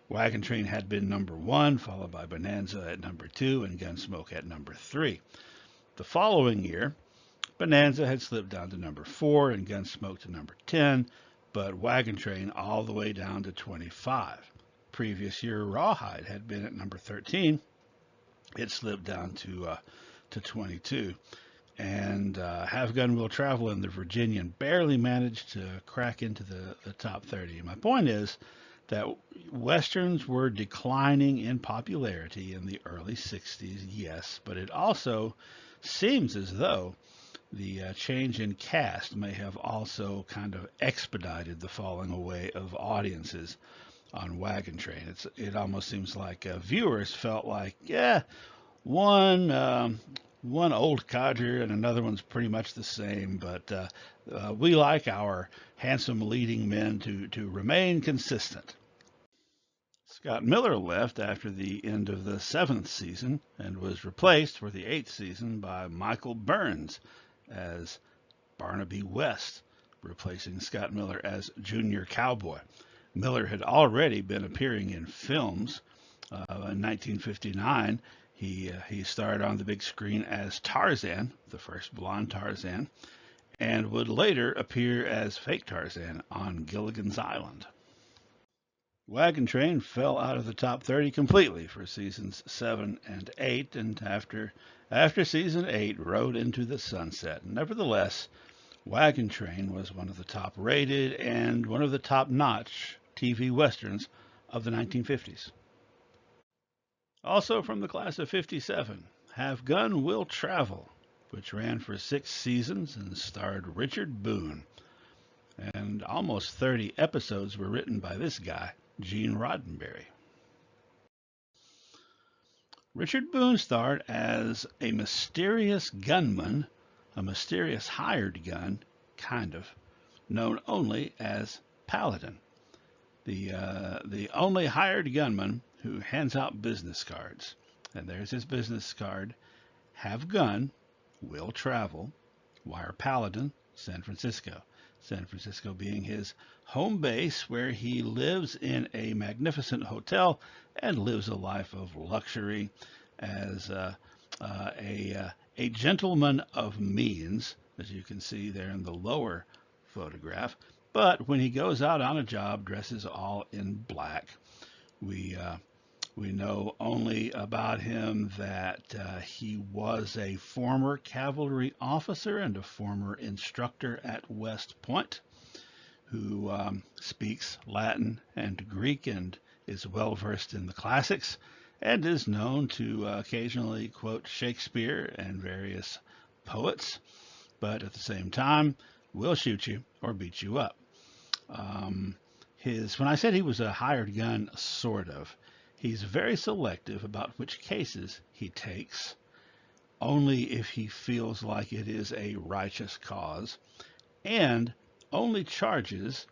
Wagon Train had been number 1, followed by Bonanza at number 2, and Gunsmoke at number 3. The following year, Bonanza had slipped down to number 4 and Gunsmoke to number 10, but Wagon Train all the way down to 25. Previous year, Rawhide had been at number 13. It slipped down to 22. And Have Gun Will Travel and the Virginian barely managed to crack into the top 30. My point is that Westerns were declining in popularity in the early 60s, yes, but it also seems as though the change in cast may have also kind of expedited the falling away of audiences on Wagon Train. It almost seems like viewers felt like, yeah, one old codger and another one's pretty much the same, but we like our handsome leading men to remain consistent. Scott Miller left after the end of the 7th season and was replaced for the 8th season by Michael Burns as Barnaby West, replacing Scott Miller as Junior Cowboy. Miller had already been appearing in films. In 1959, he starred on the big screen as Tarzan, the first blonde Tarzan, and would later appear as fake Tarzan on Gilligan's Island. Wagon Train fell out of the top 30 completely for seasons 7 and 8, and after season 8 rode into the sunset. Nevertheless, Wagon Train was one of the top rated and one of the top notch TV westerns of the 1950s. Also from the class of 57, Have Gun Will Travel, which ran for 6 seasons and starred Richard Boone. And almost 30 episodes were written by this guy, Gene Roddenberry. Richard Boone starred as a mysterious gunman, a mysterious hired gun, kind of, known only as Paladin, the only hired gunman who hands out business cards. And there's his business card: Have Gun, Will Travel, Wire Paladin, San Francisco. San Francisco being his home base, where he lives in a magnificent hotel and lives a life of luxury as a gentleman of means, as you can see there in the lower photograph. But when he goes out on a job, dresses all in black. We know only about him that he was a former cavalry officer and a former instructor at West Point, who speaks Latin and Greek and is well versed in the classics, and is known to occasionally quote Shakespeare and various poets, but at the same time will shoot you or beat you up. When I said he was a hired gun, sort of, he's very selective about which cases he takes, only if he feels like it is a righteous cause, and only charges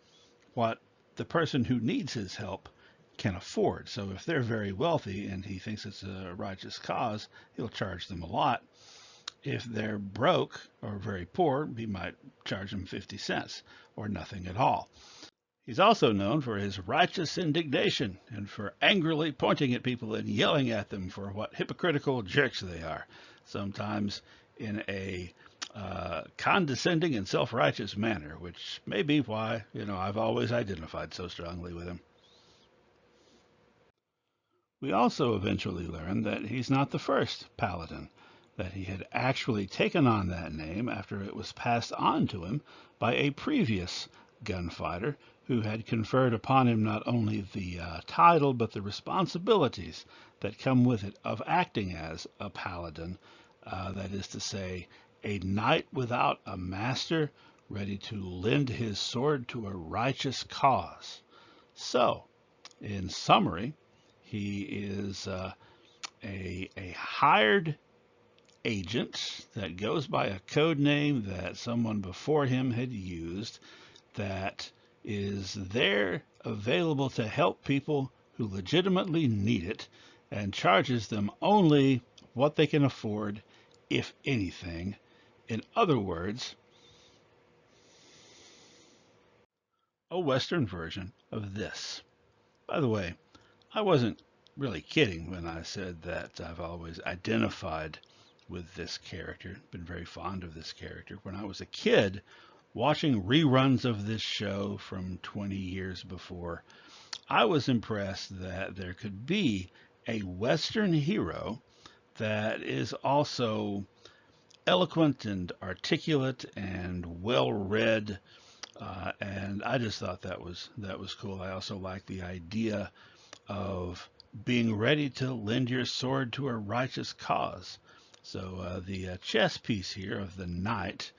what the person who needs his help can afford. So if they're very wealthy and he thinks it's a righteous cause, he'll charge them a lot. If they're broke or very poor, he might charge them 50 cents or nothing at all. He's also known for his righteous indignation and for angrily pointing at people and yelling at them for what hypocritical jerks they are, sometimes in a condescending and self-righteous manner, which may be why, I've always identified so strongly with him. We also eventually learned that he's not the first paladin, that he had actually taken on that name after it was passed on to him by a previous gunfighter who had conferred upon him not only the title but the responsibilities that come with it of acting as a paladin, that is to say, a knight without a master, ready to lend his sword to a righteous cause. So, in summary, he is a hired agent that goes by a code name that someone before him had used, that is there available to help people who legitimately need it, and charges them only what they can afford, if anything. In other words, a Western version of this. By the way, I wasn't really kidding when I said that I've always identified with this character, been very fond of this character. When I was a kid, watching reruns of this show from 20 years before, I was impressed that there could be a Western hero that is also eloquent and articulate and well read, and I just thought that was cool. I also like the idea of being ready to lend your sword to a righteous cause. So the chess piece here of the knight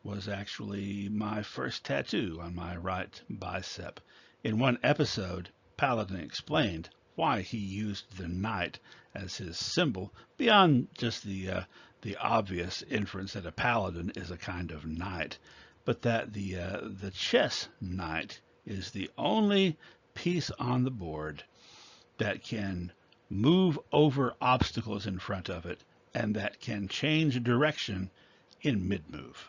was actually my first tattoo on my right bicep. In one episode, Paladin explained why he used the knight as his symbol, beyond just the obvious inference that a paladin is a kind of knight, but that the chess knight is the only piece on the board that can move over obstacles in front of it and that can change direction in mid-move.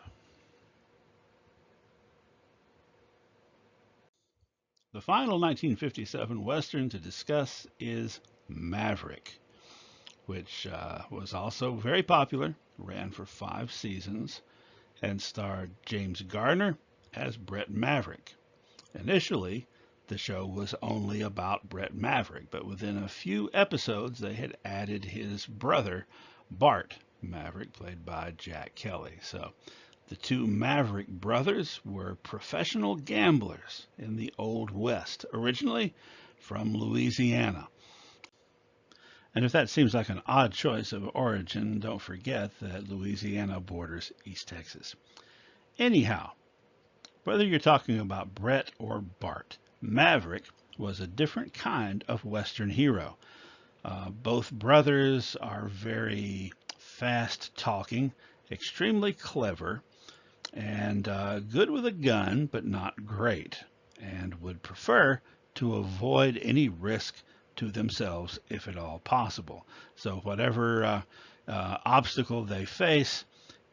The final 1957 Western to discuss is Maverick, which was also very popular, ran for 5 seasons, and starred James Garner as Brett Maverick. Initially, the show was only about Brett Maverick, but within a few episodes they had added his brother, Bart Maverick, played by Jack Kelly. So the two Maverick brothers were professional gamblers in the Old West, originally from Louisiana. And if that seems like an odd choice of origin, don't forget that Louisiana borders East Texas. Anyhow, whether you're talking about Brett or Bart, Maverick was a different kind of Western hero. Both brothers are very fast talking, extremely clever, and good with a gun, but not great, and would prefer to avoid any risk to themselves if at all possible. So whatever obstacle they face,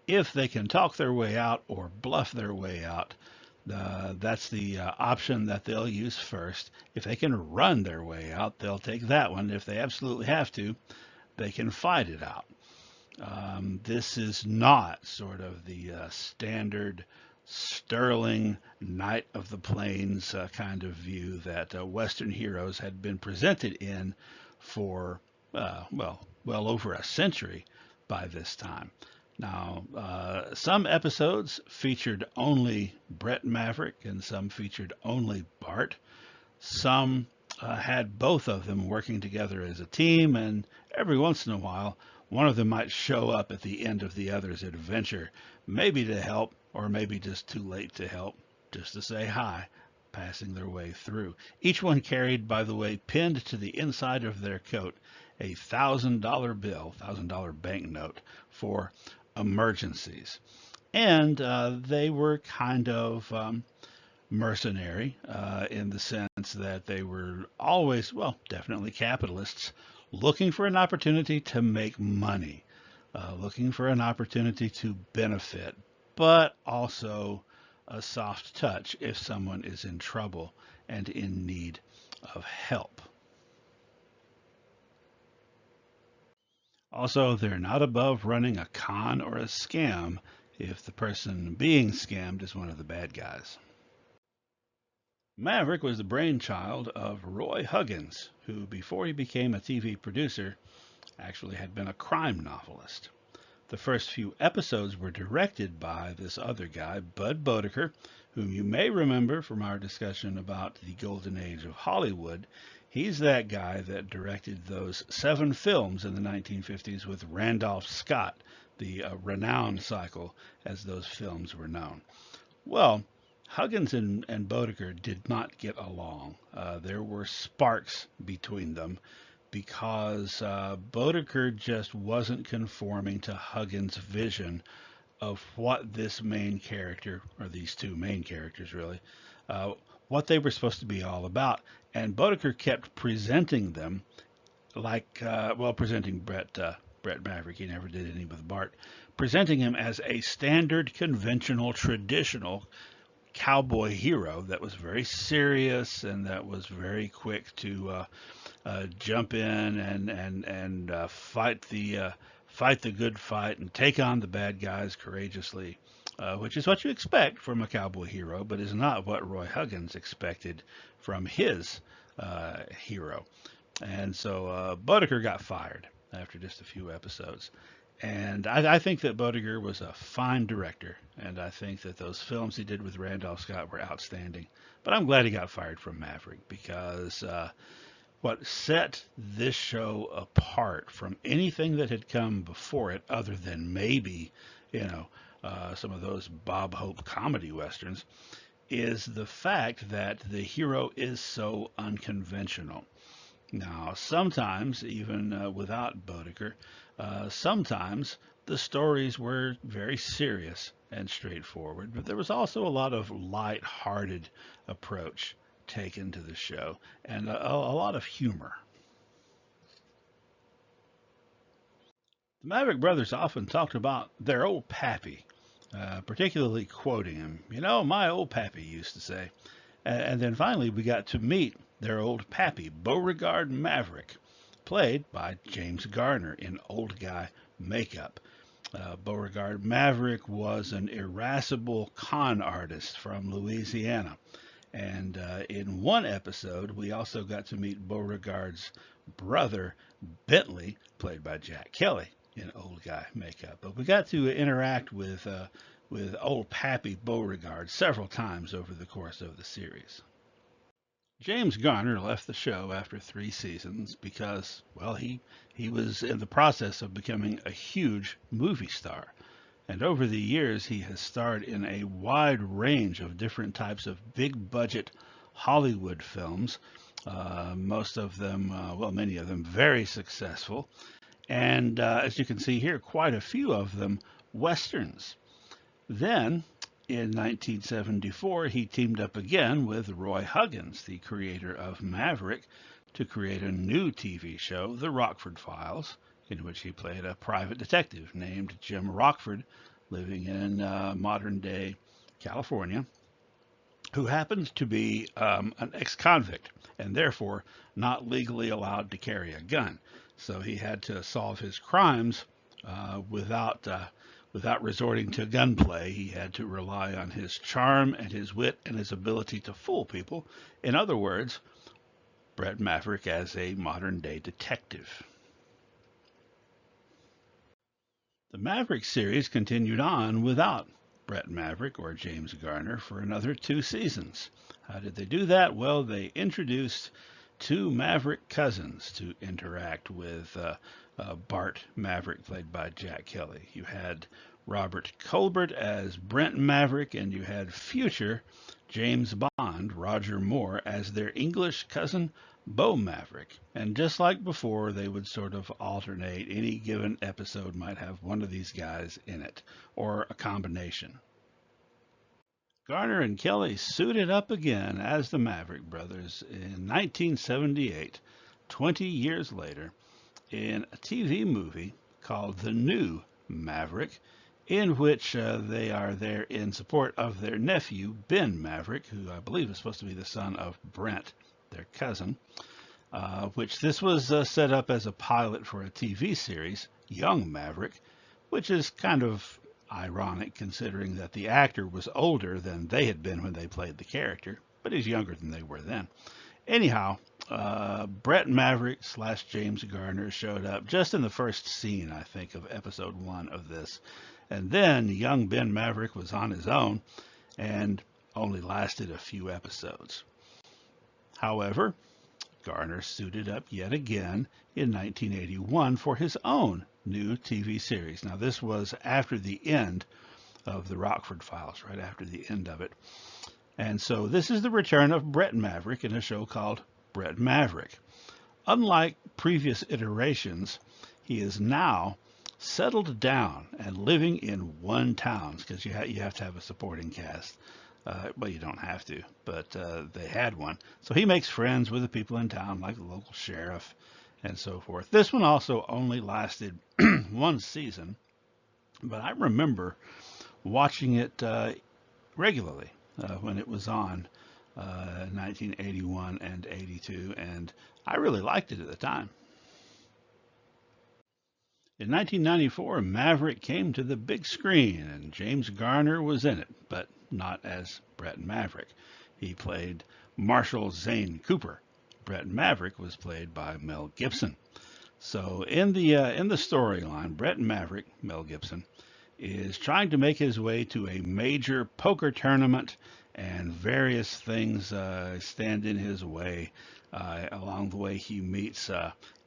if they can talk their way out or bluff their way out, that's the option that they'll use first. If they can run their way out, they'll take that one. If they absolutely have to, they can fight it out. This is not sort of the standard sterling knight of the plains kind of view that Western heroes had been presented in for, well over a century by this time. Now, some episodes featured only Brett Maverick and some featured only Bart. Some had both of them working together as a team, and every once in a while, one of them might show up at the end of the other's adventure, maybe to help, or maybe just too late to help, just to say hi, passing their way through. Each one carried, by the way, pinned to the inside of their coat, a $1,000 bill, $1,000 banknote for emergencies. And they were kind of mercenary in the sense that they were always, well, definitely capitalists, looking for an opportunity to make money, looking for an opportunity to benefit, but also a soft touch if someone is in trouble and in need of help. Also, they're not above running a con or a scam if the person being scammed is one of the bad guys. Maverick was the brainchild of Roy Huggins, who, before he became a TV producer, actually had been a crime novelist. The first few episodes were directed by this other guy, Bud Bodeker, whom you may remember from our discussion about the golden age of Hollywood. He's that guy that directed those 7 films in the 1950s with Randolph Scott, the renowned cycle, as those films were known. Well, Huggins and Bodeker did not get along. There were sparks between them because Bodeker just wasn't conforming to Huggins' vision of what this main character, or these two main characters really, uh, what they were supposed to be all about. And Bodeker kept presenting them like, well, presenting Brett Maverick, he never did any with Bart, presenting him as a standard, conventional, traditional cowboy hero that was very serious and that was very quick to jump in and fight the good fight and take on the bad guys courageously, which is what you expect from a cowboy hero, but is not what Roy Huggins expected from his hero. And so Bodeker got fired after just a few episodes. And I think that Bodeker was a fine director, and I think that those films he did with Randolph Scott were outstanding. But I'm glad he got fired from Maverick because what set this show apart from anything that had come before it, other than maybe, some of those Bob Hope comedy westerns, is the fact that the hero is so unconventional. Now, sometimes, even without Bodeker, sometimes the stories were very serious and straightforward, but there was also a lot of light-hearted approach taken to the show and a lot of humor. The Maverick brothers often talked about their old pappy, particularly quoting him. You know, my old pappy used to say. And then finally we got to meet their old pappy, Beauregard Maverick, played by James Garner in old guy makeup. Beauregard Maverick was an irascible con artist from Louisiana. And in one episode, we also got to meet Beauregard's brother, Bentley, played by Jack Kelly in old guy makeup. But we got to interact with old Pappy Beauregard several times over the course of the series. James Garner left the show after 3 seasons because, well, he was in the process of becoming a huge movie star. And over the years, he has starred in a wide range of different types of big budget Hollywood films, most of them, well, many of them very successful. And as you can see here, quite a few of them westerns. Then, in 1974, he teamed up again with Roy Huggins, the creator of Maverick, to create a new TV show, The Rockford Files, in which he played a private detective named Jim Rockford, living in modern-day California, who happened to be an ex-convict and therefore not legally allowed to carry a gun. So he had to solve his crimes without resorting to gunplay. He had to rely on his charm and his wit and his ability to fool people. In other words, Brett Maverick as a modern-day detective. The Maverick series continued on without Brett Maverick or James Garner for another 2 seasons. How did they do that? Well, they introduced 2 Maverick cousins to interact with Bart Maverick, played by Jack Kelly. You had Robert Colbert as Brent Maverick, and you had future James Bond, Roger Moore, as their English cousin, Bo Maverick. And just like before, they would sort of alternate. Any given episode might have one of these guys in it, or a combination. Garner and Kelly suited up again as the Maverick Brothers in 1978, 20 years later, in a TV movie called The New Maverick, in which they are there in support of their nephew, Ben Maverick, who I believe is supposed to be the son of Brent, their cousin, which this was set up as a pilot for a TV series, Young Maverick, which is kind of ironic considering that the actor was older than they had been when they played the character, but he's younger than they were then. Anyhow, Brett Maverick slash James Garner showed up just in the first scene, I think, of episode 1 of this. And then young Ben Maverick was on his own and only lasted a few episodes. However, Garner suited up yet again in 1981 for his own new TV series. Now, this was after the end of the Rockford Files, right after the end of it. And so this is the return of Brett Maverick in a show called Brett Maverick. Unlike previous iterations, he is now settled down and living in one town, because you have to have a supporting cast. Well, you don't have to, but they had one. So he makes friends with the people in town, like the local sheriff and so forth. This one also only lasted one season, but I remember watching it regularly when it was on 1981 and 82, and I really liked it at the time. In 1994, Maverick came to the big screen, and James Garner was in it, but not as Brett Maverick. He played Marshall Zane Cooper. Brett Maverick was played by Mel Gibson. So in the storyline, Brett Maverick, Mel Gibson, is trying to make his way to a major poker tournament, and various things stand in his way. Along the way, he meets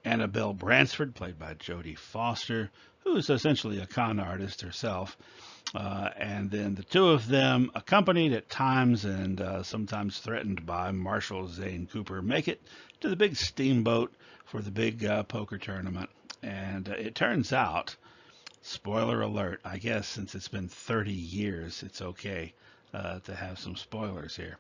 Annabelle Bransford, played by Jodie Foster, who is essentially a con artist herself. And then the two of them, accompanied at times and sometimes threatened by Marshall Zane Cooper, make it to the big steamboat for the big poker tournament. And it turns out, spoiler alert, I guess since it's been 30 years, it's okay to have some spoilers here.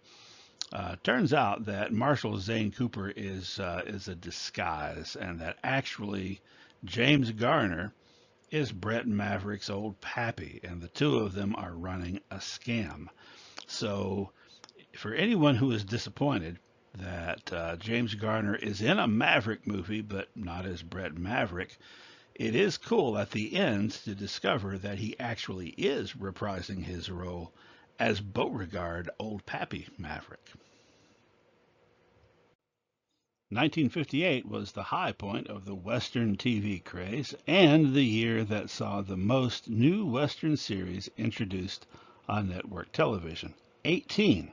Turns out that Marshall Zane Cooper is a disguise, and that actually James Garner is Brett Maverick's old pappy, and the two of them are running a scam. So for anyone who is disappointed that James Garner is in a Maverick movie but not as Brett Maverick, it is cool at the end to discover that he actually is reprising his role as Beauregard Old Pappy Maverick. 1958 was the high point of the Western TV craze and the year that saw the most new Western series introduced on network television, 18.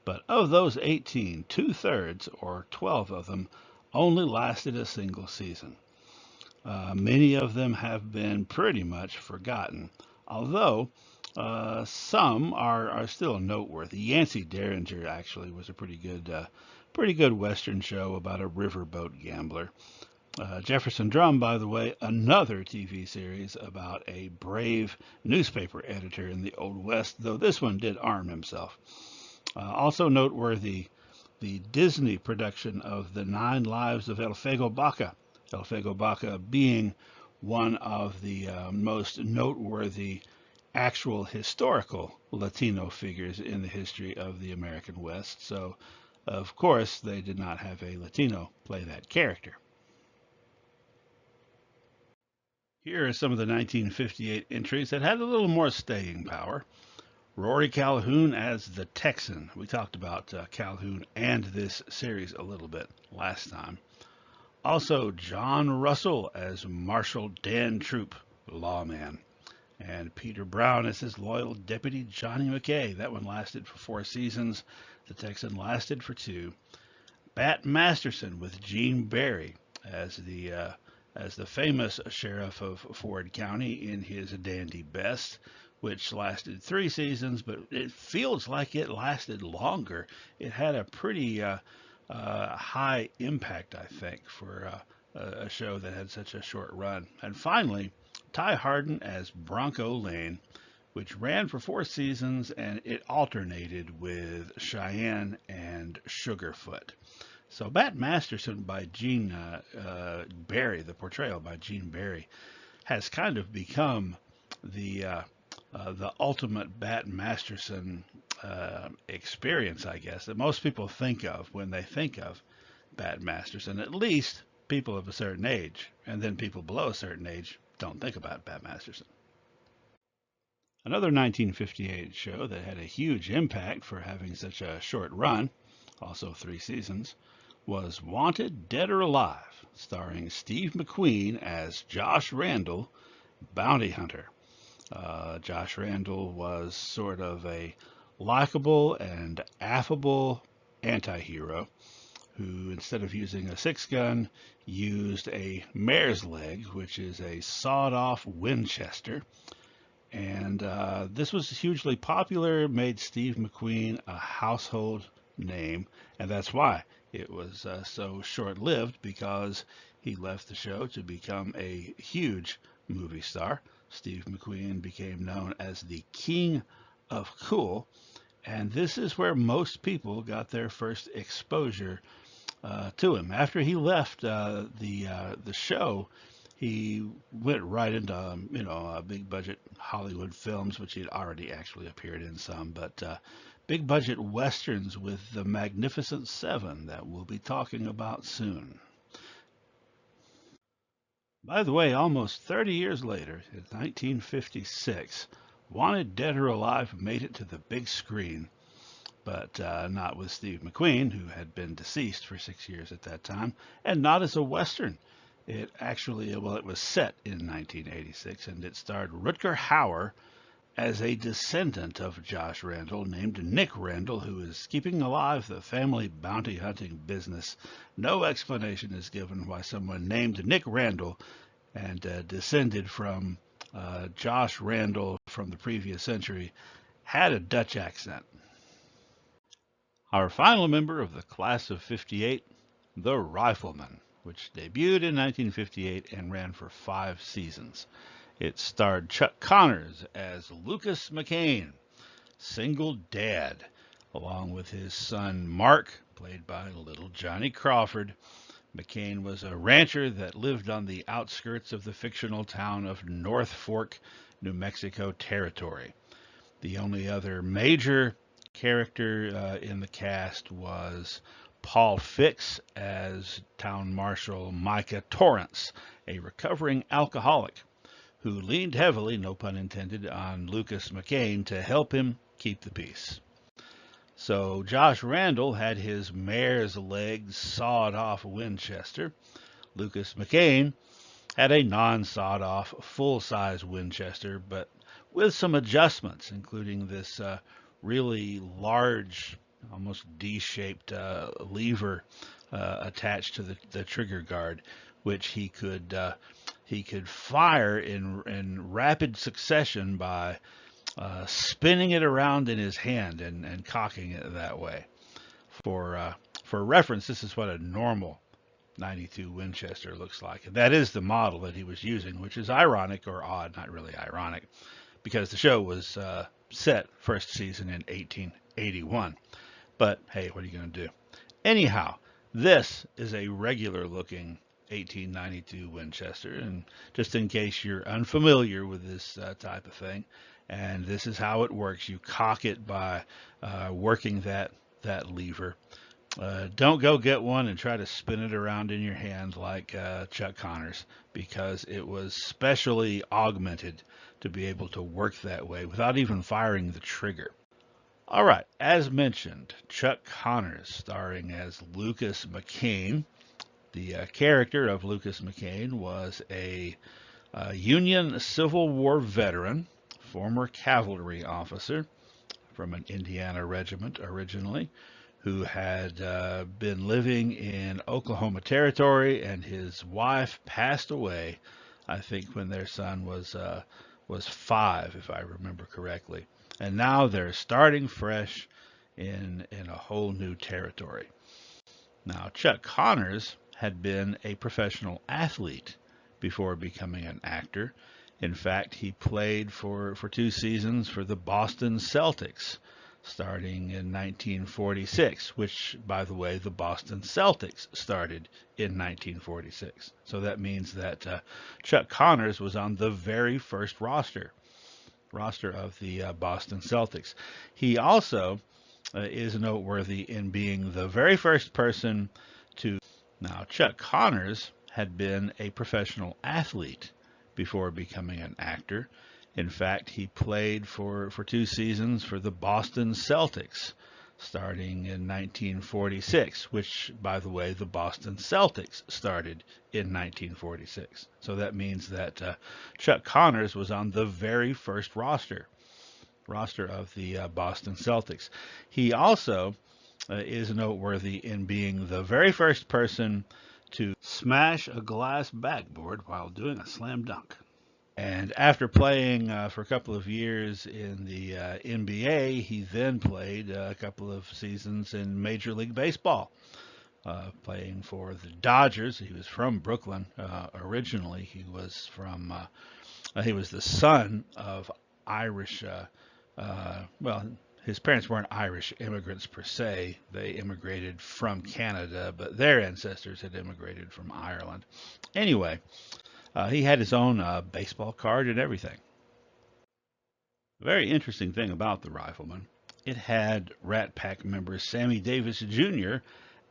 But of those 18, two-thirds, or 12 of them, only lasted a single season. Many of them have been pretty much forgotten, although some are still noteworthy. Yancey Derringer actually was a pretty good Western show about a riverboat gambler. Jefferson Drum, by the way, another TV series about a brave newspaper editor in the Old West, though this one did arm himself. Also noteworthy, the Disney production of The 9 Lives of El Fego Baca. El Fego Baca being one of the most noteworthy actual historical Latino figures in the history of the American West. So, of course, they did not have a Latino play that character. Here are some of the 1958 entries that had a little more staying power. Rory Calhoun as the Texan. We talked about Calhoun and this series a little bit last time. Also, John Russell as Marshal Dan Troop, lawman. And Peter Brown as his loyal deputy Johnny McKay. That one lasted for 4 seasons. The Texan lasted for 2. Bat Masterson with Gene Barry as the famous sheriff of Ford County in his dandy best, which lasted 3 seasons, but it feels like it lasted longer. It had a pretty high impact, I think, for a show that had such a short run. And finally, Ty Hardin as Bronco Lane, which ran for 4 seasons, and it alternated with Cheyenne and Sugarfoot. So Bat Masterson by Gene Barry, the portrayal by Gene Barry, has kind of become the ultimate Bat Masterson experience, I guess, that most people think of when they think of Bat Masterson. At least people of a certain age, and then people below a certain age don't think about Bat Masterson. Another 1958 show that had a huge impact for having such a short run, also 3 seasons, was Wanted Dead or Alive, starring Steve McQueen as Josh Randall, bounty hunter. Josh Randall was sort of a likable and affable anti-hero who, instead of using a 6-gun, used a mare's leg, which is a sawed-off Winchester. And this was hugely popular, made Steve McQueen a household name, and that's why it was so short-lived, because he left the show to become a huge movie star. Steve McQueen became known as the King of Cool, and this is where most people got their first exposure to him. After he left the show, he went right into big budget Hollywood films, which he'd already actually appeared in some, but big budget westerns with the Magnificent Seven that we'll be talking about soon. By the way, almost 30 years later, in 1956, Wanted Dead or Alive made it to the big screen, but not with Steve McQueen, who had been deceased for 6 years at that time, and not as a Western. It was set in 1986, and it starred Rutger Hauer as a descendant of Josh Randall named Nick Randall, who is keeping alive the family bounty hunting business. No explanation is given why someone named Nick Randall and descended from Josh Randall from the previous century had a Dutch accent. Our final member of the class of 58, The Rifleman, which debuted in 1958 and ran for 5 seasons. It starred Chuck Connors as Lucas McCain, single dad, along with his son Mark, played by little Johnny Crawford. McCain was a rancher that lived on the outskirts of the fictional town of North Fork, New Mexico Territory. The only other major character in the cast was Paul Fix as Town Marshal Micah Torrance, a recovering alcoholic who leaned heavily, no pun intended, on Lucas McCain to help him keep the peace. So Josh Randall had his mare's legs sawed off Winchester. Lucas McCain had a non-sawed-off, full-size Winchester, but with some adjustments, including this really large, almost D-shaped lever attached to the trigger guard, which he could fire in rapid succession by spinning it around in his hand and cocking it that way. For reference, this is what a normal 92 Winchester looks like. And that is the model that he was using, which is ironic, or odd, not really ironic, because the show was set first season in 1881. But hey, what are you going to do? Anyhow, this is a regular looking 1892 Winchester, and just in case you're unfamiliar with this type of thing, and this is how it works. You cock it by working that lever. Don't go get one and try to spin it around in your hand like Chuck Connors, because it was specially augmented to be able to work that way without even firing the trigger. All right, as mentioned, Chuck Connors starring as Lucas McCain. The character of Lucas McCain was a Union Civil War veteran, former cavalry officer from an Indiana regiment originally, who had been living in Oklahoma Territory, and his wife passed away, I think, when their son was 5, if I remember correctly. And now they're starting fresh in a whole new territory. Now, Chuck Connors had been a professional athlete before becoming an actor, In fact, he played for 2 seasons for the Boston Celtics, starting in 1946, which, by the way, the Boston Celtics started in 1946. So that means that Chuck Connors was on the very first roster of the Boston Celtics. He also is noteworthy in being the very first person to. Now, Chuck Connors had been a professional athlete before becoming an actor. In fact, he played for 2 seasons for the Boston Celtics, starting in 1946, which, by the way, the Boston Celtics started in 1946. So that means that Chuck Connors was on the very first roster of the Boston Celtics. He also is noteworthy in being the very first person to smash a glass backboard while doing a slam dunk. And after playing for a couple of years in the NBA, he then played a couple of seasons in Major League Baseball, playing for the Dodgers. He was from Brooklyn originally. He was the son of Irish. Well, his parents weren't Irish immigrants per se. They immigrated from Canada, but their ancestors had immigrated from Ireland. Anyway, he had his own baseball card and everything. A very interesting thing about The Rifleman, it had Rat Pack member Sammy Davis Jr.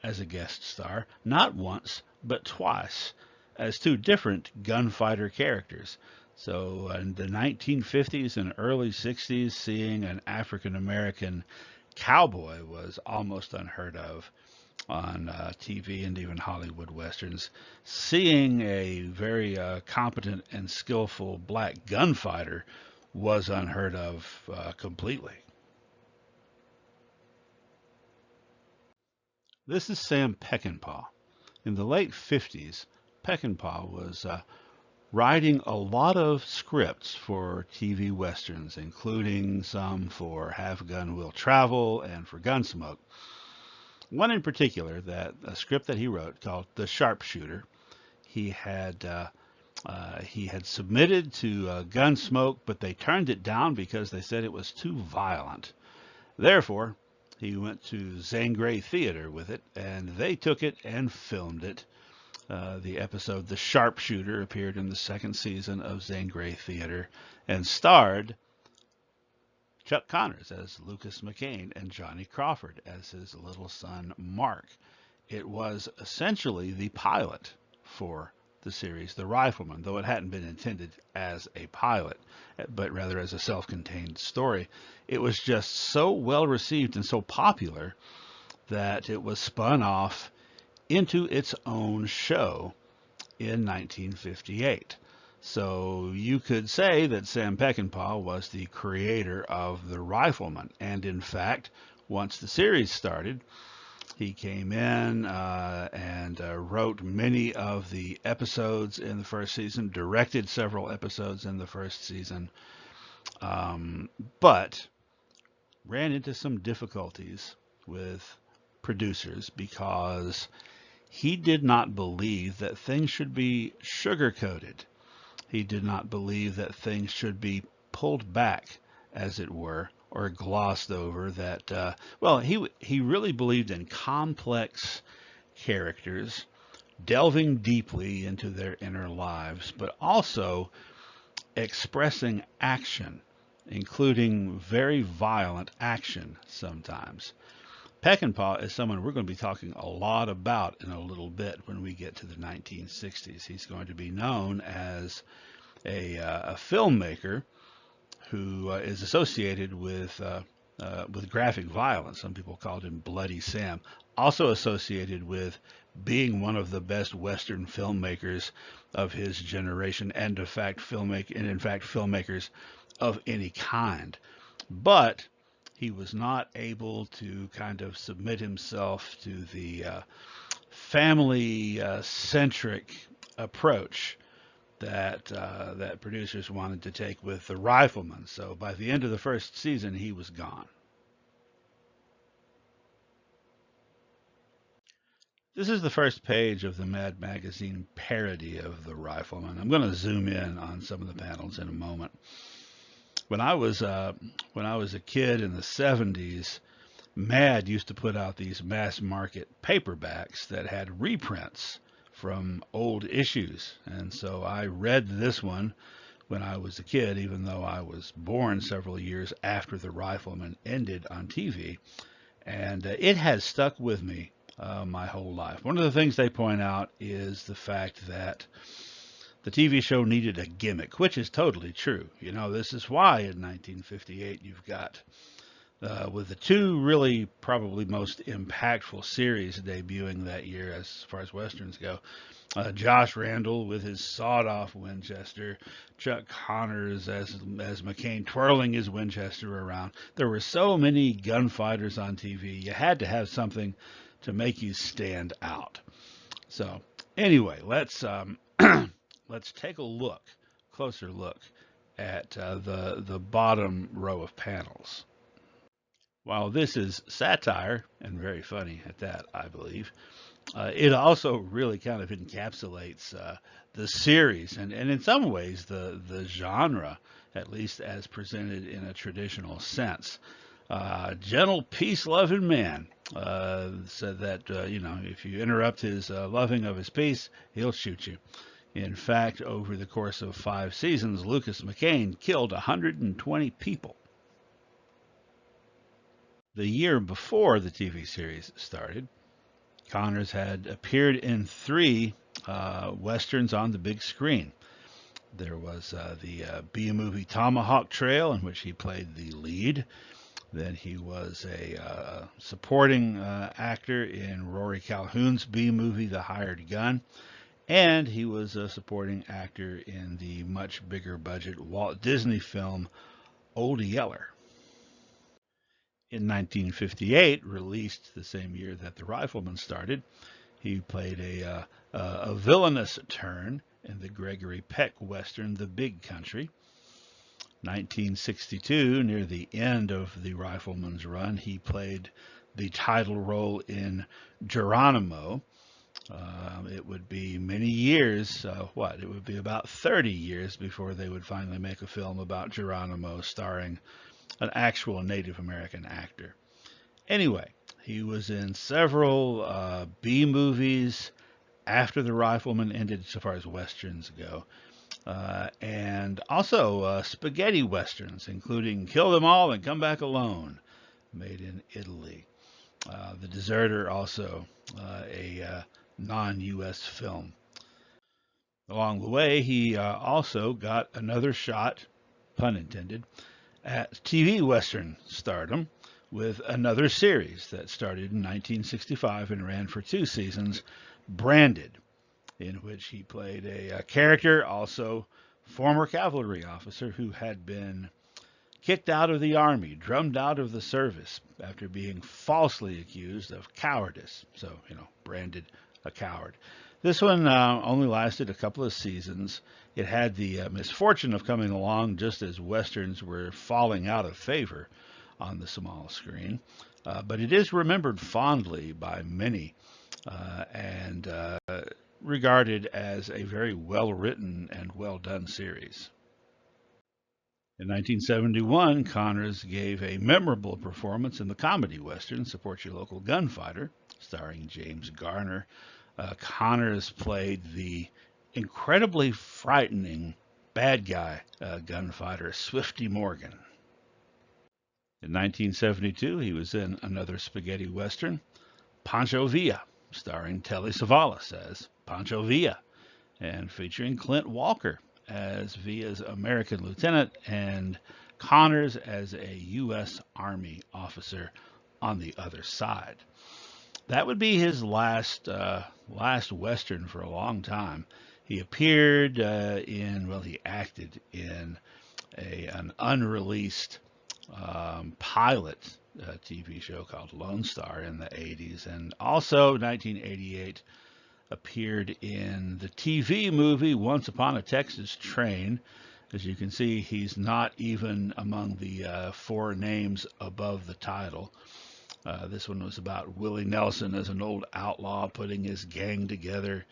as a guest star, not once, but twice, as two different gunfighter characters. So in the 1950s and early 60s, seeing an African American cowboy was almost unheard of on TV and even Hollywood westerns. Seeing a very competent and skillful black gunfighter was unheard of completely. This is Sam Peckinpah. In the late 50s, Peckinpah was writing a lot of scripts for TV westerns, including some for Have Gun Will Travel and for Gunsmoke. One in particular, a script that he wrote called The Sharpshooter, he had submitted to Gunsmoke, but they turned it down because they said it was too violent. Therefore, he went to Zane Grey Theater with it, and they took it and filmed it. The episode The Sharpshooter appeared in the second season of Zane Grey Theater and starred Chuck Connors as Lucas McCain and Johnny Crawford as his little son Mark. It was essentially the pilot for the series The Rifleman, though it hadn't been intended as a pilot, but rather as a self-contained story. It was just so well received and so popular that it was spun off into its own show in 1958. So you could say that Sam Peckinpah was the creator of The Rifleman. And in fact, once the series started, he came in and wrote many of the episodes in the first season, directed several episodes in the first season, but ran into some difficulties with producers because he did not believe that things should be sugar-coated. He did not believe that things should be pulled back, as it were, or glossed over. That he really believed in complex characters, delving deeply into their inner lives, but also expressing action, including very violent action sometimes. Peckinpah is someone we're going to be talking a lot about in a little bit when we get to the 1960s. He's going to be known as a filmmaker who is associated with graphic violence. Some people called him Bloody Sam. Also associated with being one of the best Western filmmakers of his generation, and in fact filmmakers of any kind. But he was not able to kind of submit himself to the family-centric approach that producers wanted to take with The Rifleman. So by the end of the first season, he was gone. This is the first page of the Mad Magazine parody of the Rifleman. I'm going to zoom in on some of the panels in a moment. When I was a kid in the 70s, Mad used to put out these mass market paperbacks that had reprints from old issues, and so I read this one when I was a kid, even though I was born several years after the Rifleman ended on TV, and it has stuck with me my whole life. One of the things they point out is the fact that the TV show needed a gimmick, which is totally true. You know, this is why in 1958 you've got, with the two really probably most impactful series debuting that year as far as Westerns go, Josh Randall with his sawed-off Winchester, Chuck Connors as McCain twirling his Winchester around. There were so many gunfighters on TV. You had to have something to make you stand out. So anyway, let's take a closer look at the bottom row of panels. While this is satire, and very funny at that, I believe, it also really kind of encapsulates the series and in some ways the genre, at least as presented in a traditional sense. Gentle, peace-loving man said that, if you interrupt his loving of his peace, he'll shoot you. In fact, over the course of 5 seasons, Lucas McCain killed 120 people. The year before the TV series started, Connors had appeared in 3 Westerns on the big screen. There was the B-movie Tomahawk Trail, in which he played the lead. Then he was a supporting actor in Rory Calhoun's B-movie The Hired Gun. And he was a supporting actor in the much bigger budget Walt Disney film Old Yeller. In 1958, released the same year that The Rifleman started, he played a villainous turn in the Gregory Peck Western The Big Country. 1962, near the end of The Rifleman's run, he played the title role in Geronimo. It would be many years, it would be about 30 years before they would finally make a film about Geronimo starring an actual Native American actor. Anyway, he was in several B movies after The Rifleman ended, so far as Westerns go, and also spaghetti Westerns, including Kill Them All and Come Back Alone, made in Italy. The Deserter, also a non-U.S. film. Along the way, he also got another shot, pun intended, at TV Western stardom with another series that started in 1965 and ran for 2 seasons, Branded, in which he played a character, also former cavalry officer, who had been kicked out of the army, drummed out of the service after being falsely accused of cowardice. So, branded a coward. This one only lasted a couple of seasons. It had the misfortune of coming along just as Westerns were falling out of favor on the small screen. But it is remembered fondly by many and regarded as a very well-written and well-done series. In 1971, Connors gave a memorable performance in the comedy Western Support Your Local Gunfighter, starring James Garner. Connors played the incredibly frightening bad guy gunfighter Swifty Morgan. In 1972, he was in another spaghetti Western, Pancho Villa, starring Telly Savalas as Pancho Villa, and featuring Clint Walker as Villa's American lieutenant and Connors as a U.S. Army officer on the other side. That would be his last Western for a long time. He appeared he acted in an unreleased pilot TV show called Lone Star in the 80s, and also 1988 appeared in the TV movie Once Upon a Texas Train. As you can see, he's not even among the 4 names above the title. This one was about Willie Nelson as an old outlaw putting his gang together,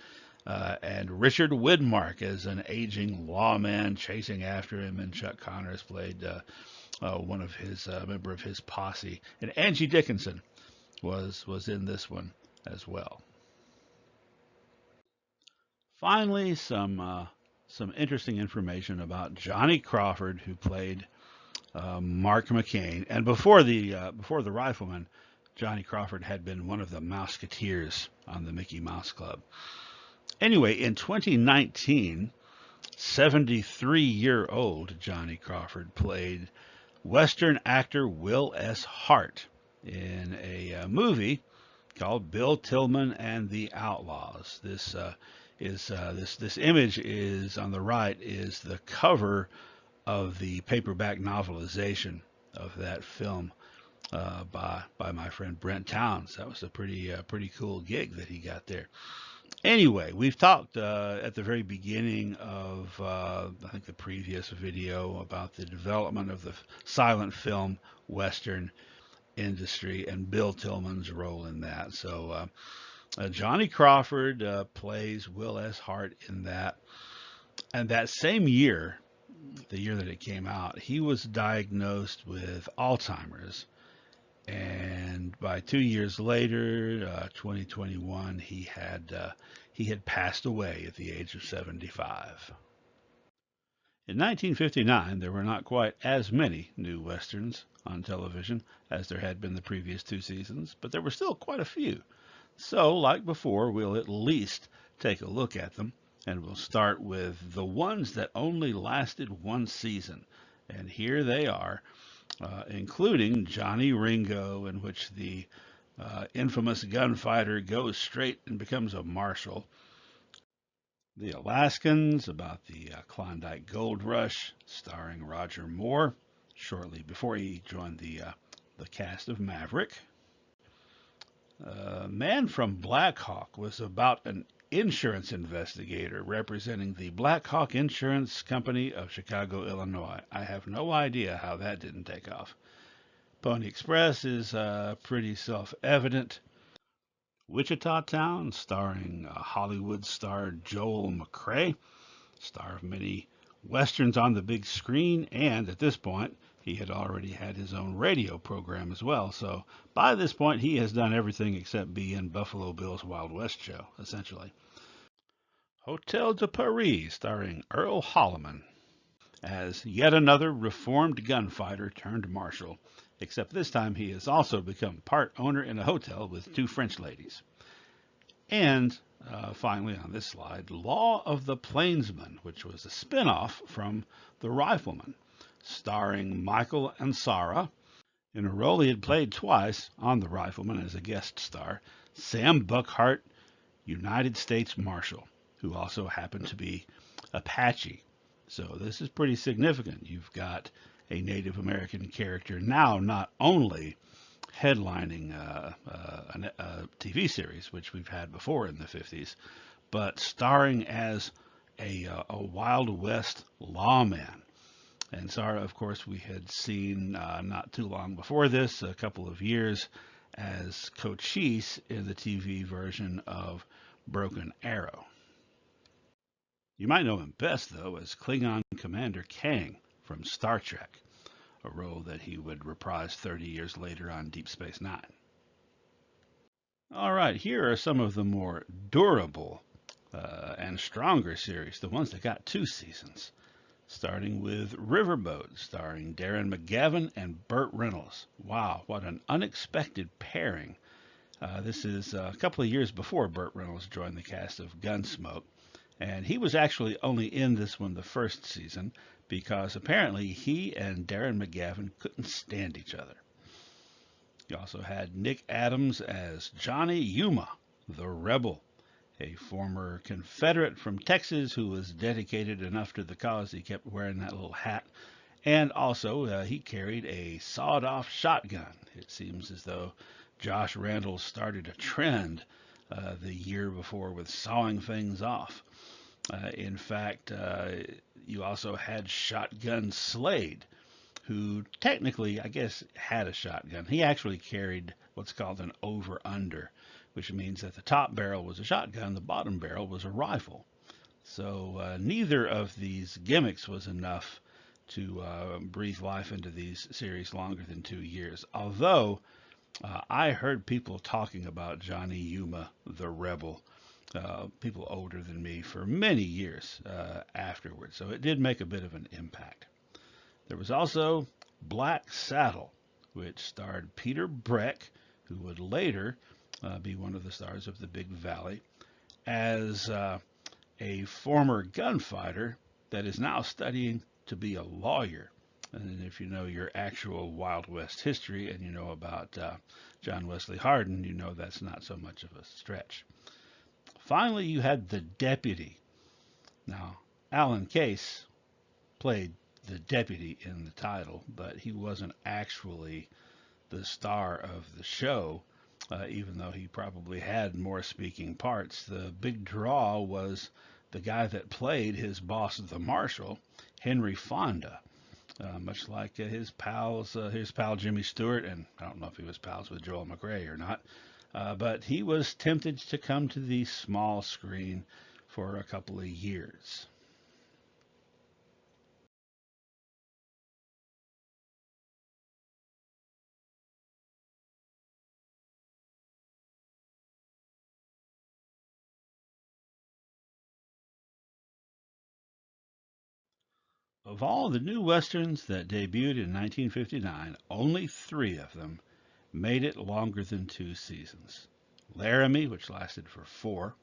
and Richard Widmark as an aging lawman chasing after him, and Chuck Connors played one of his member of his posse, and Angie Dickinson was in this one as well. Finally, some interesting information about Johnny Crawford, who played Mark McCain, and before the Rifleman, Johnny Crawford had been one of the Mouseketeers on the Mickey Mouse Club. Anyway, in 2019, 73-year-old Johnny Crawford played Western actor Will S. Hart in a movie called Bill Tillman and the Outlaws. This image is on the right is the cover of the paperback novelization of that film by my friend Brent Towns. That was a pretty cool gig that he got there. Anyway, we've talked at the very beginning of I think the previous video about the development of the silent film Western industry and Bill Tillman's role in that. So Johnny Crawford plays Will S. Hart in that. And that same year, the year that it came out, he was diagnosed with Alzheimer's. And by 2 years later, 2021, he had passed away at the age of 75. In 1959, there were not quite as many new westerns on television as there had been the previous 2 seasons, but there were still quite a few. So, like before, we'll at least take a look at them, and we'll start with the ones that only lasted 1 season. And here they are, including Johnny Ringo, in which the infamous gunfighter goes straight and becomes a marshal. The Alaskans, about the Klondike Gold Rush, starring Roger Moore, shortly before he joined the cast of Maverick. Man from Black Hawk was about an insurance investigator representing the Black Hawk Insurance Company of Chicago, Illinois. I have no idea how that didn't take off. Pony Express is pretty self-evident. Wichita Town, starring Hollywood star Joel McCrea, star of many westerns on the big screen, and at this point, he had already had his own radio program as well. So by this point, he has done everything except be in Buffalo Bill's Wild West show, essentially. Hotel de Paris, starring Earl Holliman, as yet another reformed gunfighter turned marshal, except this time he has also become part owner in a hotel with 2 French ladies. And finally on this slide, Law of the Plainsman, which was a spin-off from The Rifleman, starring Michael Ansara. In a role he had played twice on The Rifleman as a guest star, Sam Buckhart, United States Marshal, who also happened to be Apache. So this is pretty significant. You've got a Native American character now not only headlining a TV series, which we've had before in the 50s, but starring as a Wild West lawman. And Sarah, of course, we had seen not too long before this, a couple of years, as Cochise in the TV version of Broken Arrow. You might know him best, though, as Klingon Commander Kang from Star Trek, a role that he would reprise 30 years later on Deep Space Nine. All right, here are some of the more durable and stronger series, the ones that got 2 seasons. Starting with Riverboat, starring Darren McGavin and Burt Reynolds. Wow, what an unexpected pairing. This is a couple of years before Burt Reynolds joined the cast of Gunsmoke. And he was actually only in this one the first season because apparently he and Darren McGavin couldn't stand each other. You also had Nick Adams as Johnny Yuma, the Rebel, a former Confederate from Texas who was dedicated enough to the cause he kept wearing that little hat. And also he carried a sawed-off shotgun. It seems as though Josh Randall started a trend the year before with sawing things off. In fact, you also had Shotgun Slade, who technically, I guess, had a shotgun. He actually carried what's called an over-under, which means that the top barrel was a shotgun, the bottom barrel was a rifle. So neither of these gimmicks was enough to breathe life into these series longer than 2 years. Although I heard people talking about Johnny Yuma, the Rebel, people older than me for many years afterwards. So it did make a bit of an impact. There was also Black Saddle, which starred Peter Breck, who would later be one of the stars of The Big Valley, as a former gunfighter that is now studying to be a lawyer. And if you know your actual Wild West history and you know about John Wesley Hardin, you know that's not so much of a stretch. Finally, you had the deputy. Now, Alan Case played the deputy in the title, but he wasn't actually the star of the show, even though he probably had more speaking parts. The big draw was the guy that played his boss, the marshal, Henry Fonda. Much like his pal Jimmy Stewart, and I don't know if he was pals with Joel McRae or not, but he was tempted to come to the small screen for a couple of years. Of all the new westerns that debuted in 1959, only three of them made it longer than 2 seasons. Laramie, which lasted for 4,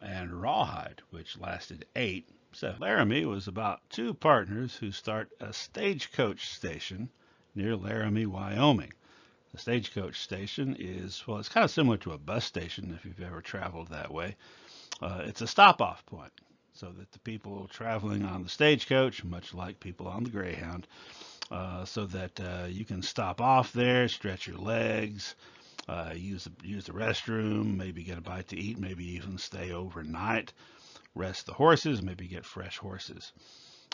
and Rawhide, which lasted 8. So Laramie was about two partners who start a stagecoach station near Laramie, Wyoming. The stagecoach station is, well, it's kind of similar to a bus station if you've ever traveled that way. It's a stop-off point so that the people traveling on the stagecoach, much like people on the Greyhound, so that you can stop off there, stretch your legs, use the restroom, maybe get a bite to eat, maybe even stay overnight, rest the horses, maybe get fresh horses.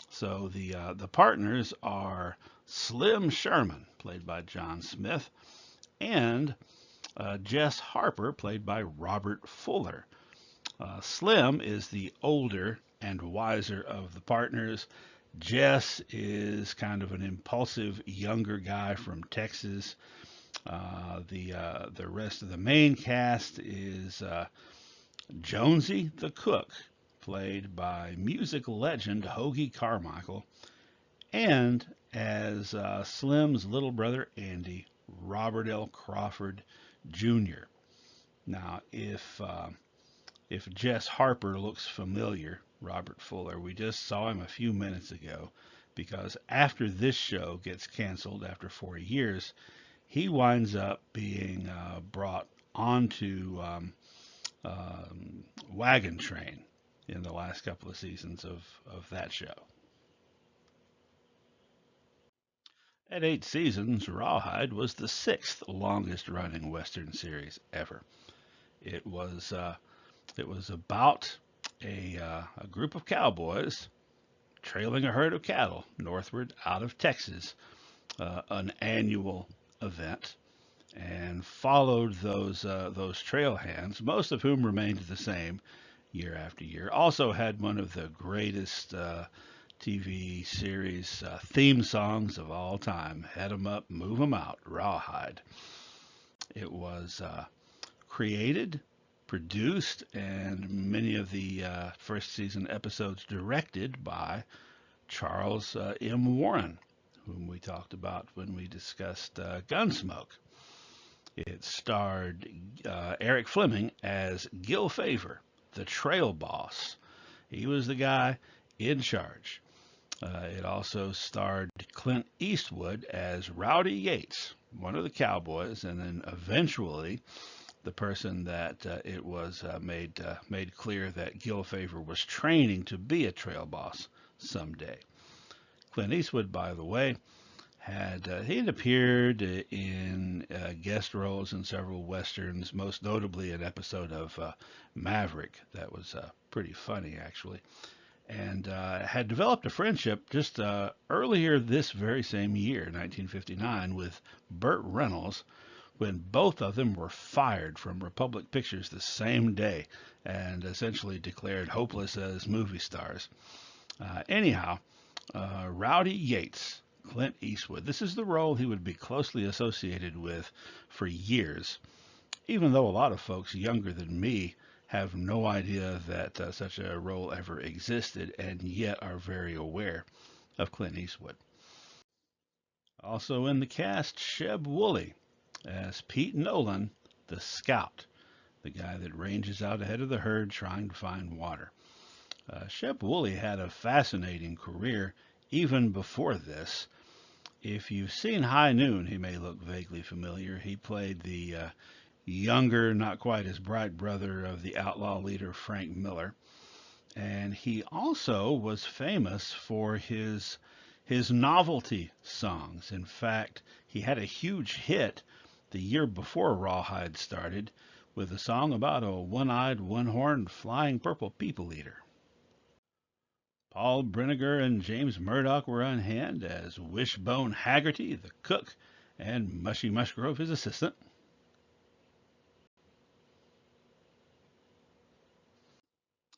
So the partners are Slim Sherman, played by John Smith, and Jess Harper, played by Robert Fuller. Slim is the older and wiser of the partners. Jess is kind of an impulsive younger guy from Texas. The rest of the main cast is Jonesy the cook, played by music legend Hoagie Carmichael, and as Slim's little brother Andy, Robert L. Crawford Jr. Now, if Jess Harper looks familiar, Robert Fuller, we just saw him a few minutes ago, because after this show gets canceled after 4 years, he winds up being brought onto Wagon Train in the last couple of seasons of that show. At 8 seasons, Rawhide was the sixth longest running Western series ever. It was about a group of cowboys trailing a herd of cattle northward out of Texas, an annual event, and followed those trail hands, most of whom remained the same year after year. Also had one of the greatest TV series theme songs of all time, "Head 'em Up, Move 'em Out," Rawhide. It was created, produced, and many of the first season episodes directed by Charles M. Warren, whom we talked about when we discussed Gunsmoke. It starred Eric Fleming as Gil Favor, the trail boss. He was the guy in charge. It also starred Clint Eastwood as Rowdy Yates, one of the cowboys, and then eventually the person that it was made clear that Gil Favor was training to be a trail boss someday. Clint Eastwood, by the way, he had appeared in guest roles in several westerns, most notably an episode of Maverick that was pretty funny, actually. and had developed a friendship just earlier this very same year, 1959, with Burt Reynolds, when both of them were fired from Republic Pictures the same day and essentially declared hopeless as movie stars. Anyhow, Rowdy Yates, Clint Eastwood, this is the role he would be closely associated with for years, even though a lot of folks younger than me have no idea that such a role ever existed and yet are very aware of Clint Eastwood. Also in the cast, Sheb Woolley as Pete Nolan, the scout, the guy that ranges out ahead of the herd trying to find water. Sheb Woolley had a fascinating career even before this. If you've seen High Noon, he may look vaguely familiar. He played the younger, not quite as bright brother of the outlaw leader Frank Miller. And he also was famous for his novelty songs. In fact, he had a huge hit the year before Rawhide started with a song about a one-eyed, one-horned, flying purple people eater. Paul Brinegar and James Murdoch were on hand as Wishbone Haggerty, the cook, and Mushy Mushgrove, his assistant.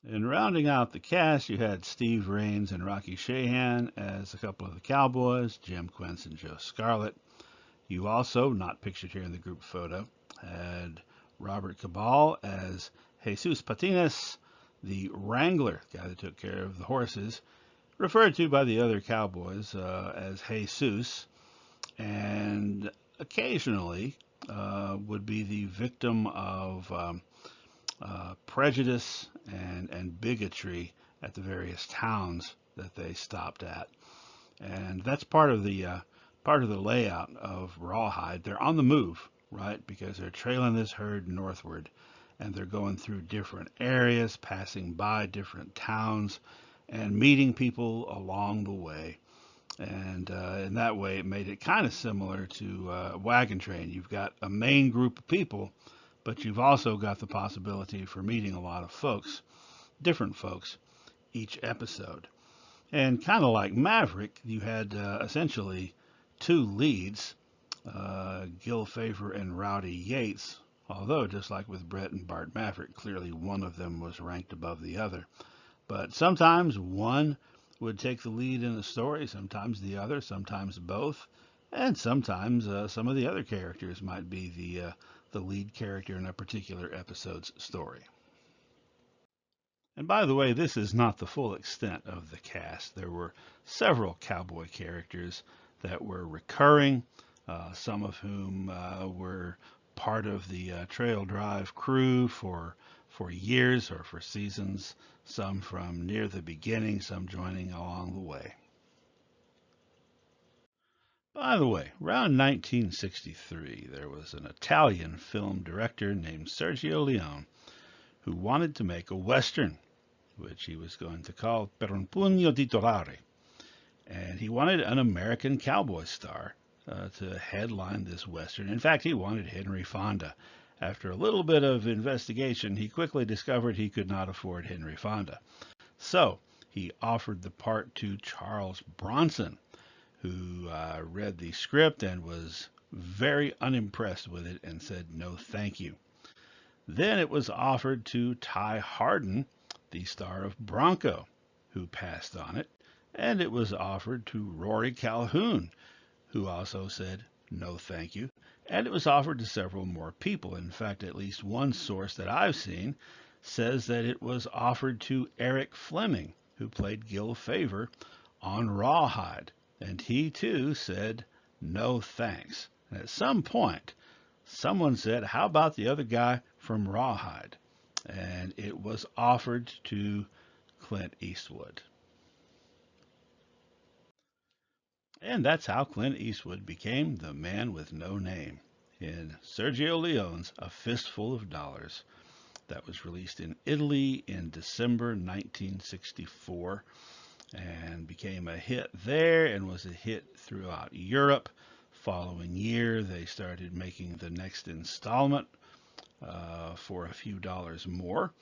And rounding out the cast, you had Steve Rains and Rocky Shahan as a couple of the cowboys, Jim Quince and Joe Scarlett. You also, not pictured here in the group photo, had Robert Cabal as Jesus Patinas, the wrangler, the guy that took care of the horses, referred to by the other cowboys as Jesus, and occasionally would be the victim of prejudice and bigotry at the various towns that they stopped at. And that's part of the layout of Rawhide. They're on the move, right? Because they're trailing this herd northward, and they're going through different areas, passing by different towns, and meeting people along the way. And in that way, it made it kind of similar to Wagon Train. You've got a main group of people, but you've also got the possibility for meeting a lot of folks, different folks, each episode. And kind of like Maverick, you had essentially two leads, Gil Favor and Rowdy Yates, although just like with Brett and Bart Maverick, clearly one of them was ranked above the other. But sometimes one would take the lead in a story, sometimes the other, sometimes both, and sometimes some of the other characters might be the lead character in a particular episode's story. And by the way, this is not the full extent of the cast. There were several cowboy characters that were recurring, some of whom were part of the Trail Drive crew for years or for seasons, some from near the beginning, some joining along the way. By the way, around 1963, there was an Italian film director named Sergio Leone who wanted to make a Western, which he was going to call Per un pugno di dollari. And he wanted an American cowboy star to headline this Western. In fact, he wanted Henry Fonda. After a little bit of investigation, he quickly discovered he could not afford Henry Fonda. So he offered the part to Charles Bronson, who read the script and was very unimpressed with it and said no thank you. Then it was offered to Ty Hardin, the star of Bronco, who passed on it, and it was offered to Rory Calhoun, who also said no thank you, and it was offered to several more people. In fact, at least one source that I've seen says that it was offered to Eric Fleming, who played Gil Favor on Rawhide, and he too said no thanks. And at some point, someone said, how about the other guy from Rawhide? And it was offered to Clint Eastwood. And that's how Clint Eastwood became the man with no name in Sergio Leone's A Fistful of Dollars. That was released in Italy in December 1964 and became a hit there and was a hit throughout Europe. Following year, they started making the next installment for a few dollars more,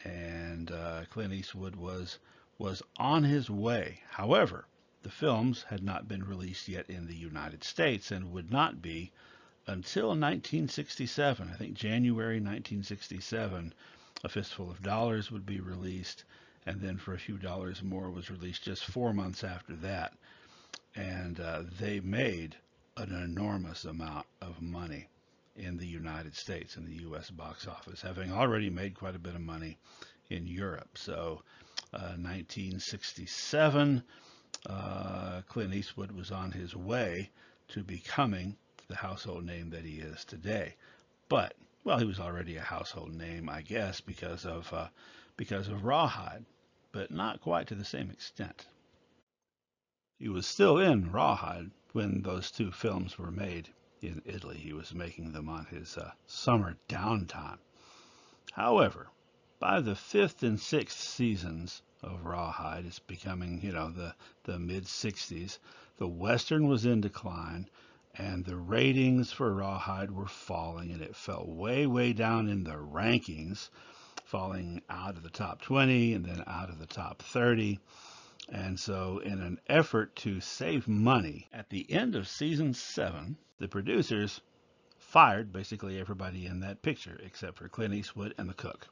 and Clint Eastwood was was on his way. However, the films had not been released yet in the United States and would not be until 1967. I think January 1967, A Fistful of Dollars would be released, and then For a Few Dollars More was released just 4 months after that. And they made an enormous amount of money in the United States, in the U.S. box office, having already made quite a bit of money in Europe. So 1967, Clint Eastwood was on his way to becoming the household name that he is today. But, well, he was already a household name, I guess, because of Rawhide, but not quite to the same extent. He was still in Rawhide when those two films were made in Italy. He was making them on his summer downtime. However, by the fifth and sixth seasons of Rawhide, it's becoming, the mid 60s. The Western was in decline, and the ratings for Rawhide were falling, and it fell way, way down in the rankings, falling out of the top 20 and then out of the top 30. And so, in an effort to save money, at the end of season 7, the producers fired basically everybody in that picture except for Clint Eastwood and the cook,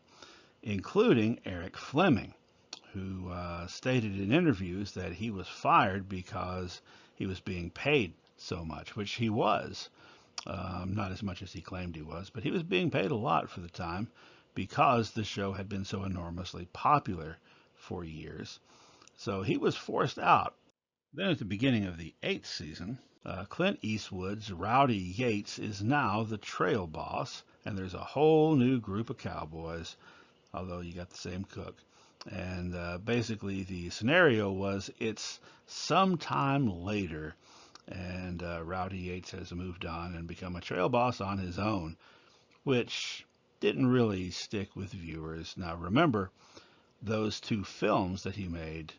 including Eric Fleming, who stated in interviews that he was fired because he was being paid so much, which he was. Not as much as he claimed he was, but he was being paid a lot for the time because the show had been so enormously popular for years. So he was forced out. Then at the beginning of the 8th season, Clint Eastwood's Rowdy Yates is now the trail boss, and there's a whole new group of cowboys, although you got the same cook. And basically the scenario was it's sometime later, and Rowdy Yates has moved on and become a trail boss on his own, which didn't really stick with viewers. Now remember, those two films that he made,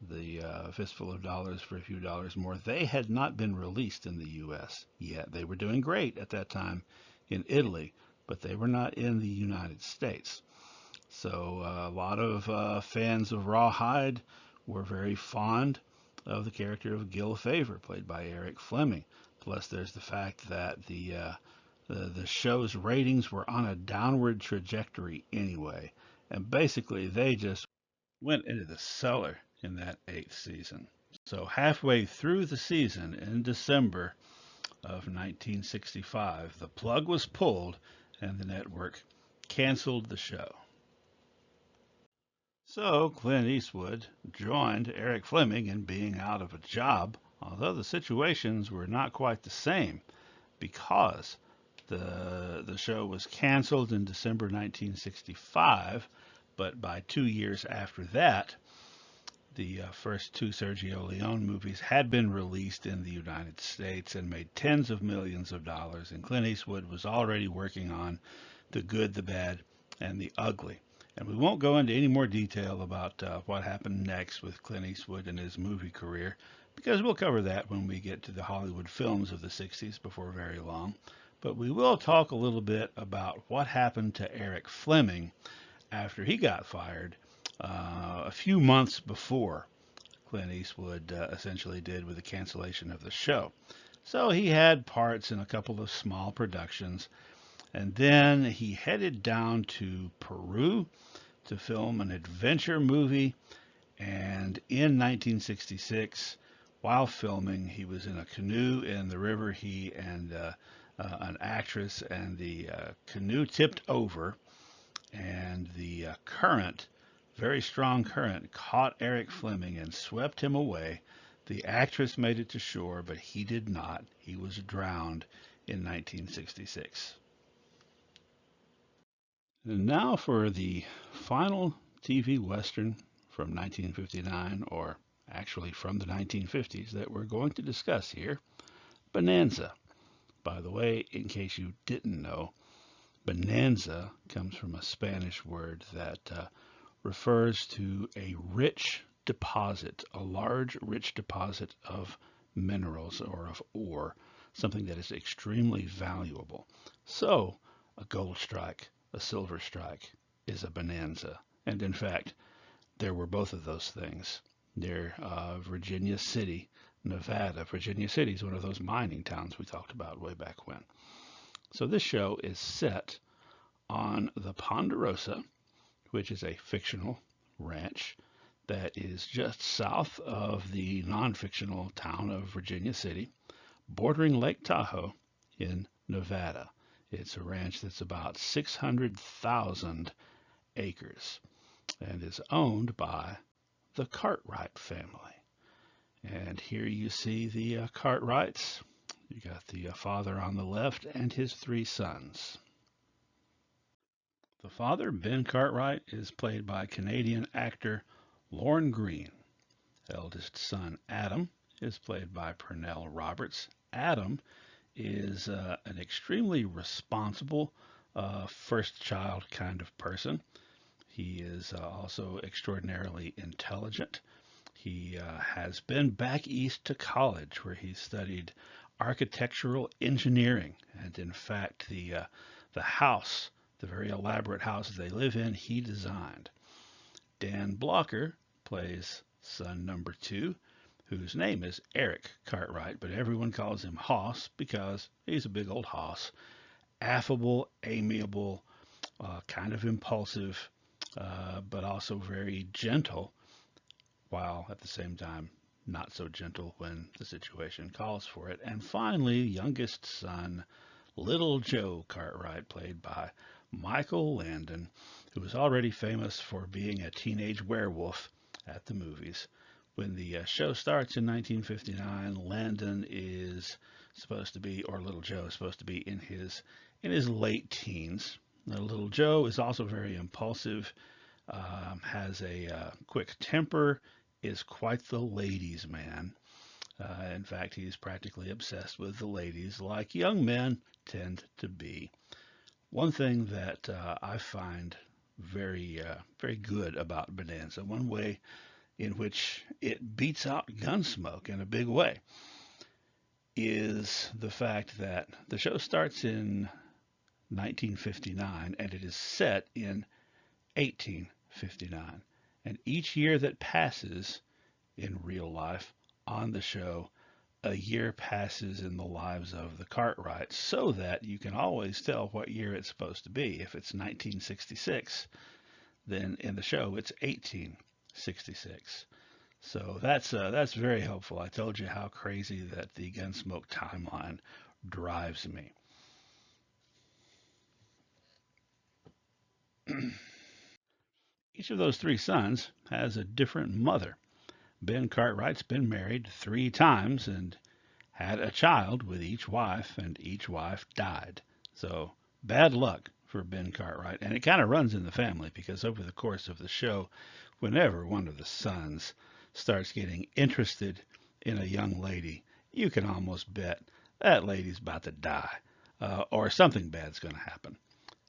the Fistful of Dollars, For a Few Dollars More, they had not been released in the U.S. yet. They were doing great at that time in Italy, but they were not in the United States. So a lot of fans of Rawhide were very fond of the character of Gil Favor, played by Eric Fleming. Plus, there's the fact that the show's ratings were on a downward trajectory anyway, and basically they just went into the cellar in that 8th season. So halfway through the season, in December of 1965, the plug was pulled and the network canceled the show. So Clint Eastwood joined Eric Fleming in being out of a job, although the situations were not quite the same, because the show was canceled in December 1965, but by 2 years after that, the first two Sergio Leone movies had been released in the United States and made tens of millions of dollars, and Clint Eastwood was already working on The Good, the Bad, and the Ugly. And we won't go into any more detail about what happened next with Clint Eastwood and his movie career, because we'll cover that when we get to the Hollywood films of the 60s before very long. But we will talk a little bit about what happened to Eric Fleming after he got fired a few months before Clint Eastwood essentially did with the cancellation of the show. So he had parts in a couple of small productions, and then he headed down to Peru to film an adventure movie. And in 1966, while filming, he was in a canoe in the river. He and an actress, and the canoe tipped over, and the current, very strong current, caught Eric Fleming and swept him away. The actress made it to shore, but he did not. He was drowned in 1966. And now for the final TV Western from 1959, or actually from the 1950s, that we're going to discuss here, Bonanza. By the way, in case you didn't know, bonanza comes from a Spanish word that refers to a rich deposit, a large rich deposit of minerals or of ore, something that is extremely valuable. So a gold strike, a silver strike is a bonanza. And in fact, there were both of those things near Virginia City, Nevada. Virginia City is one of those mining towns we talked about way back when. So this show is set on the Ponderosa, which is a fictional ranch that is just south of the non-fictional town of Virginia City, bordering Lake Tahoe in Nevada. It's a ranch that's about 600,000 acres and is owned by the Cartwright family. And here you see the Cartwrights. You got the father on the left and his three sons. The father, Ben Cartwright, is played by Canadian actor Lorne Greene. Eldest son, Adam, is played by Pernell Roberts. Adam is an extremely responsible first child kind of person. He is also extraordinarily intelligent. He has been back east to college where he studied architectural engineering. And in fact, the house, the very elaborate house they live in, he designed. Dan Blocker plays son number 2, whose name is Eric Cartwright, but everyone calls him Hoss because he's a big old hoss. Affable, amiable, kind of impulsive, but also very gentle, while at the same time not so gentle when the situation calls for it. And finally, youngest son, Little Joe Cartwright, played by Michael Landon, who was already famous for being a teenage werewolf at the movies. When the show starts in 1959, Landon is supposed to be, or Little Joe is supposed to be in his late teens. Now, Little Joe is also very impulsive, has a quick temper, is quite the ladies' man. In fact, he's practically obsessed with the ladies, like young men tend to be. One thing that I find very good about Bonanza, one way in which it beats out Gunsmoke in a big way, is the fact that the show starts in 1959 and it is set in 1859. And each year that passes in real life on the show, a year passes in the lives of the Cartwrights, so that you can always tell what year it's supposed to be. If it's 1966, then in the show it's 1866. So that's very helpful. I told you how crazy that the Gunsmoke timeline drives me. Each of those three sons has a different mother. Ben Cartwright's been married 3 times and had a child with each wife, and each wife died. So bad luck for Ben Cartwright. And it kind of runs in the family, because over the course of the show, whenever one of the sons starts getting interested in a young lady, you can almost bet that lady's about to die, or something bad's going to happen.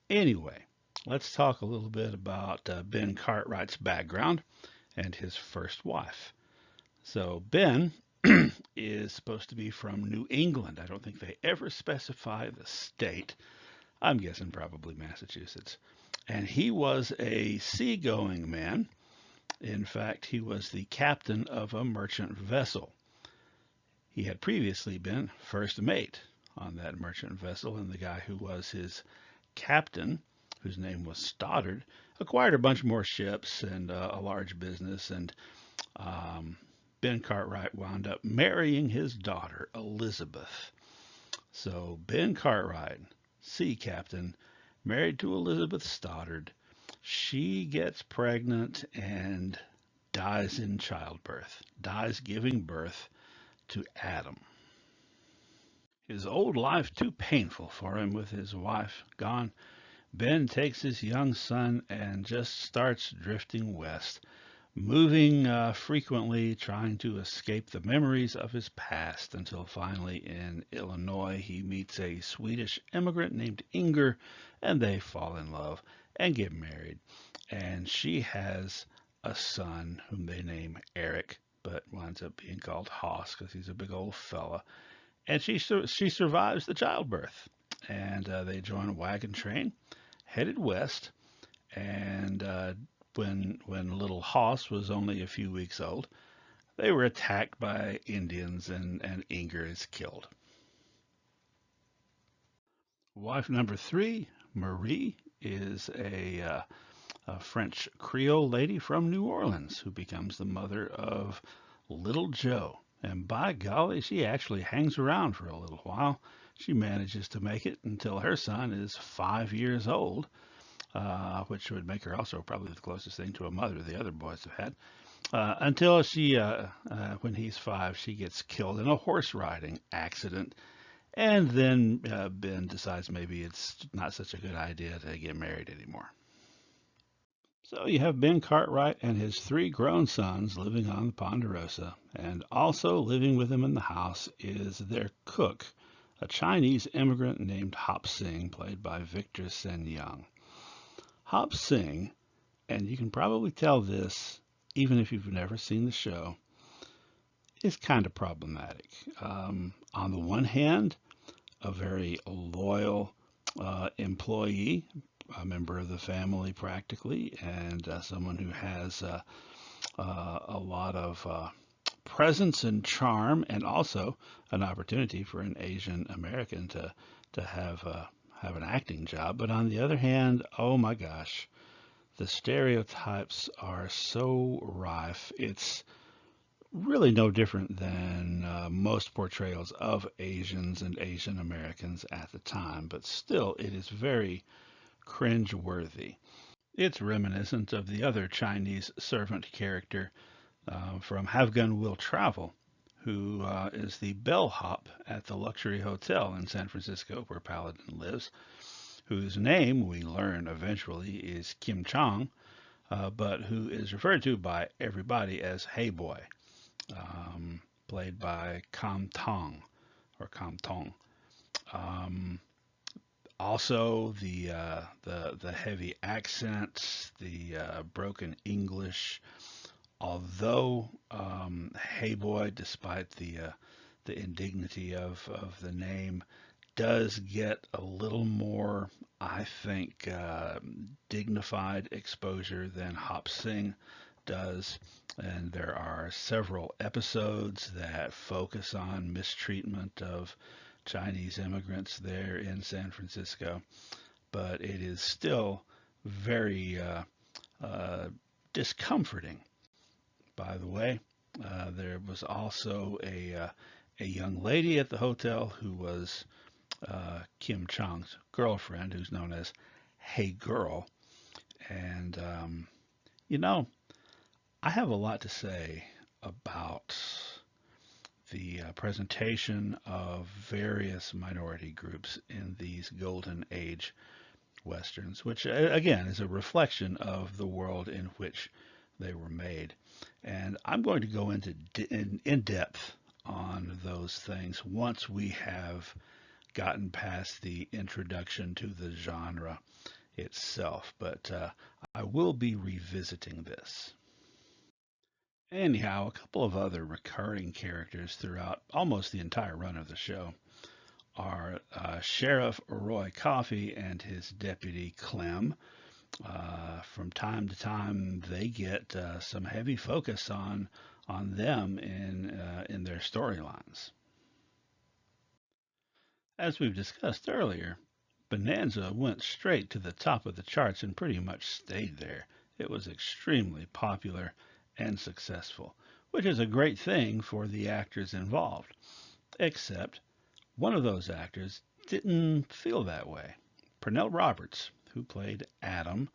Anyway, let's talk a little bit about Ben Cartwright's background and his first wife. So Ben is supposed to be from New England. I don't think they ever specify the state. I'm guessing probably Massachusetts. And he was a seagoing man. In fact, he was the captain of a merchant vessel. He had previously been first mate on that merchant vessel, and the guy who was his captain, whose name was Stoddard, acquired a bunch more ships and a large business, and Ben Cartwright wound up marrying his daughter, Elizabeth. So Ben Cartwright, sea captain, married to Elizabeth Stoddard. She gets pregnant and dies in childbirth, dies giving birth to Adam. His old life too painful for him with his wife gone. Ben takes his young son and just starts drifting west, moving frequently, trying to escape the memories of his past, until finally in Illinois he meets a Swedish immigrant named Inger, and they fall in love and get married. And she has a son whom they name Eric, but winds up being called Hoss because he's a big old fella. And she survives the childbirth, and they join a wagon train headed west, and when little Hoss was only a few weeks old. They were attacked by Indians and Inger is killed. Wife number three, Marie, is a French Creole lady from New Orleans who becomes the mother of little Joe. And by golly, she actually hangs around for a little while. She manages to make it until her son is 5 years old, which would make her also probably the closest thing to a mother the other boys have had. Until when he's 5, she gets killed in a horse riding accident. And then Ben decides maybe it's not such a good idea to get married anymore. So you have Ben Cartwright and his 3 grown sons living on the Ponderosa, and also living with him in the house is their cook, a Chinese immigrant named Hop Sing, played by Victor Sen Young. Hop Sing, and you can probably tell this even if you've never seen the show, is kind of problematic. On the one hand, a very loyal employee, a member of the family practically, and someone who has a lot of presence and charm, and also an opportunity for an Asian American to have an acting job. But on the other hand, oh my gosh, the stereotypes are so rife. It's really no different than most portrayals of Asians and Asian Americans at the time, but still, it is very cringe-worthy. It's reminiscent of the other Chinese servant character from Have Gun Will Travel, who is the bellhop at the luxury hotel in San Francisco where Paladin lives, whose name we learn eventually is Kim Chong, but who is referred to by everybody as Hey Boy, played by Kam Tong or Kam Tong. Um, Also, the heavy accents, the broken English. Although Hey Boy, despite the indignity of the name, does get a little more, I think, dignified exposure than Hop Sing does. And there are several episodes that focus on mistreatment of Chinese immigrants there in San Francisco, but it is still very discomforting. By the way, there was also a young lady at the hotel who was Kim Chong's girlfriend, who's known as Hey Girl. And, you know, I have a lot to say about the presentation of various minority groups in these Golden Age Westerns, which again is a reflection of the world in which they were made. And I'm going to go into in depth on those things once we have gotten past the introduction to the genre itself. But I will be revisiting this. Anyhow, a couple of other recurring characters throughout almost the entire run of the show are Sheriff Roy Coffey and his deputy Clem. From time to time, they get some heavy focus on them in their storylines. As we've discussed earlier, Bonanza went straight to the top of the charts and pretty much stayed there. It was extremely popular and successful, which is a great thing for the actors involved. Except one of those actors didn't feel that way. Pernell Roberts, who played Adam,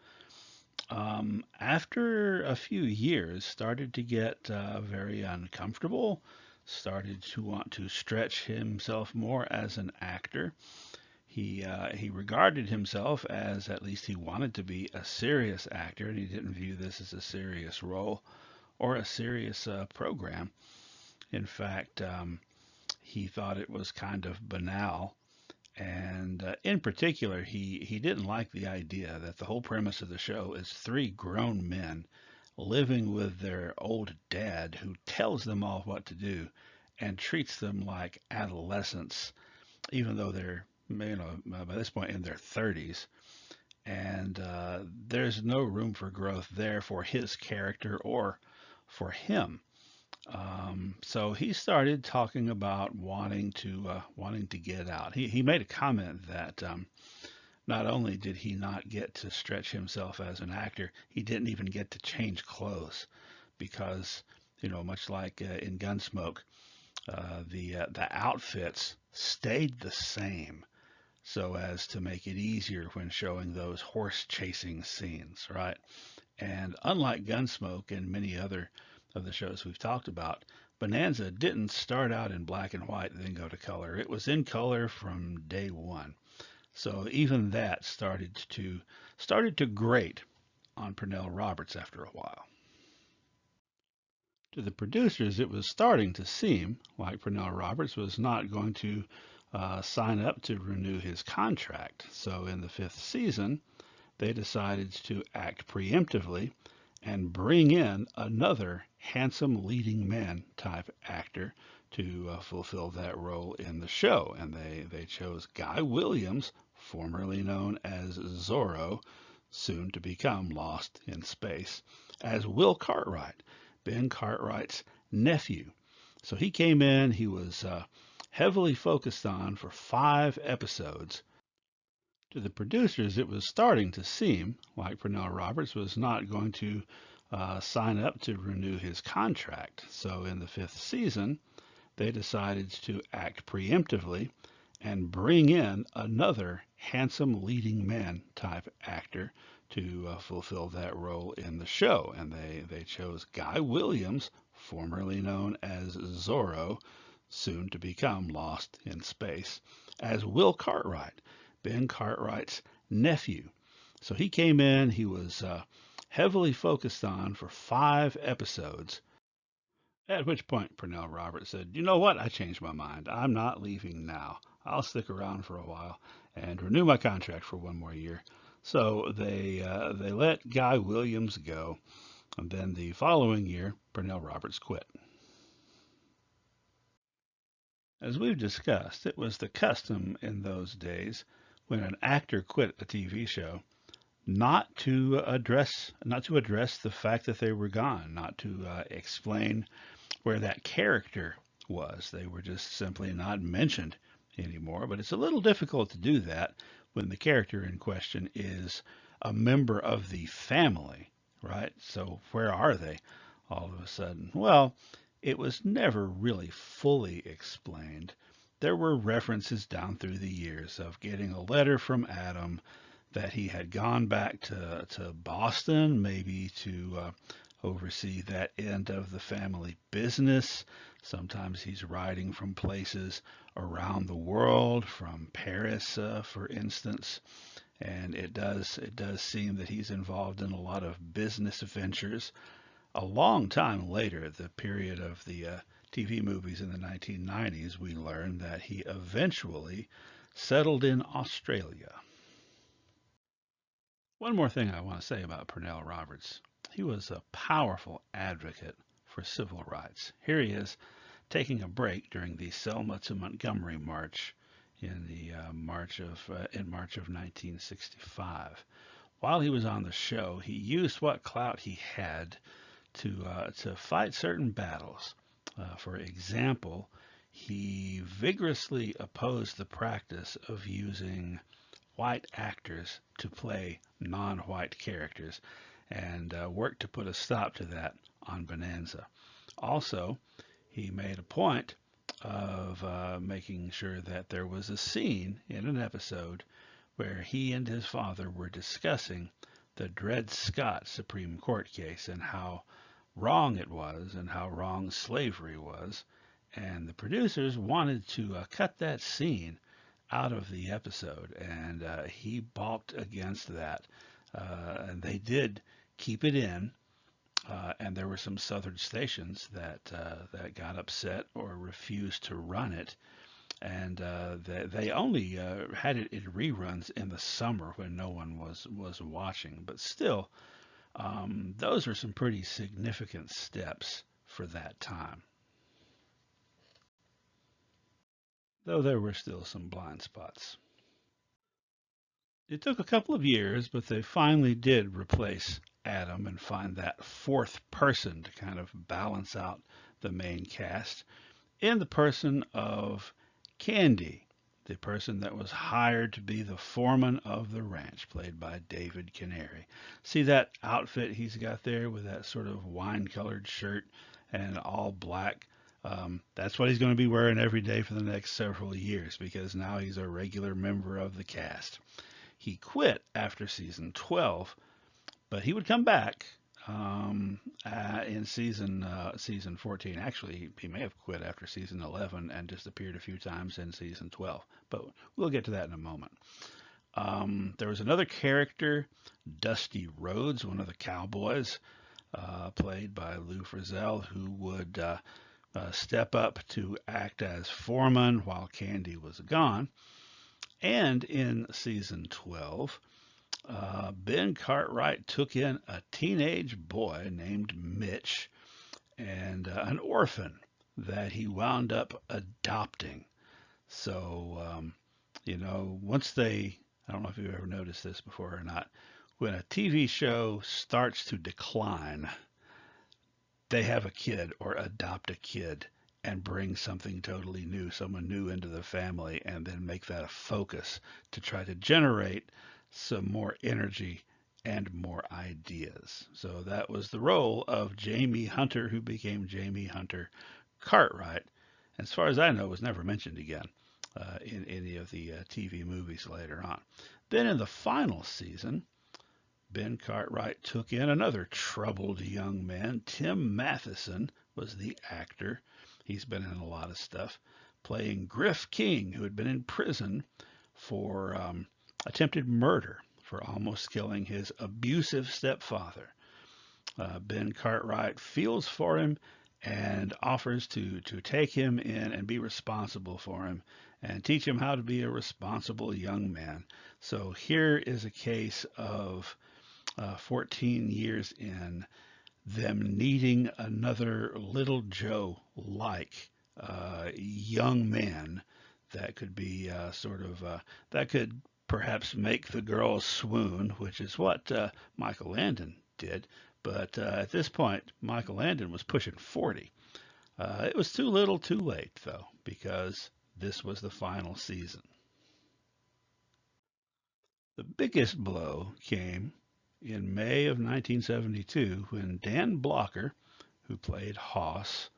after a few years started to get very uncomfortable, started to want to stretch himself more as an actor. He regarded himself as, at least he wanted to be, a serious actor, and he didn't view this as a serious role or a serious program. In fact, he thought it was kind of banal. And in particular, he didn't like the idea that the whole premise of the show is 3 grown men living with their old dad who tells them all what to do and treats them like adolescents, even though they're by this point in their 30s. and there's no room for growth there for his character or for him. So he started talking about wanting to get out. He made a comment that not only did he not get to stretch himself as an actor, he didn't even get to change clothes because, much like in Gunsmoke, the outfits stayed the same so as to make it easier when showing those horse chasing scenes, right? And unlike Gunsmoke and many other of the shows we've talked about, Bonanza didn't start out in black and white and then go to color. It was in color from day one. So even that started to grate on Pernell Roberts after a while. To the producers, it was starting to seem like Pernell Roberts was not going to sign up to renew his contract. So in the fifth season, they decided to act preemptively and bring in another handsome leading man type actor to fulfill that role in the show. And they chose Guy Williams, formerly known as Zorro, soon to become Lost in Space, as Will Cartwright, Ben Cartwright's nephew. So he came in, he was heavily focused on for 5 episodes. To the producers, it was starting to seem like Pernell Roberts was not going to sign up to renew his contract. So in the fifth season, they decided to act preemptively and bring in another handsome leading man type actor to fulfill that role in the show. And they chose Guy Williams, formerly known as Zorro, soon to become Lost in Space, as Will Cartwright, Ben Cartwright's nephew. So he came in, he was heavily focused on for 5 episodes. At which point Pernell Roberts said, "You know what? I changed my mind. I'm not leaving now. I'll stick around for a while and renew my contract for one more year." So they let Guy Williams go, and then the following year, Pernell Roberts quit. As we've discussed, it was the custom in those days when an actor quit a TV show not to address the fact that they were gone, not to explain where that character was. They were just simply not mentioned anymore. But it's a little difficult to do that when the character in question is a member of the family, right? So where are they all of a sudden? Well, it was never really fully explained. There were references down through the years of getting a letter from Adam that he had gone back to Boston, maybe to oversee that end of the family business. Sometimes he's writing from places around the world, from Paris, for instance. And it does seem that he's involved in a lot of business ventures. A long time later, the period of the TV movies in the 1990s, we learned that he eventually settled in Australia. One more thing I want to say about Pernell Roberts. He was a powerful advocate for civil rights. Here he is taking a break during the Selma to Montgomery March in the March of 1965. While he was on the show, he used what clout he had to fight certain battles. For example, he vigorously opposed the practice of using white actors to play non-white characters and worked to put a stop to that on Bonanza. Also, he made a point of making sure that there was a scene in an episode where he and his father were discussing the Dred Scott Supreme Court case and how wrong it was and how wrong slavery was. And the producers wanted to cut that scene out of the episode, and he balked against that. And they did keep it in, and there were some southern stations that got upset or refused to run it, and they only had it in reruns in the summer when no one was watching. But still, those are some pretty significant steps for that time, though there were still some blind spots. It took a couple of years, but they finally did replace Adam and find that fourth person to kind of balance out the main cast in the person of Candy, the person that was hired to be the foreman of the ranch, played by David Canary. See that outfit he's got there with that sort of wine-colored shirt and all black? That's what he's going to be wearing every day for the next several years because now he's a regular member of the cast. He quit after season 12, but he would come back in season 14. Actually, he may have quit after season 11 and just appeared a few times in season 12. But we'll get to that in a moment. There was another character, Dusty Rhodes, one of the cowboys, played by Lou Frizzell, who would step up to act as foreman while Candy was gone. And in season 12, Ben Cartwright took in a teenage boy named Mitch and an orphan that he wound up adopting. So, once I don't know if you've ever noticed this before or not, when a TV show starts to decline, they have a kid or adopt a kid and bring something totally new, someone new into the family, and then make that a focus to try to generate some more energy and more ideas. So that was the role of Jamie Hunter, who became Jamie Hunter Cartwright. As far as I know, was never mentioned again in any of the TV movies later on. Then in the final season, Ben Cartwright took in another troubled young man. Tim Matheson was the actor. He's been in a lot of stuff, playing Griff King, who had been in prison for attempted murder for almost killing his abusive stepfather. Ben Cartwright feels for him and offers to take him in and be responsible for him and teach him how to be a responsible young man. So here is a case of 14 years in, them needing another Little Joe-like young man that could be that could perhaps make the girls swoon, which is what Michael Landon did. But at this point, Michael Landon was pushing 40. It was too little too late, though, because this was the final season. The biggest blow came in May of 1972 when Dan Blocker, who played Hoss,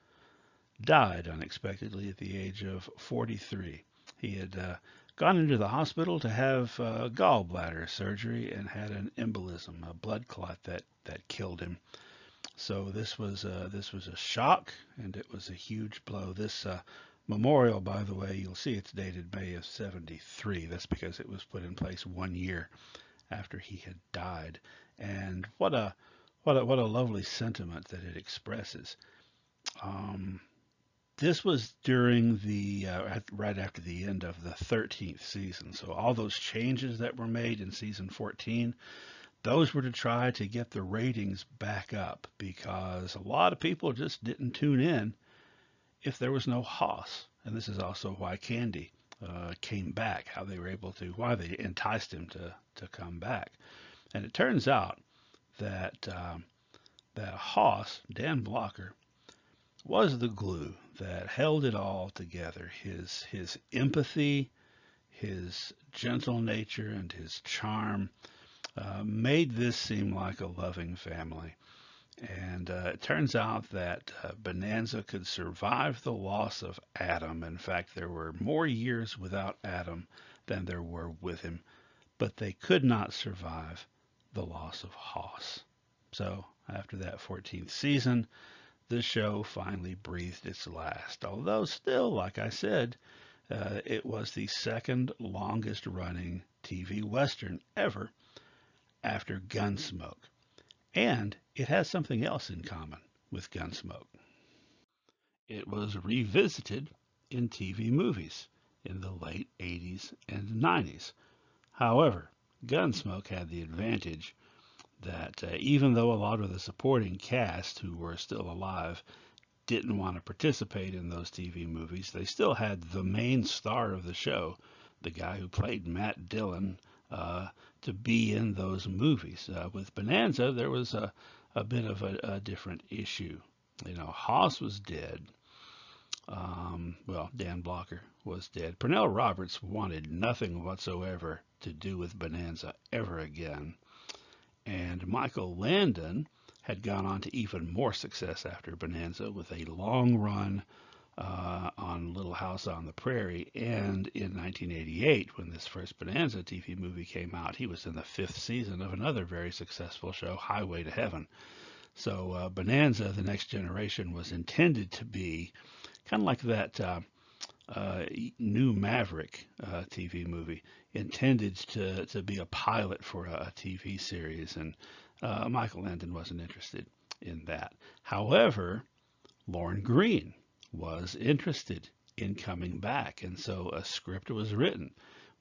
died unexpectedly at the age of 43. He had gone into the hospital to have gallbladder surgery and had an embolism, a blood clot that killed him. So this was a shock, and it was a huge blow. This memorial, by the way, you'll see it's dated May of 73. That's because it was put in place 1 year after he had died. And what a lovely sentiment that it expresses. This was during the right after the end of the 13th season. So all those changes that were made in season 14, those were to try to get the ratings back up because a lot of people just didn't tune in if there was no Hoss. And this is also why Candy came back, why they enticed him to come back. And it turns out that Hoss, Dan Blocker, was the glue that held it all together. His empathy, his gentle nature, and his charm made this seem like a loving family. And it turns out that Bonanza could survive the loss of Adam. In fact, there were more years without Adam than there were with him, but they could not survive the loss of Hoss. So after that 14th season, the show finally breathed its last. Although still, like I said, it was the second longest running TV Western ever after Gunsmoke. And it has something else in common with Gunsmoke. It was revisited in TV movies in the late 80s and 90s. However, Gunsmoke had the advantage that even though a lot of the supporting cast who were still alive didn't want to participate in those TV movies, they still had the main star of the show, the guy who played Matt Dillon, to be in those movies. With Bonanza, there was a bit of a different issue. You know, Haas was dead. Well, Dan Blocker was dead. Pernell Roberts wanted nothing whatsoever to do with Bonanza ever again. And Michael Landon had gone on to even more success after Bonanza with a long run on Little House on the Prairie. And in 1988, when this first Bonanza TV movie came out, he was in the 5th season of another very successful show, Highway to Heaven. So Bonanza, The Next Generation, was intended to be kind of like that New Maverick TV movie, intended to be a pilot for a TV series, and Michael Landon wasn't interested in that. However, Lorne Greene was interested in coming back, and so a script was written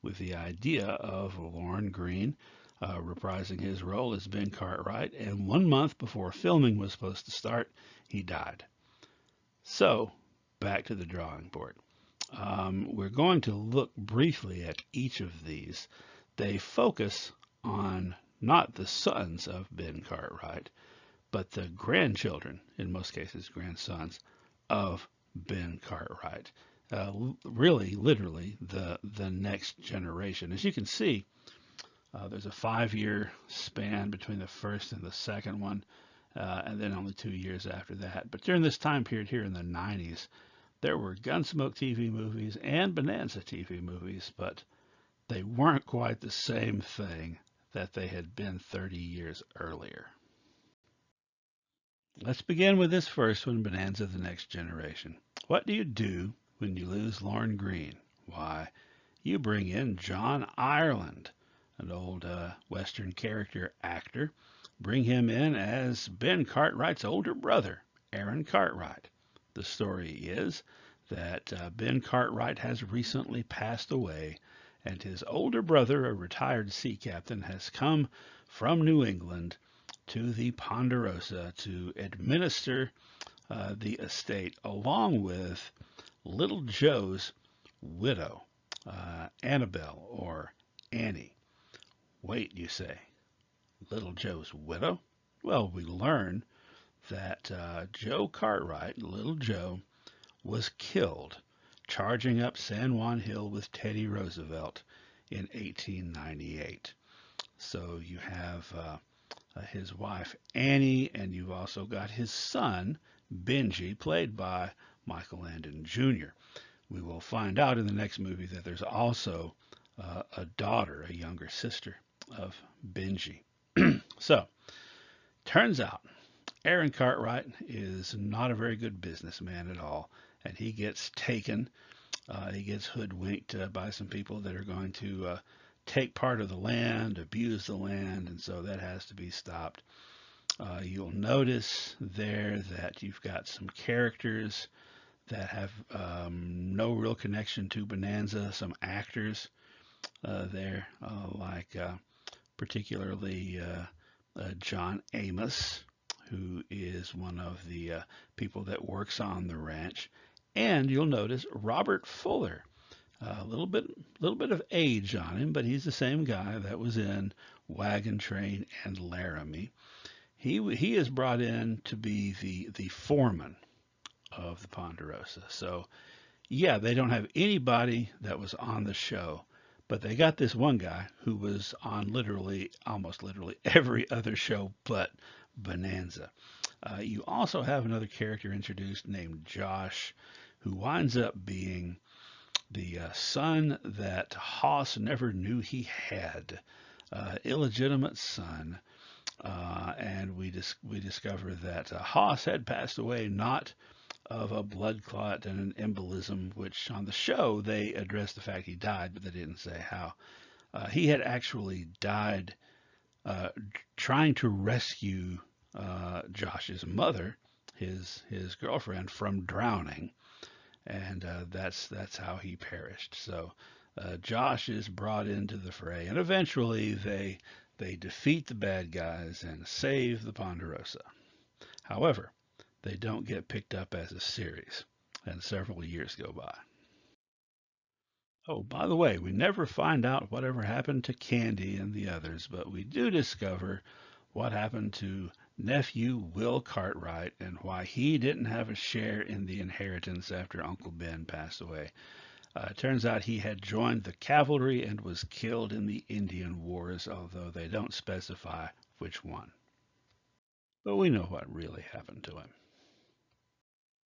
with the idea of Lorne Greene reprising his role as Ben Cartwright, and 1 month before filming was supposed to start, he died. So, back to the drawing board. We're going to look briefly at each of these. They focus on not the sons of Ben Cartwright, but the grandchildren, in most cases grandsons, of Ben Cartwright. Really, literally, the next generation. As you can see, there's a 5-year span between the first and the second one, and then only 2 years after that. But during this time period here in the 90s, there were Gunsmoke TV movies and Bonanza TV movies, but they weren't quite the same thing that they had been 30 years earlier. Let's begin with this first one, Bonanza: The Next Generation. What do you do when you lose Lorne Greene? Why, you bring in John Ireland, an old Western character actor. Bring him in as Ben Cartwright's older brother, Aaron Cartwright. The story is that Ben Cartwright has recently passed away, and his older brother, a retired sea captain, has come from New England to the Ponderosa to administer the estate, along with Little Joe's widow, Annabelle, or Annie. Wait, you say, Little Joe's widow? Well, we learn that Joe Cartwright, Little Joe, was killed charging up San Juan Hill with Teddy Roosevelt in 1898. So you have his wife Annie, and you've also got his son Benji, played by Michael Landon Jr. We will find out in the next movie that there's also a daughter, a younger sister of Benji. So, turns out Aaron Cartwright is not a very good businessman at all, and he gets taken. He gets hoodwinked by some people that are going to take part of the land, abuse the land, and so that has to be stopped. You'll notice there that you've got some characters that have no real connection to Bonanza, some actors there, like particularly John Amos, who is one of the people that works on the ranch. And you'll notice Robert Fuller, a little bit of age on him, but he's the same guy that was in Wagon Train and Laramie. He is brought in to be the foreman of the Ponderosa. So yeah, they don't have anybody that was on the show, but they got this one guy who was on almost literally every other show but Bonanza. You also have another character introduced named Josh, who winds up being the son that Haas never knew he had, illegitimate son. And we discover that Haas had passed away not of a blood clot and an embolism, which on the show they addressed the fact he died, but they didn't say how. He had actually died trying to rescue Josh's mother, his girlfriend, from drowning, and that's how he perished. So Josh is brought into the fray, and eventually they defeat the bad guys and save the Ponderosa. However, they don't get picked up as a series, and several years go by. Oh, by the way, we never find out whatever happened to Candy and the others, but we do discover what happened to nephew Will Cartwright and why he didn't have a share in the inheritance after Uncle Ben passed away. It turns out he had joined the cavalry and was killed in the Indian Wars, although they don't specify which one. But we know what really happened to him.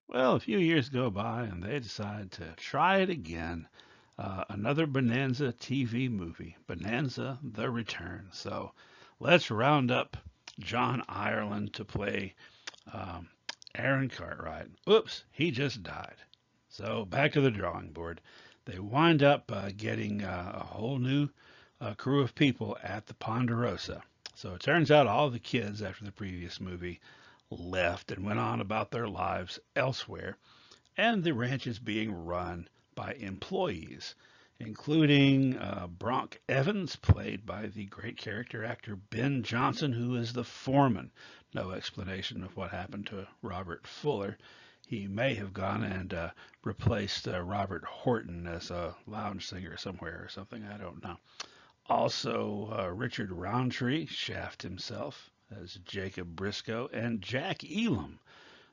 Well, a few years go by and they decide to try it again. Another Bonanza TV movie, Bonanza The Return. So let's round up John Ireland to play um, Aaron Cartwright. Oops, he just died. So back to the drawing board. They wind up getting a whole new crew of people at the Ponderosa. So it turns out all the kids after the previous movie left and went on about their lives elsewhere, and the ranch is being run by employees, including Bronk Evans, played by the great character actor Ben Johnson, who is the foreman. No explanation of what happened to Robert Fuller. He may have gone and replaced Robert Horton as a lounge singer somewhere or something. I don't know. Also, Richard Roundtree, Shaft himself, as Jacob Briscoe, and Jack Elam,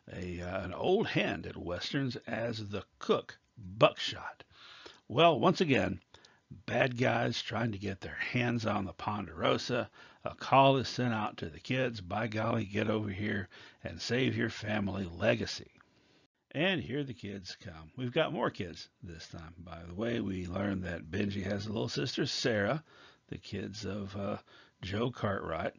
an old hand at westerns, as the cook, Buckshot. Well, once again, bad guys trying to get their hands on the Ponderosa. A call is sent out to the kids, by golly, get over here and save your family legacy. And here the kids come. We've got more kids this time. By the way, we learn that Benji has a little sister, Sarah, the kids of Joe Cartwright.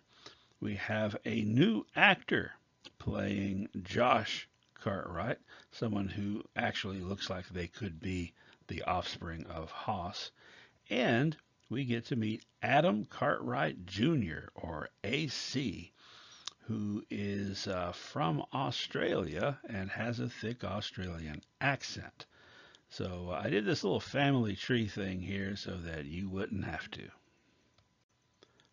We have a new actor playing Josh Cartwright, someone who actually looks like they could be the offspring of Hoss. And we get to meet Adam Cartwright Jr., or AC, who is from Australia and has a thick Australian accent. So I did this little family tree thing here so that you wouldn't have to.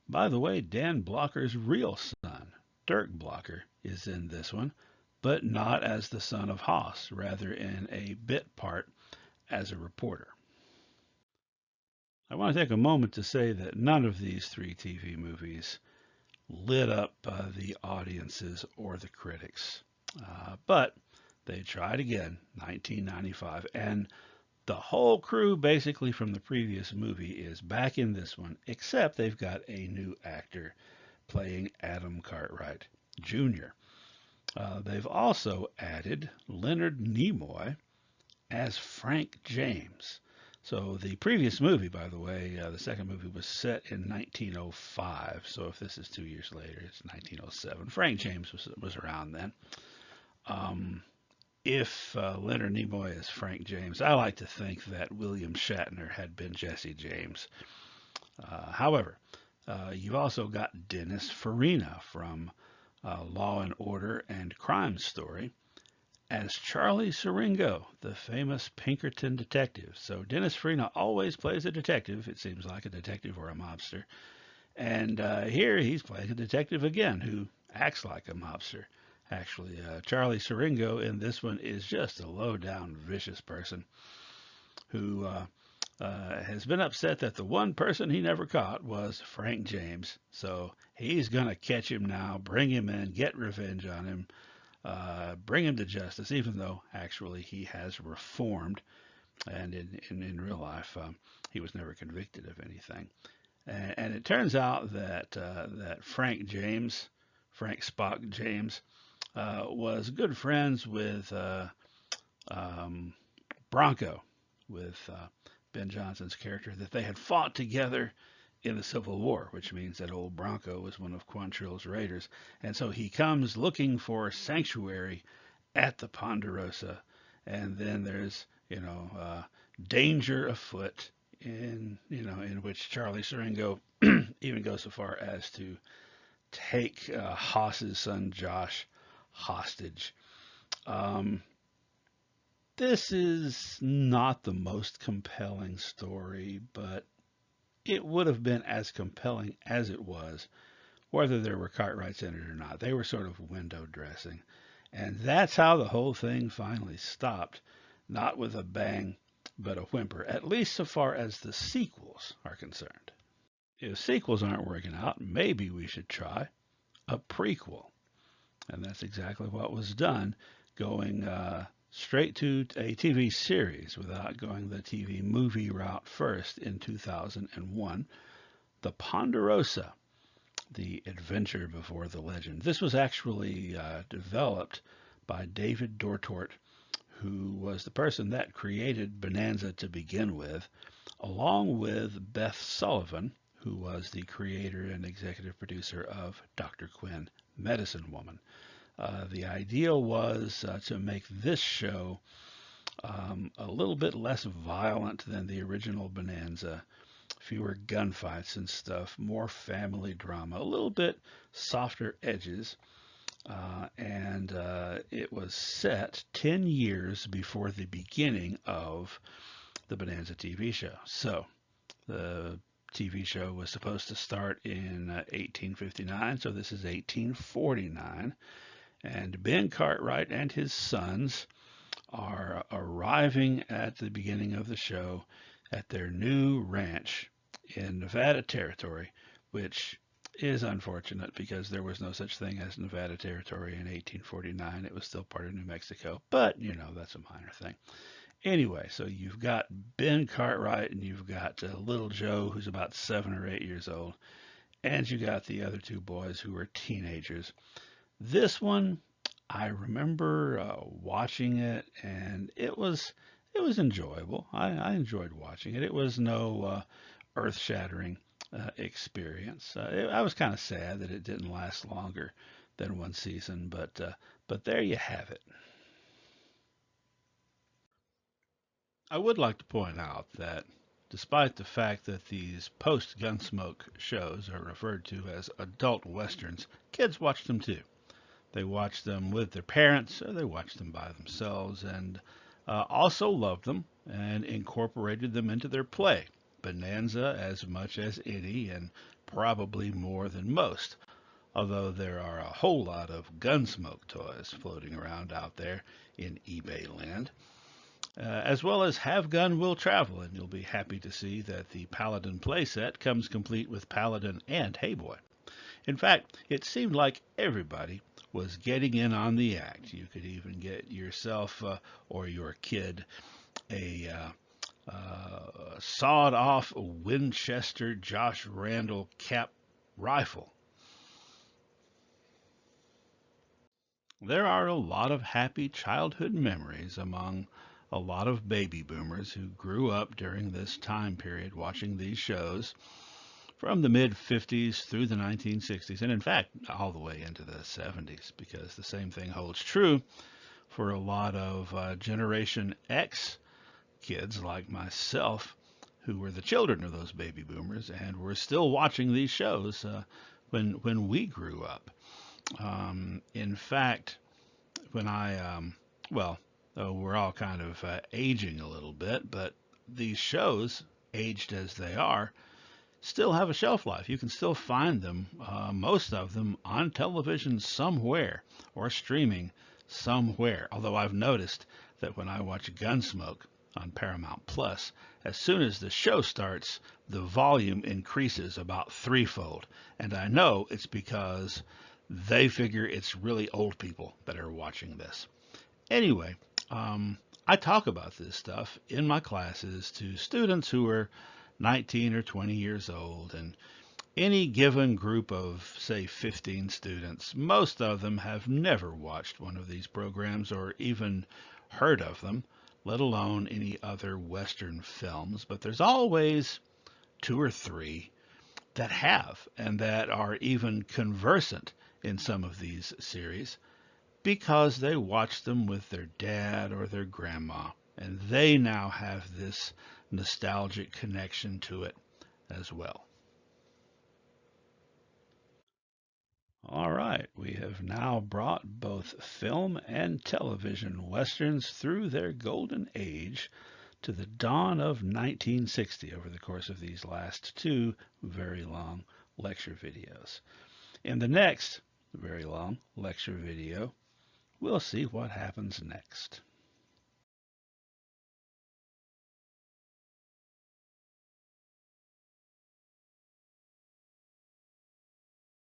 By the way, Dan Blocker's real son, Dirk Blocker, is in this one, but not as the son of Hoss, rather in a bit part as a reporter. I want to take a moment to say that none of these three TV movies lit up the audiences or the critics. But they tried again, 1995, and the whole crew basically from the previous movie is back in this one, except they've got a new actor playing Adam Cartwright Jr. They've also added Leonard Nimoy as Frank James. So the previous movie, by the way, the second movie was set in 1905. So if this is 2 years later, it's 1907. Frank James was around then. If Leonard Nimoy is Frank James, I like to think that William Shatner had been Jesse James. However, you've also got Dennis Farina from Law and Order and Crime Story as Charlie Siringo, the famous Pinkerton detective. So Dennis Farina always plays a detective, it seems like a detective or a mobster. And here he's playing a detective again who acts like a mobster. Actually, Charlie Siringo in this one is just a low-down, vicious person who has been upset that the one person he never caught was Frank James. So he's going to catch him now, bring him in, get revenge on him, bring him to justice, even though actually he has reformed. And in real life, he was never convicted of anything. And it turns out that Frank James, Frank Spock James, was good friends with Bronco, with Ben Johnson's character, that they had fought together in the Civil War, which means that old Bronco was one of Quantrill's raiders. And so he comes looking for sanctuary at the Ponderosa, and then there's, danger afoot in which Charlie Siringo even goes so far as to take Hoss's son Josh hostage. This is not the most compelling story, but it would have been as compelling as it was, whether there were Cartwrights in it or not. They were sort of window dressing. And that's how the whole thing finally stopped. Not with a bang, but a whimper, at least so far as the sequels are concerned. If sequels aren't working out, maybe we should try a prequel. And that's exactly what was done, going straight to a TV series without going the TV movie route first in 2001. The Ponderosa, The Adventure Before the Legend. This was actually developed by David Dortort, who was the person that created Bonanza to begin with, along with Beth Sullivan, who was the creator and executive producer of Dr. Quinn, Medicine Woman. The idea was to make this show a little bit less violent than the original Bonanza, fewer gunfights and stuff, more family drama, a little bit softer edges, and it was set 10 years before the beginning of the Bonanza TV show. So the TV show was supposed to start in 1859, so this is 1849. And Ben Cartwright and his sons are arriving at the beginning of the show at their new ranch in Nevada Territory, which is unfortunate because there was no such thing as Nevada Territory in 1849. It was still part of New Mexico, but you know, that's a minor thing. Anyway, so you've got Ben Cartwright and you've got little Joe, who's about 7 or 8 years old, and you got the other two boys who are teenagers. This one, I remember watching it, and it was enjoyable. I enjoyed watching it. It was no earth-shattering experience. I was kind of sad that it didn't last longer than one season, but there you have it. I would like to point out that despite the fact that these post-Gunsmoke shows are referred to as adult westerns, kids watch them too. They watch them with their parents, or they watch them by themselves, and also loved them and incorporated them into their play. Bonanza as much as any, and probably more than most, although there are a whole lot of Gunsmoke toys floating around out there in eBay land. As well as Have Gun Will Travel, and you'll be happy to see that the Paladin playset comes complete with Paladin and Hey Boy. In fact, it seemed like everybody was getting in on the act. You could even get yourself or your kid a sawed-off Winchester Josh Randall cap rifle. There are a lot of happy childhood memories among a lot of baby boomers who grew up during this time period watching these shows from the mid-50s through the 1960s, and in fact, all the way into the 70s, because the same thing holds true for a lot of Generation X kids like myself who were the children of those baby boomers and were still watching these shows when we grew up. In fact, when we're all kind of aging a little bit, but these shows, aged as they are, still have a shelf life. You can still find them, most of them, on television somewhere or streaming somewhere. Although I've noticed that when I watch Gunsmoke on Paramount Plus, as soon as the show starts, the volume increases about threefold. And I know it's because they figure it's really old people that are watching this. Anyway, I talk about this stuff in my classes to students who are 19 or 20 years old, and any given group of, say, 15 students, most of them have never watched one of these programs or even heard of them, let alone any other Western films. But there's always 2 or 3 that have, and that are even conversant in some of these series, because they watched them with their dad or their grandma, and they now have this nostalgic connection to it as well. All right, we have now brought both film and television westerns through their golden age to the dawn of 1960 over the course of these last 2 very long lecture videos. In the next very long lecture video, we'll see what happens next.